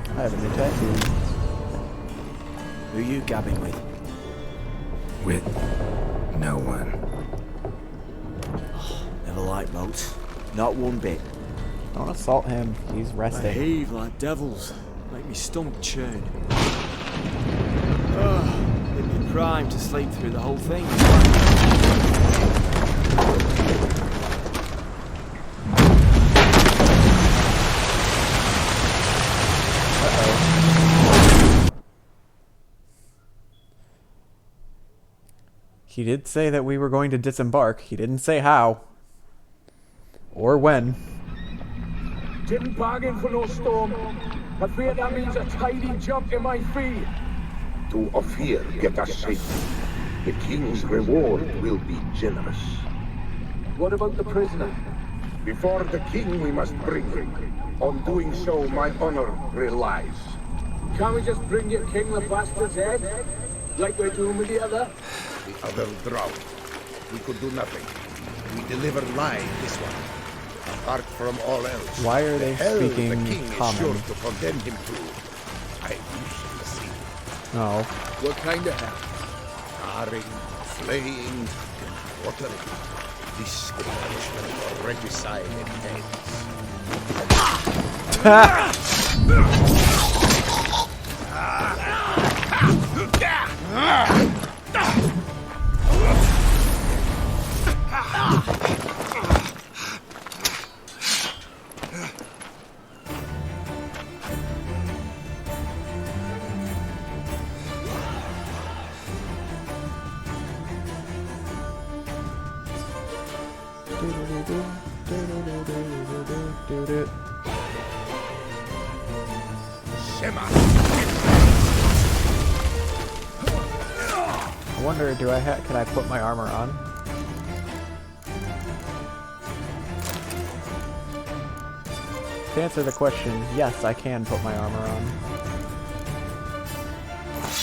I have a new tattoo. Who are you gabbing with? With no one. Never liked moats. Not one bit. Don't assault him. He's They resting. heave like devils. Make me stomach churn. It'd be prime to sleep through the whole thing. He did say that we were going to disembark. He didn't say how. Or when. Didn't bargain for no storm. I fear that means a tidy jump in my fee. To Ophir get us safe. The king's reward will be generous. What about the prisoner? Before the king we must bring him. On doing so, my honor relies. Can't we just bring your king the bastard's head? Like we're doing with the other? The other drowned. We could do nothing. We deliver live this one. Apart from all else. Why are they hell speaking the king common? is sure to condemn him to. I wish to see. No. What kind of hell? Carring, flaying, and quartering. This is the punishment for regicide and I wonder, can I put my armor on? To answer the question, yes, I can put my armor on.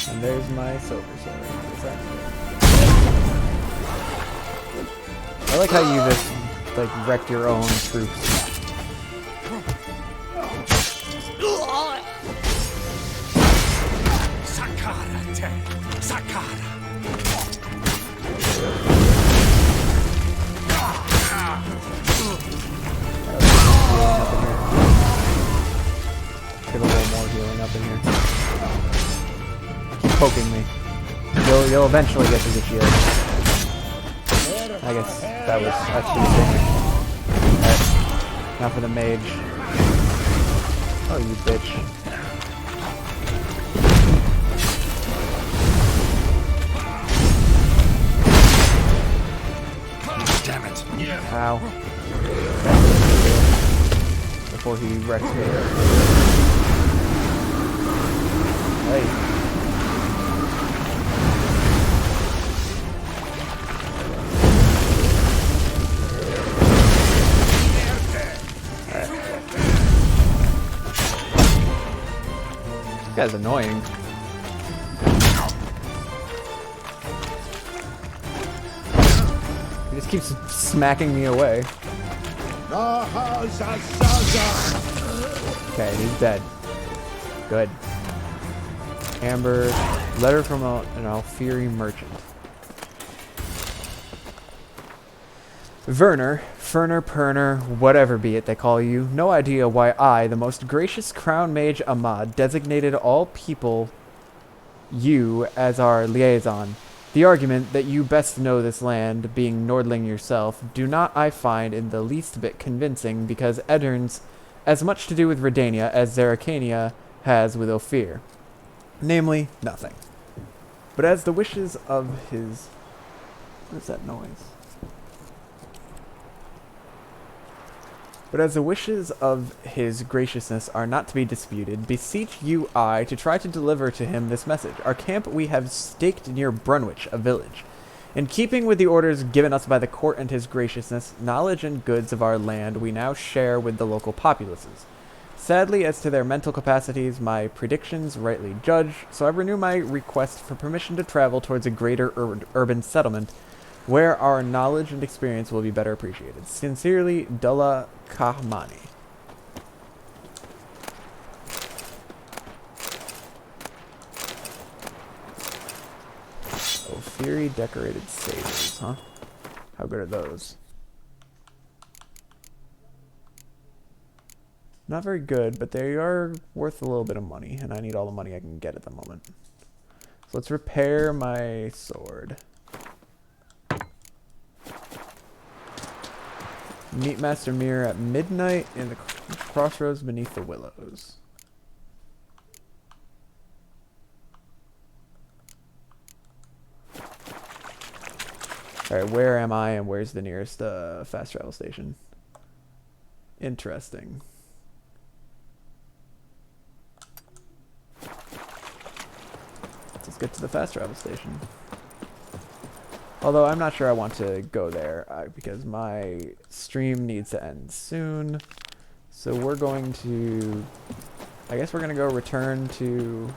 And there's my silver sword. I like how you just, like, wrecked your own troops. Sakara. Get a little more healing up in here. Keep poking me. You'll eventually get to the shield. I guess that was actually damage. Alright. Now for the mage. Oh, you bitch. Damn it. Ow. Before he wrecks me. Hey. This guy's annoying. Just keeps smacking me away. Okay, he's dead. Good. Amber, letter from an Alfiri merchant. Werner, Ferner, Perner, whatever be it they call you, no idea why I, the most gracious crown mage Ahmad, designated all people you as our liaison. The argument that you best know this land, being Nordling yourself, do not I find in the least bit convincing, because Edirne's as much to do with Redania as Zeracania has with Ophir. Namely, nothing. But as the wishes of his... What is that noise? But as the wishes of his graciousness are not to be disputed, beseech you I to try to deliver to him this message. Our camp we have staked near Brunwich, a village. In keeping with the orders given us by the court and his graciousness, knowledge and goods of our land we now share with the local populaces. Sadly, as to their mental capacities, my predictions rightly judge, so I renew my request for permission to travel towards a greater urban settlement, where our knowledge and experience will be better appreciated. Sincerely, Dullah Kahmani. Ophiri decorated sabers, huh? How good are those? Not very good, but they are worth a little bit of money, and I need all the money I can get at the moment. So let's repair my sword. Meet Master Mir at midnight in the crossroads beneath the willows. Alright, where am I and where's the nearest fast travel station? Interesting. Let's get to the fast travel station. Although I'm not sure I want to go there because my stream needs to end soon. So we're going to... I guess we're going to go return to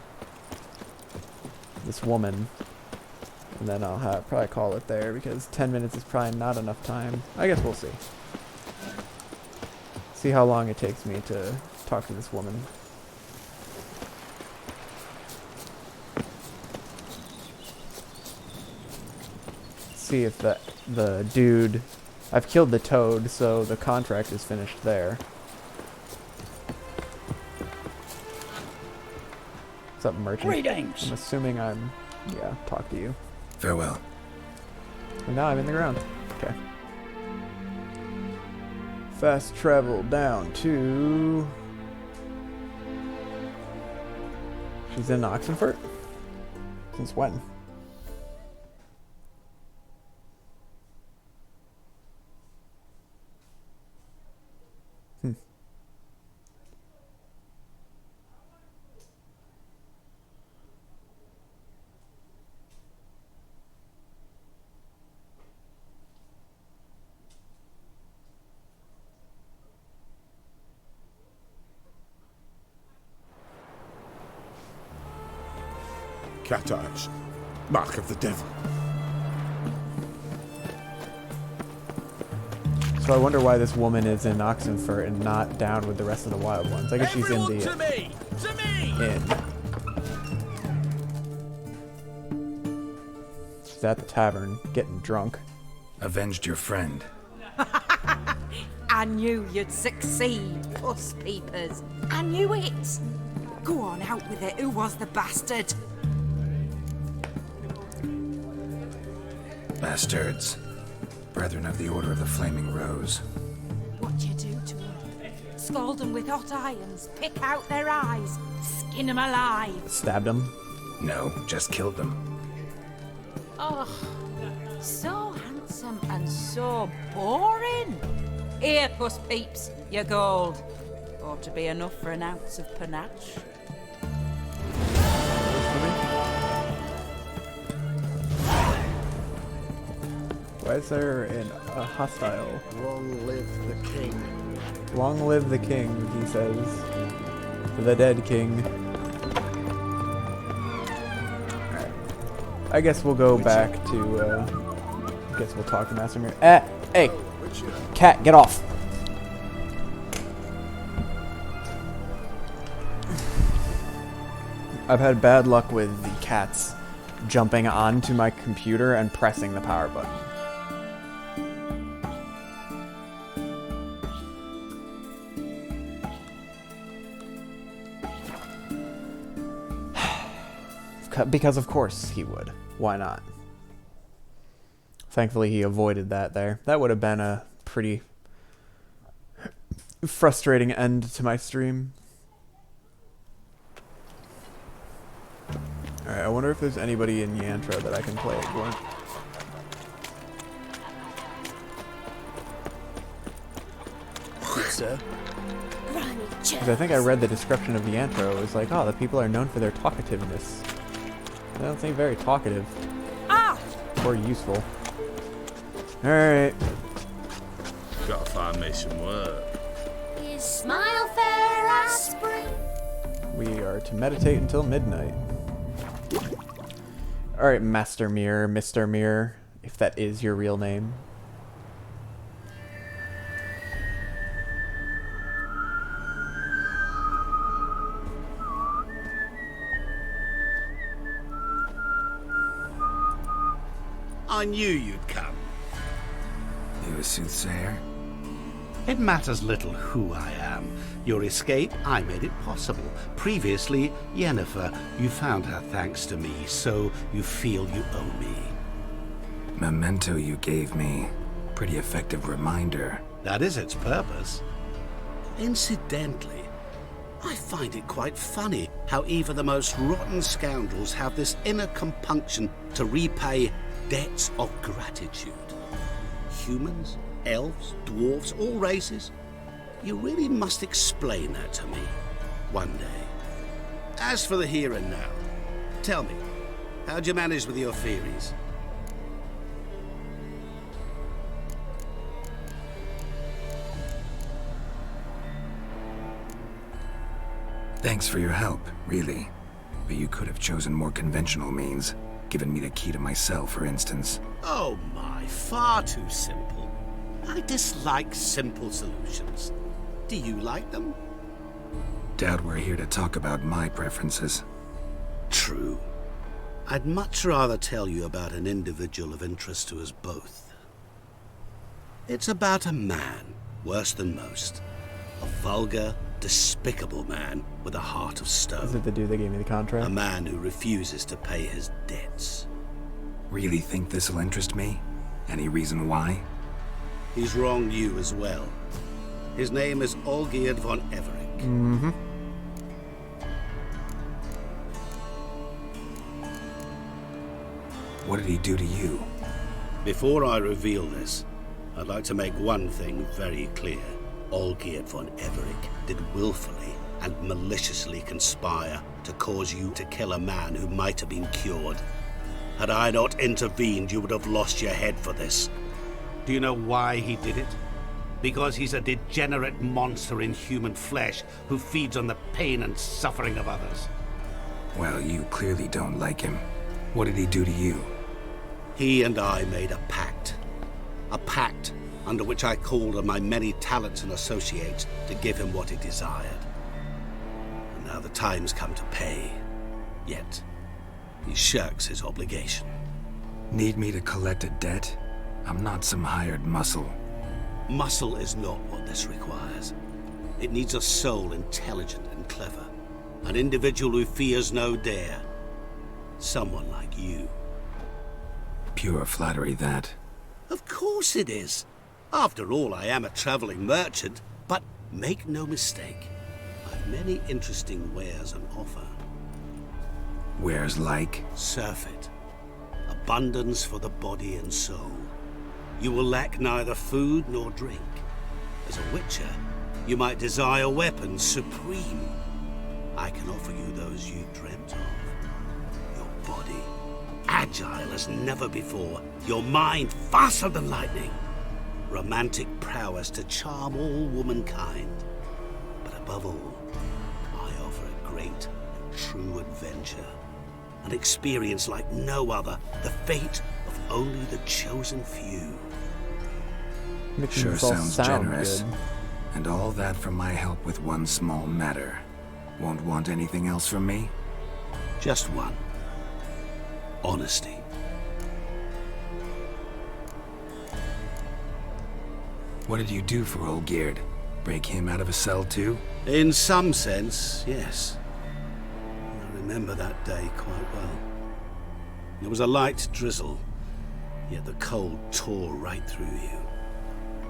this woman. And then I'll probably call it there because 10 minutes is probably not enough time. I guess we'll see. See how long it takes me to talk to this woman. See if the dude... I've killed the toad, so the contract is finished there. What's up, merchant? Greetings. I'm assuming I'm... Yeah, talk to you. Farewell. And now I'm in the ground. Okay. Fast travel down to... She's in Oxenfurt? Since when? Cat eyes. Mark of the devil. So I wonder why this woman is in Oxenfurt and not down with the rest of the wild ones. I guess she's in the inn. She's at the tavern, getting drunk. Avenged your friend. I knew you'd succeed, puss peepers. I knew it. Go on, out with it. Who was the bastard? Bastards. Brethren of the Order of the Flaming Rose. What'd you do to them? Scald them with hot irons, pick out their eyes, skin them alive. Stabbed them? No, just killed them. Oh, so handsome and so boring. Here, puss peeps, your gold. Ought to be enough for an ounce of panache. Why is there a hostile? Long live the king. Long live the king, he says. The dead king. Alright. I guess we'll go back to Guess we'll talk to Master Mirror. Hey! Cat, get off! I've had bad luck with the cats jumping onto my computer and pressing the power button. Because of course he would. Why not? Thankfully he avoided that there. That would have been a pretty frustrating end to my stream. Alright, I wonder if there's anybody in Yantra that I can play at Gwent. Sir? Because I think I read the description of Yantra. It was like, oh, the people are known for their talkativeness. They don't seem very talkative. Or useful. Alright. Gotta find me some work. Is smile fair as spring? We are to meditate until midnight. Alright, Master Mirror, Mr. Mirror, if that is your real name. I knew you'd come. You a soothsayer? It matters little who I am. Your escape, I made it possible. Previously, Yennefer, you found her thanks to me, so you feel you owe me. Memento you gave me. Pretty effective reminder. That is its purpose. Incidentally, I find it quite funny how even the most rotten scoundrels have this inner compunction to repay debts of gratitude. Humans, elves, dwarves, all races. You really must explain that to me one day. As for the here and now, tell me, how'd you manage with your theories? Thanks for your help, really. But you could have chosen more conventional means. Given me the key to my cell, for instance. Oh my, far too simple. I dislike simple solutions. Do you like them? Doubt we're here to talk about my preferences. True. I'd much rather tell you about an individual of interest to us both. It's about a man, worse than most. A vulgar, despicable man with a heart of stone. Is it the dude that gave me the contract? A man who refuses to pay his debts. Really think this'll interest me? Any reason why? He's wronged you as well. His name is Olgierd von Everec. Mm-hmm. What did he do to you? Before I reveal this, I'd like to make one thing very clear. Olgierd von Everec did willfully and maliciously conspire to cause you to kill a man who might have been cured. Had I not intervened, you would have lost your head for this. Do you know why he did it? Because he's a degenerate monster in human flesh who feeds on the pain and suffering of others. Well, you clearly don't like him. What did he do to you? He and I made a pact. A pact under which I called on my many talents and associates to give him what he desired. And now the time's come to pay. Yet, he shirks his obligation. Need me to collect a debt? I'm not some hired muscle. Muscle is not what this requires. It needs a soul intelligent and clever. An individual who fears no dare. Someone like you. Pure flattery, that. Of course it is. After all, I am a traveling merchant, but make no mistake, I've many interesting wares on offer. Wares like? Surfeit. Abundance for the body and soul. You will lack neither food nor drink. As a witcher, you might desire weapons supreme. I can offer you those you dreamt of. Your body, agile as never before. Your mind, faster than lightning. Romantic prowess to charm all womankind. But above all, I offer a great and true adventure. An experience like no other. The fate of only the chosen few. Sure sounds generous. Good. And all that for my help with one small matter. Won't want anything else from me? Just one. Honesty. What did you do for Olgierd? Break him out of a cell too? In some sense, yes. I remember that day quite well. There was a light drizzle, yet the cold tore right through you.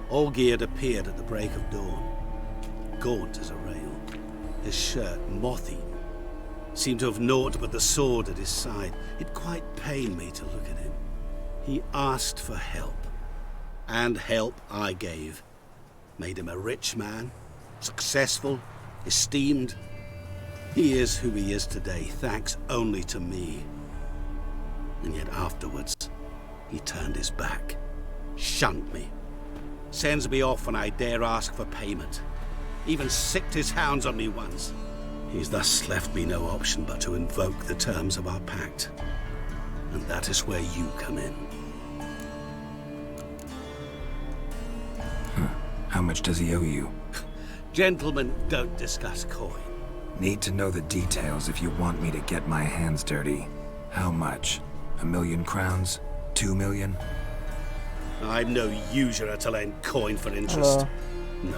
Olgierd appeared at the break of dawn, gaunt as a rail, his shirt moth-eaten, seemed to have naught but the sword at his side. It quite pained me to look at him. He asked for help, and help I gave. Made him a rich man, successful, esteemed. He is who he is today, thanks only to me. And yet afterwards, he turned his back, shunned me, sends me off when I dare ask for payment, even sicked his hounds on me once. He's thus left me no option but to invoke the terms of our pact. And that is where you come in. How much does he owe you? Gentlemen don't discuss coin. Need to know the details if you want me to get my hands dirty. How much? 1,000,000 crowns? 2 million? I'm no usurer to lend coin for interest. No.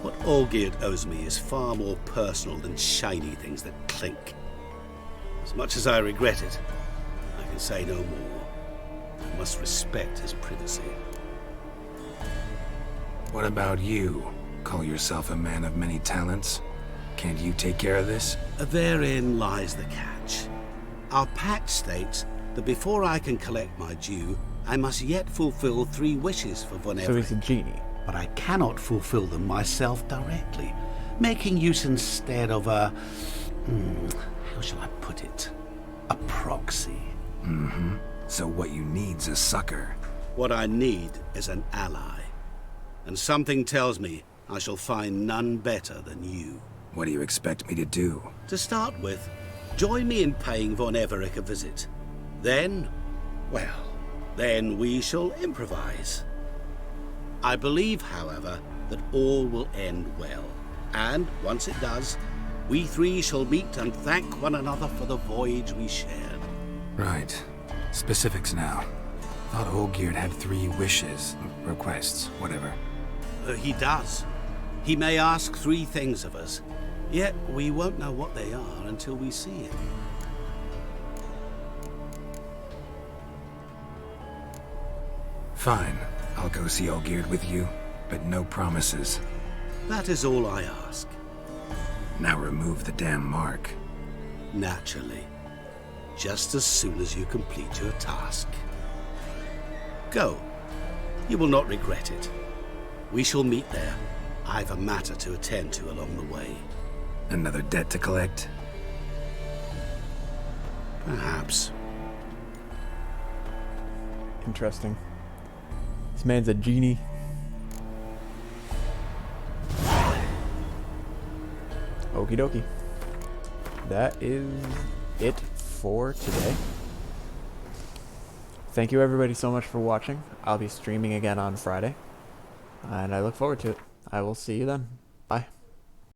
What Olgierd owes me is far more personal than shiny things that clink. As much as I regret it, I can say no more. I must respect his privacy. What about you? Call yourself a man of many talents? Can't you take care of this? Therein lies the catch. Our pact states that before I can collect my due, I must yet fulfill 3 wishes for Von Everett. So he's a genie. But I cannot fulfill them myself directly, making use instead of a... how shall I put it? A proxy. Mm-hmm. So what you need's a sucker. What I need is an ally. And something tells me I shall find none better than you. What do you expect me to do? To start with, join me in paying Von Everett a visit. Then, well, then we shall improvise. I believe, however, that all will end well. And once it does, we 3 shall meet and thank one another for the voyage we shared. Right. Specifics now. Thought Olgierd had 3 wishes, requests, whatever. He does. He may ask 3 things of us, yet we won't know what they are until we see him. Fine. I'll go see Olgierd with you, but no promises. That is all I ask. Now remove the damn mark. Naturally. Just as soon as you complete your task. Go. You will not regret it. We shall meet there. I've a matter to attend to along the way. Another debt to collect? Perhaps. Interesting. This man's a genie. Okie dokie. That is it for today. Thank you everybody so much for watching. I'll be streaming again on Friday, and I look forward to it. I will see you then.